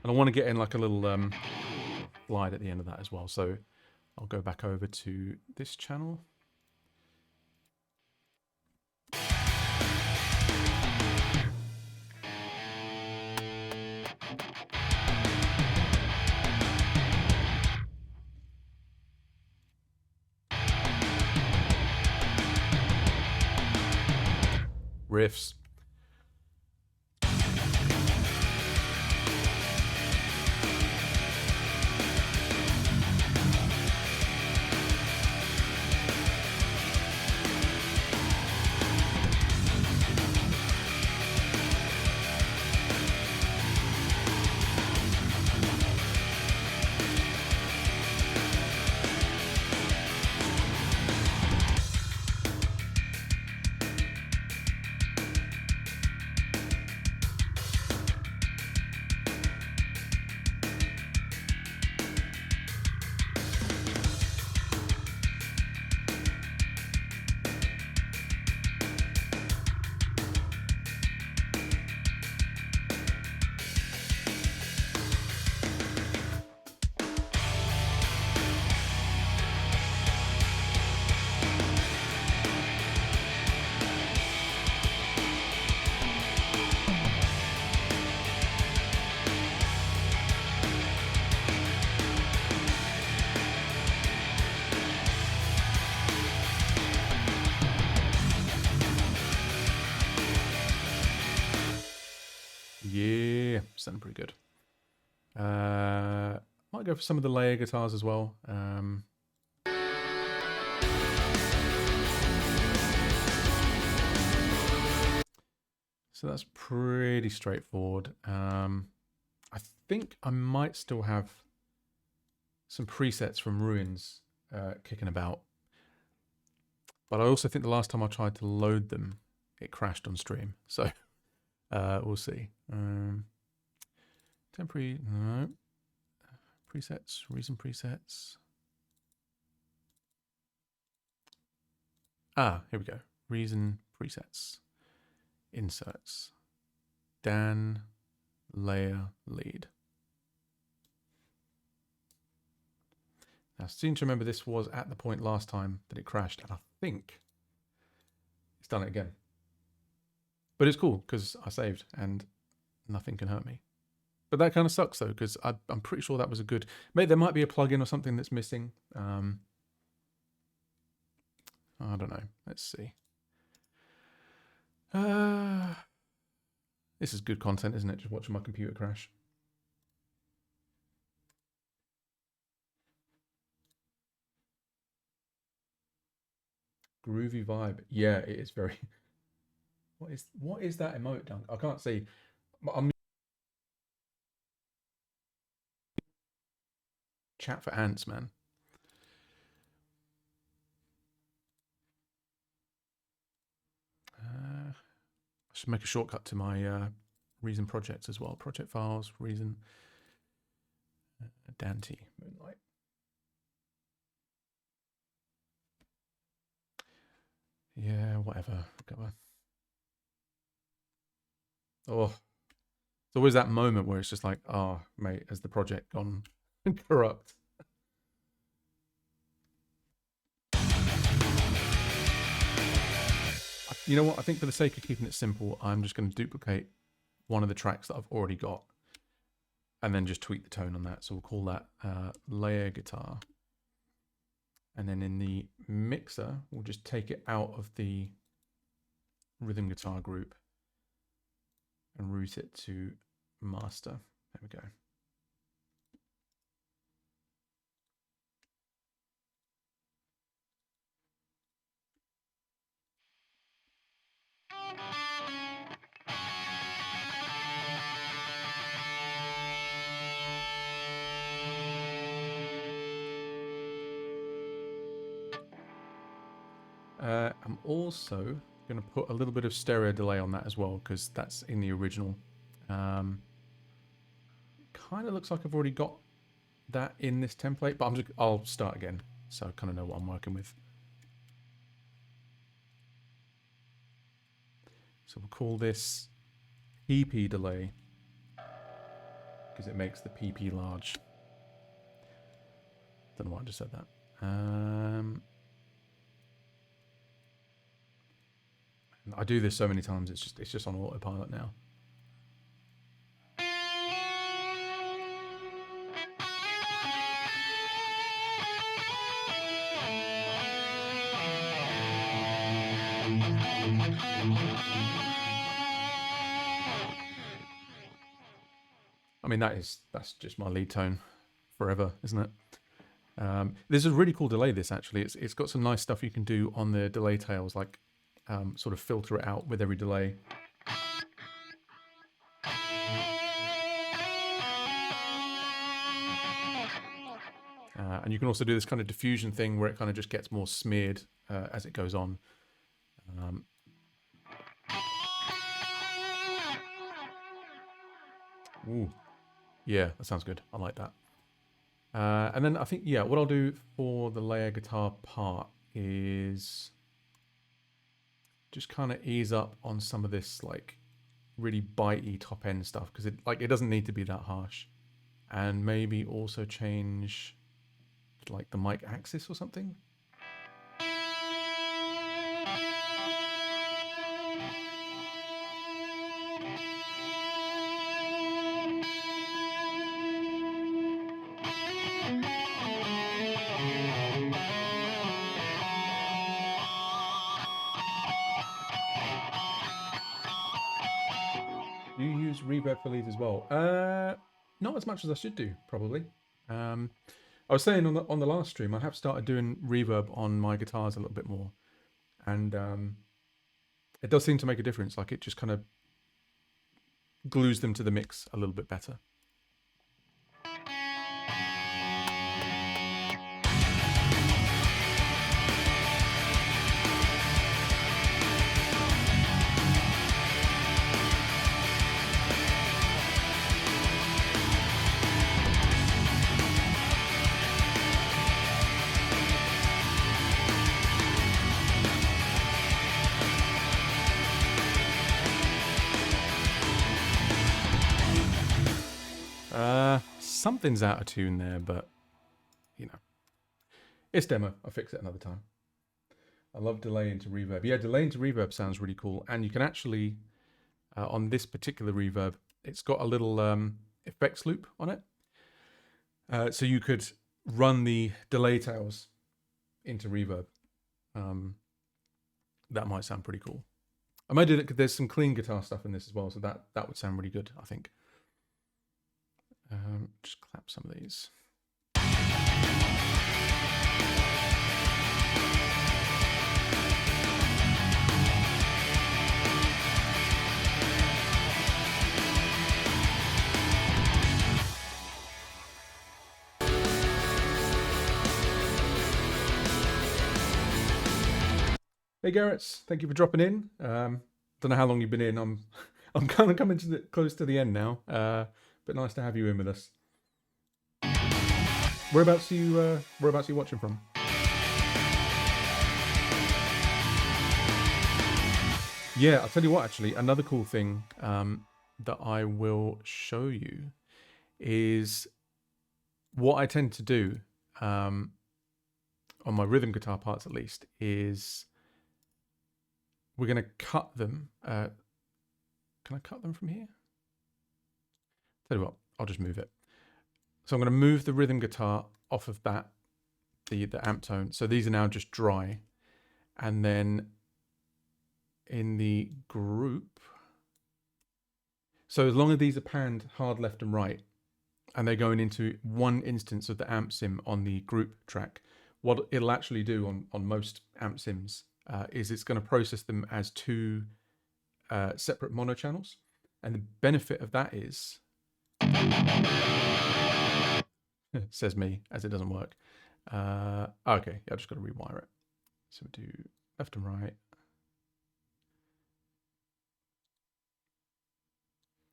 And I want to get in like a little slide at the end of that as well. So I'll go back over to this channel. riffs. Yeah, sounding pretty good. Might go for some of the layer guitars as well. So that's pretty straightforward. I think I might still have some presets from Ruins kicking about. But I also think the last time I tried to load them, it crashed on stream. So we'll see. Temporary, no. Presets, Reason presets. Ah, here we go. Reason presets. Inserts. Dan, layer, lead. Now, I seem to remember this was at the point last time that it crashed, and I think it's done it again. But it's cool because I saved and nothing can hurt me. But that kind of sucks though, because I'm pretty sure that was a good. Maybe there might be a plugin or something that's missing. I don't know. Let's see. This is good content, isn't it? Just watching my computer crash. Groovy vibe. Yeah, it is very. What is that emote, Dunk? I can't see. I'm chat for ants, man. I should make a shortcut to my Reason projects as well. Project files, Reason, Dante, Moonlight. Yeah, whatever. Oh, it's always that moment where it's just like, oh, mate, has the project gone corrupt? You know what? I think for the sake of keeping it simple, I'm just going to duplicate one of the tracks that I've already got and then just tweak the tone on that. So we'll call that layer guitar. And then in the mixer, we'll just take it out of the rhythm guitar group and route it to master. There we go. I'm also going to put a little bit of stereo delay on that as well, because that's in the original. Kind of looks like I've already got that in this template, but I'll start again so I kind of know what I'm working with. So we'll call this PP delay because it makes the PP large. Don't know why I just said that. I do this so many times, it's just on autopilot now. I mean, that's just my lead tone forever, isn't it? There's a really cool delay. This actually, it's got some nice stuff you can do on the delay tails, like sort of filter it out with every delay. And you can also do this kind of diffusion thing where it kind of just gets more smeared as it goes on. Ooh, yeah, that sounds good. I like that. And then I think, yeah, what I'll do for the layer guitar part is just kind of ease up on some of this like really bitey top end stuff, because it doesn't need to be that harsh. And maybe also change like the mic axis or something. Do you use reverb for leads as well? Not as much as I should do, probably. I was saying on the last stream, I have started doing reverb on my guitars a little bit more, and it does seem to make a difference. Like it just kind of glues them to the mix a little bit better. Something's out of tune there, but you know, it's demo. I'll fix it another time. I love delay into reverb. Yeah, delay into reverb sounds really cool. And you can actually, on this particular reverb, it's got a little effects loop on it. So you could run the delay tails into reverb. That might sound pretty cool. I might do it because there's some clean guitar stuff in this as well, so that would sound really good, I think. Just clap some of these. Hey Garrett, thank you for dropping in. Don't know how long you've been in. I'm kind of coming close to the end now. But nice to have you in with us. Whereabouts are you watching from? Yeah, I'll tell you what. Actually, another cool thing that I will show you is what I tend to do on my rhythm guitar parts, at least, is we're going to cut them. Can I cut them from here? Tell you what, I'll just move it. So I'm going to move the rhythm guitar off of that, the amp tone. So these are now just dry. And then in the group, so as long as these are panned hard left and right, and they're going into one instance of the amp sim on the group track, what it'll actually do on most amp sims is it's going to process them as two separate mono channels. And the benefit of that is, says me, as it doesn't work. Okay, I've just got to rewire it. So we do left and right.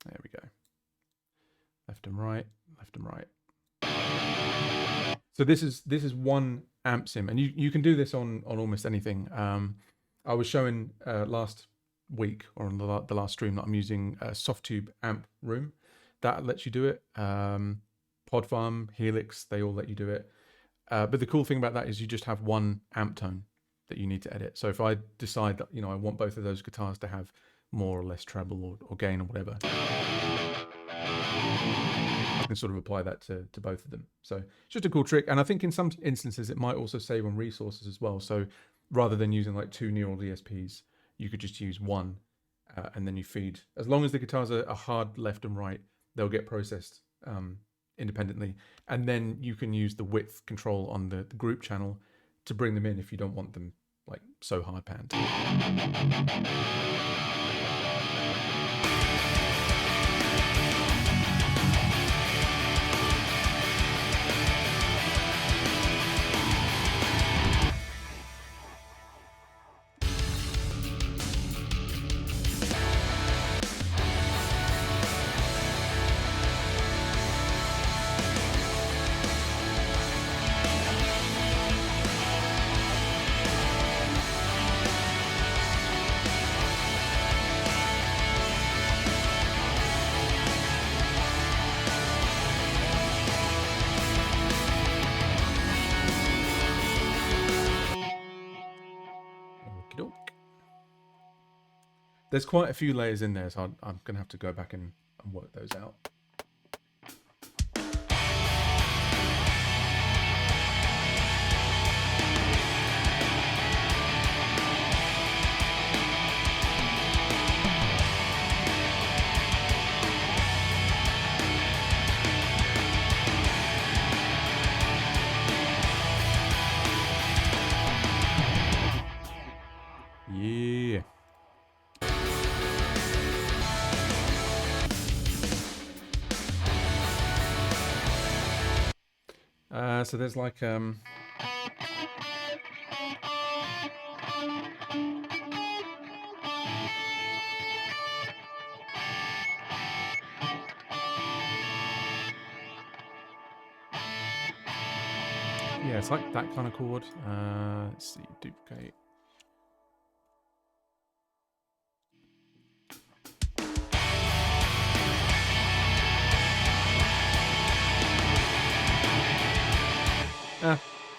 There we go. Left and right, left and right. So this is one amp sim, and you can do this on almost anything. I was showing last week, or on the last stream, that I'm using a Softtube amp room. That lets you do it. Podfarm, Helix, they all let you do it. But the cool thing about that is you just have one amp tone that you need to edit. So if I decide that, I want both of those guitars to have more or less treble or gain or whatever, I can sort of apply that to both of them. So it's just a cool trick. And I think in some instances, it might also save on resources as well. So rather than using like two neural DSPs, you could just use one and then you feed. As long as the guitars are hard left and right, they'll get processed independently, and then you can use the width control on the group channel to bring them in if you don't want them like so high panned. There's quite a few layers in there, so I'm going to have to go back and work those out. Yeah. So there's like yeah, it's like that kind of chord. Let's see, duplicate.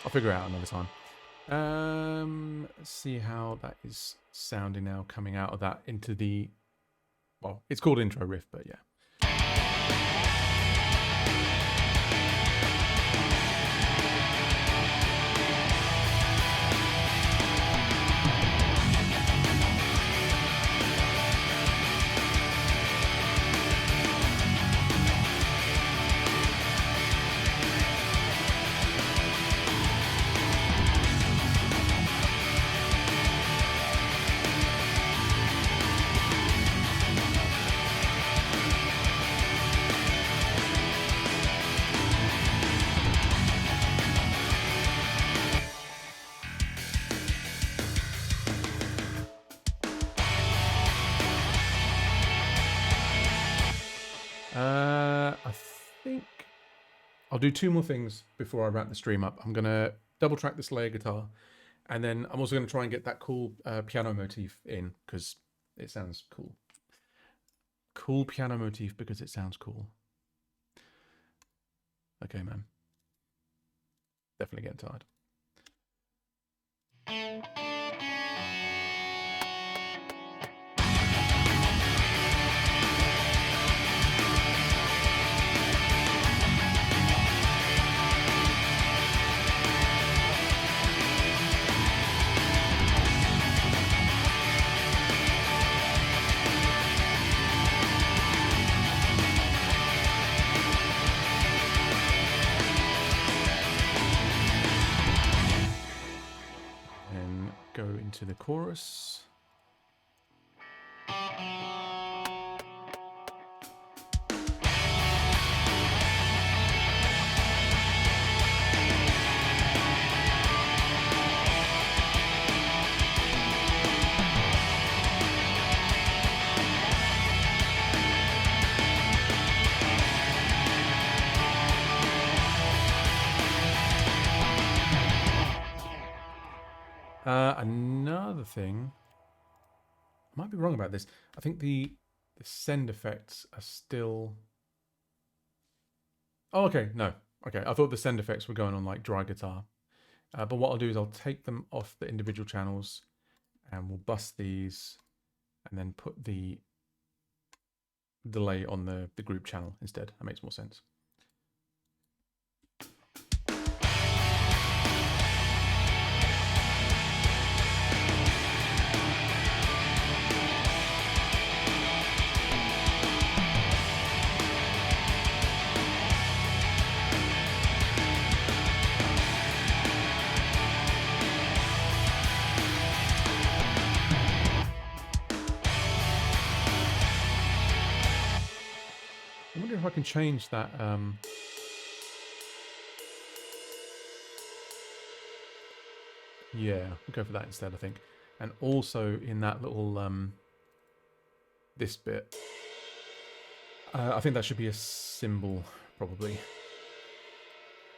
I'll figure it out another time. Let's see how that is sounding now, coming out of that into the, well, it's called intro riff, but yeah. I think I'll do two more things before I wrap the stream up. I'm going to double track this layer guitar, and then I'm also going to try and get that cool piano motif in, because it sounds cool. Cool piano motif because it sounds cool. Okay, man. Definitely getting tired. Go into the chorus. Another thing, I might be wrong about this. I think the send effects are still. Oh, okay, no, okay. I thought the send effects were going on like dry guitar, but what I'll do is I'll take them off the individual channels, and we'll bust these, and then put the delay on the group channel instead. That makes more sense. I wonder if I can change that. Yeah, we'll go for that instead, I think. And also in that little this bit, I think that should be a symbol, probably.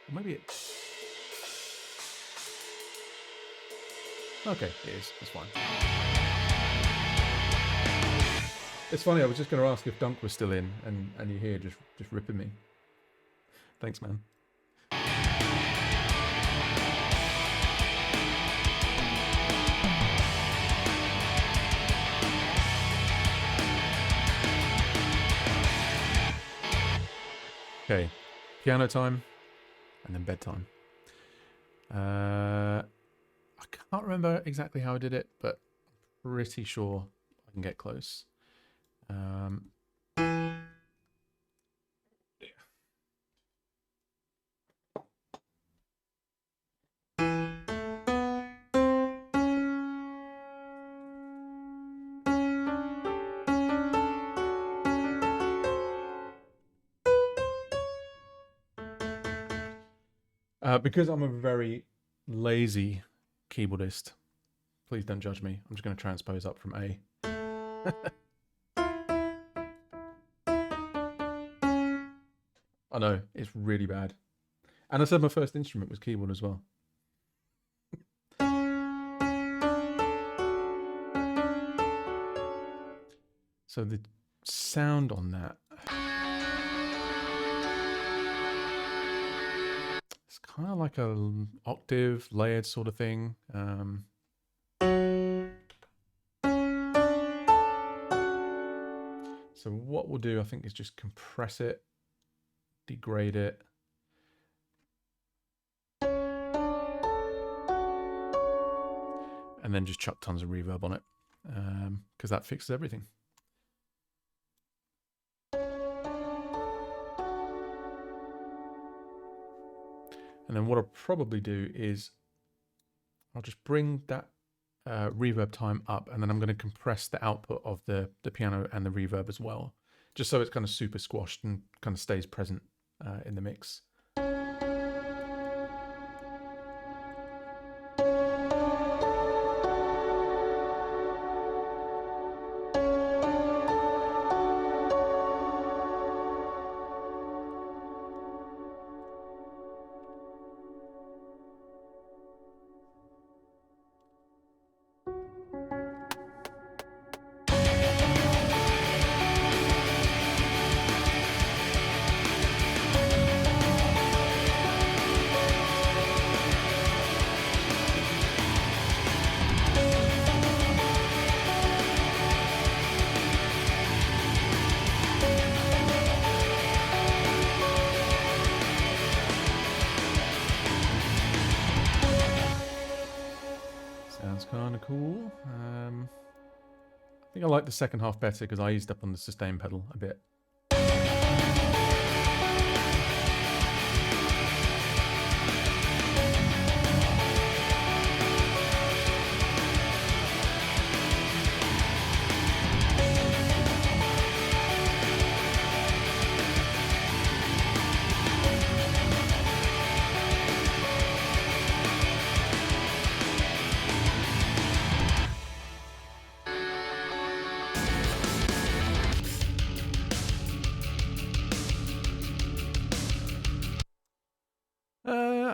Or maybe it. Okay, it is. That's fine. It's funny. I was just going to ask if Dunk was still in, and you're here just ripping me. Thanks, man. Okay, piano time, and then bedtime. I can't remember exactly how I did it, but pretty sure I can get close. Because I'm a very lazy keyboardist, please don't judge me. I'm just going to transpose up from A. I know, it's really bad. And I said my first instrument was keyboard as well. So the sound on that, it's kind of like a octave layered sort of thing. So what we'll do, I think, is just compress it, degrade it. And then just chuck tons of reverb on it, because that fixes everything. And then what I'll probably do is I'll just bring that reverb time up, and then I'm going to compress the output of the piano and the reverb as well, just so it's kind of super squashed and kind of stays present in the mix. Sounds kind of cool. I think I like the second half better because I eased up on the sustain pedal a bit.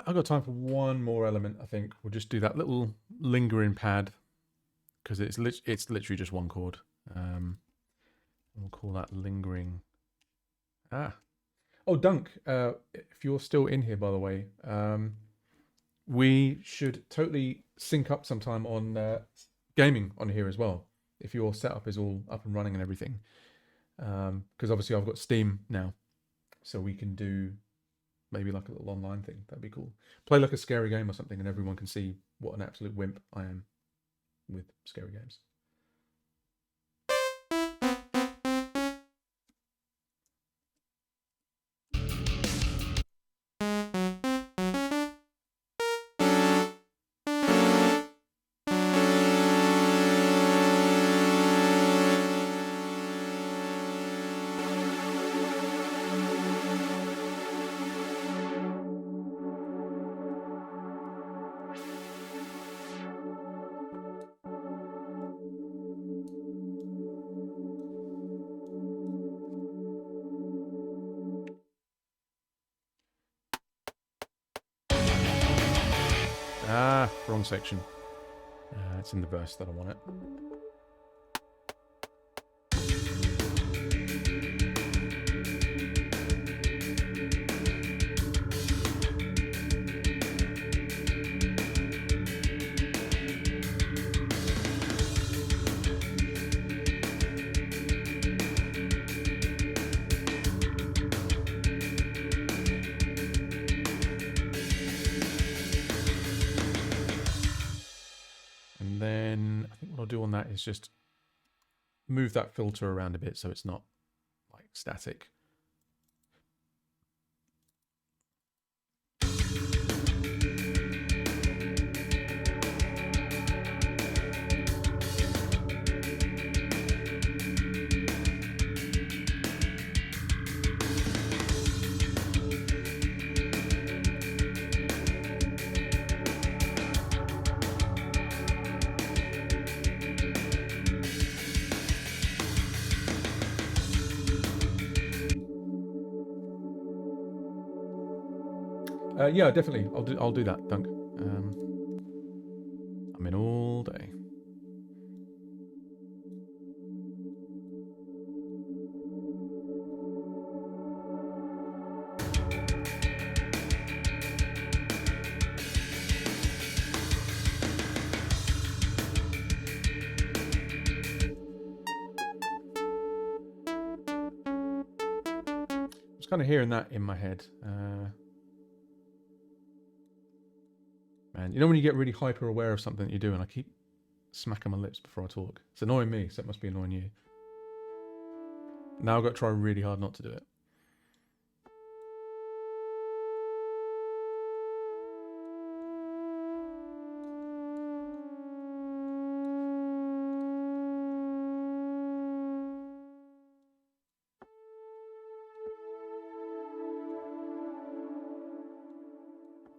I've got time for one more element, I think. We'll just do that little lingering pad because it's literally just one chord. We'll call that lingering. Oh, Dunk, if you're still in here, by the way, we should totally sync up sometime on gaming on here as well. If your setup is all up and running and everything. Because obviously I've got Steam now. So we can do maybe like a little online thing. That'd be cool. Play like a scary game or something and everyone can see what an absolute wimp I am with scary games. wrong section. It's in the verse that I want it. Then I think what I'll do on that is just move that filter around a bit so it's not like static. Yeah, definitely. I'll do that, Dunk. I'm in all day. I was kind of hearing that in my head. Man, you know when you get really hyper aware of something that you're doing, I keep smacking my lips before I talk. It's annoying me, so it must be annoying you. Now I've got to try really hard not to do it.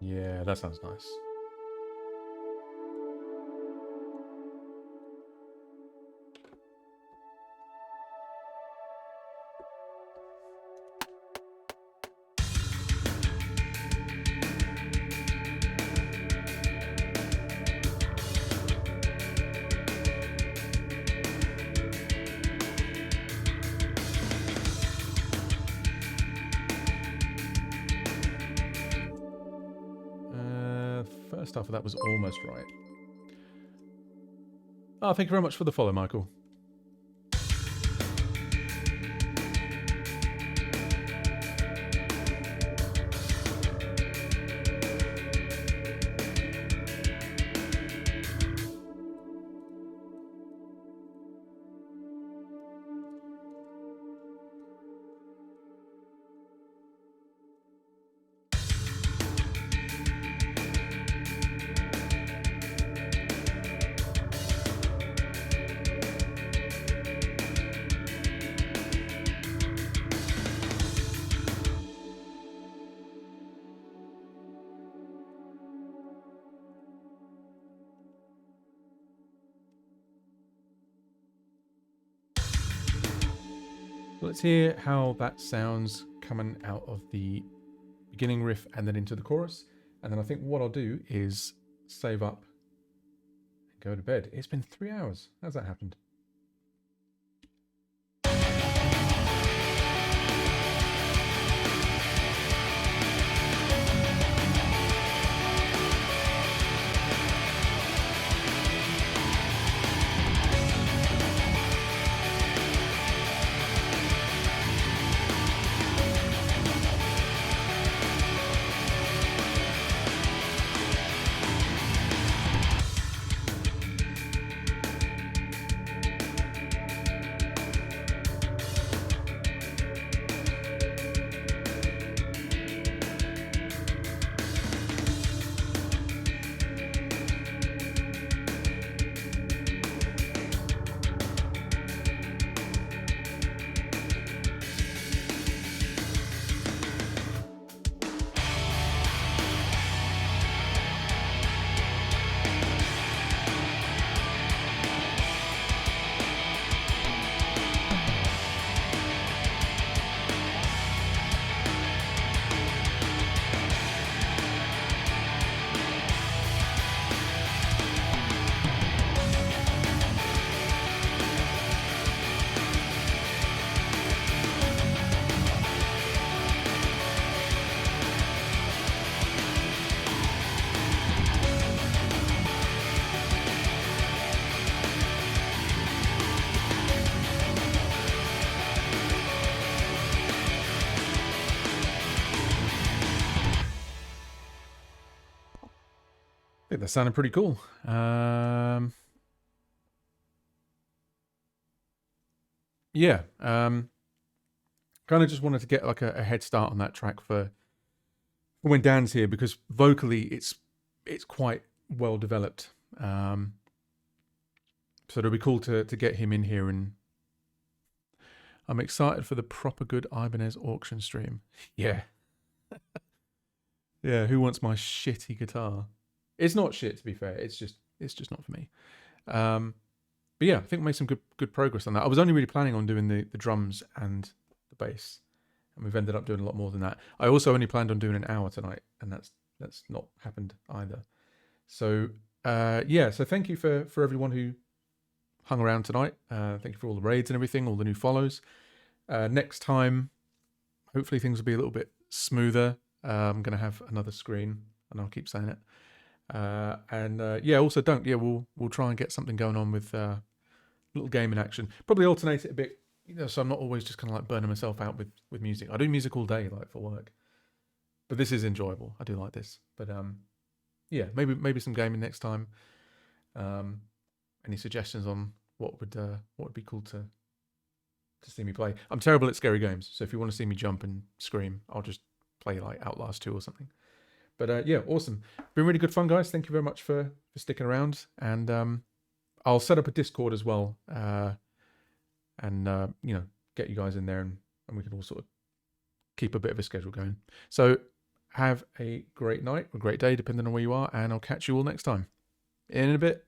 Yeah, that sounds nice. First half of that was almost right. Oh, thank you very much for the follow, Michael. Let's hear how that sounds coming out of the beginning riff and then into the chorus. And then I think what I'll do is save up and go to bed. It's been 3 hours. How's that happened? think that sounded pretty cool. Yeah. Kind of just wanted to get like a head start on that track for when Dan's here, because vocally it's quite well developed. So it'll be cool to get him in here, and I'm excited for the proper good Ibanez auction stream. Yeah. Yeah, who wants my shitty guitar? It's not shit, to be fair. It's just not for me. But yeah, I think we made some good progress on that. I was only really planning on doing the drums and the bass, and we've ended up doing a lot more than that. I also only planned on doing an hour tonight, and that's not happened either. So yeah, so thank you for everyone who hung around tonight. Thank you for all the raids and everything, all the new follows. Next time, hopefully things will be a little bit smoother. I'm going to have another screen, and I'll keep saying it. Yeah, also we'll try and get something going on with little gaming action. Probably alternate it a bit, so I'm not always just kind of like burning myself out with music. I do music all day, like for work, but this is enjoyable. I do like this. But yeah, maybe some gaming next time. Any suggestions on what would be cool to see me play? I'm terrible at scary games, so if you want to see me jump and scream, I'll just play like Outlast 2 or something. But yeah, awesome. Been really good fun, guys. Thank you very much for sticking around. And I'll set up a Discord as well, and get you guys in there, and we can all sort of keep a bit of a schedule going. So have a great night, or a great day, depending on where you are, and I'll catch you all next time. In a bit.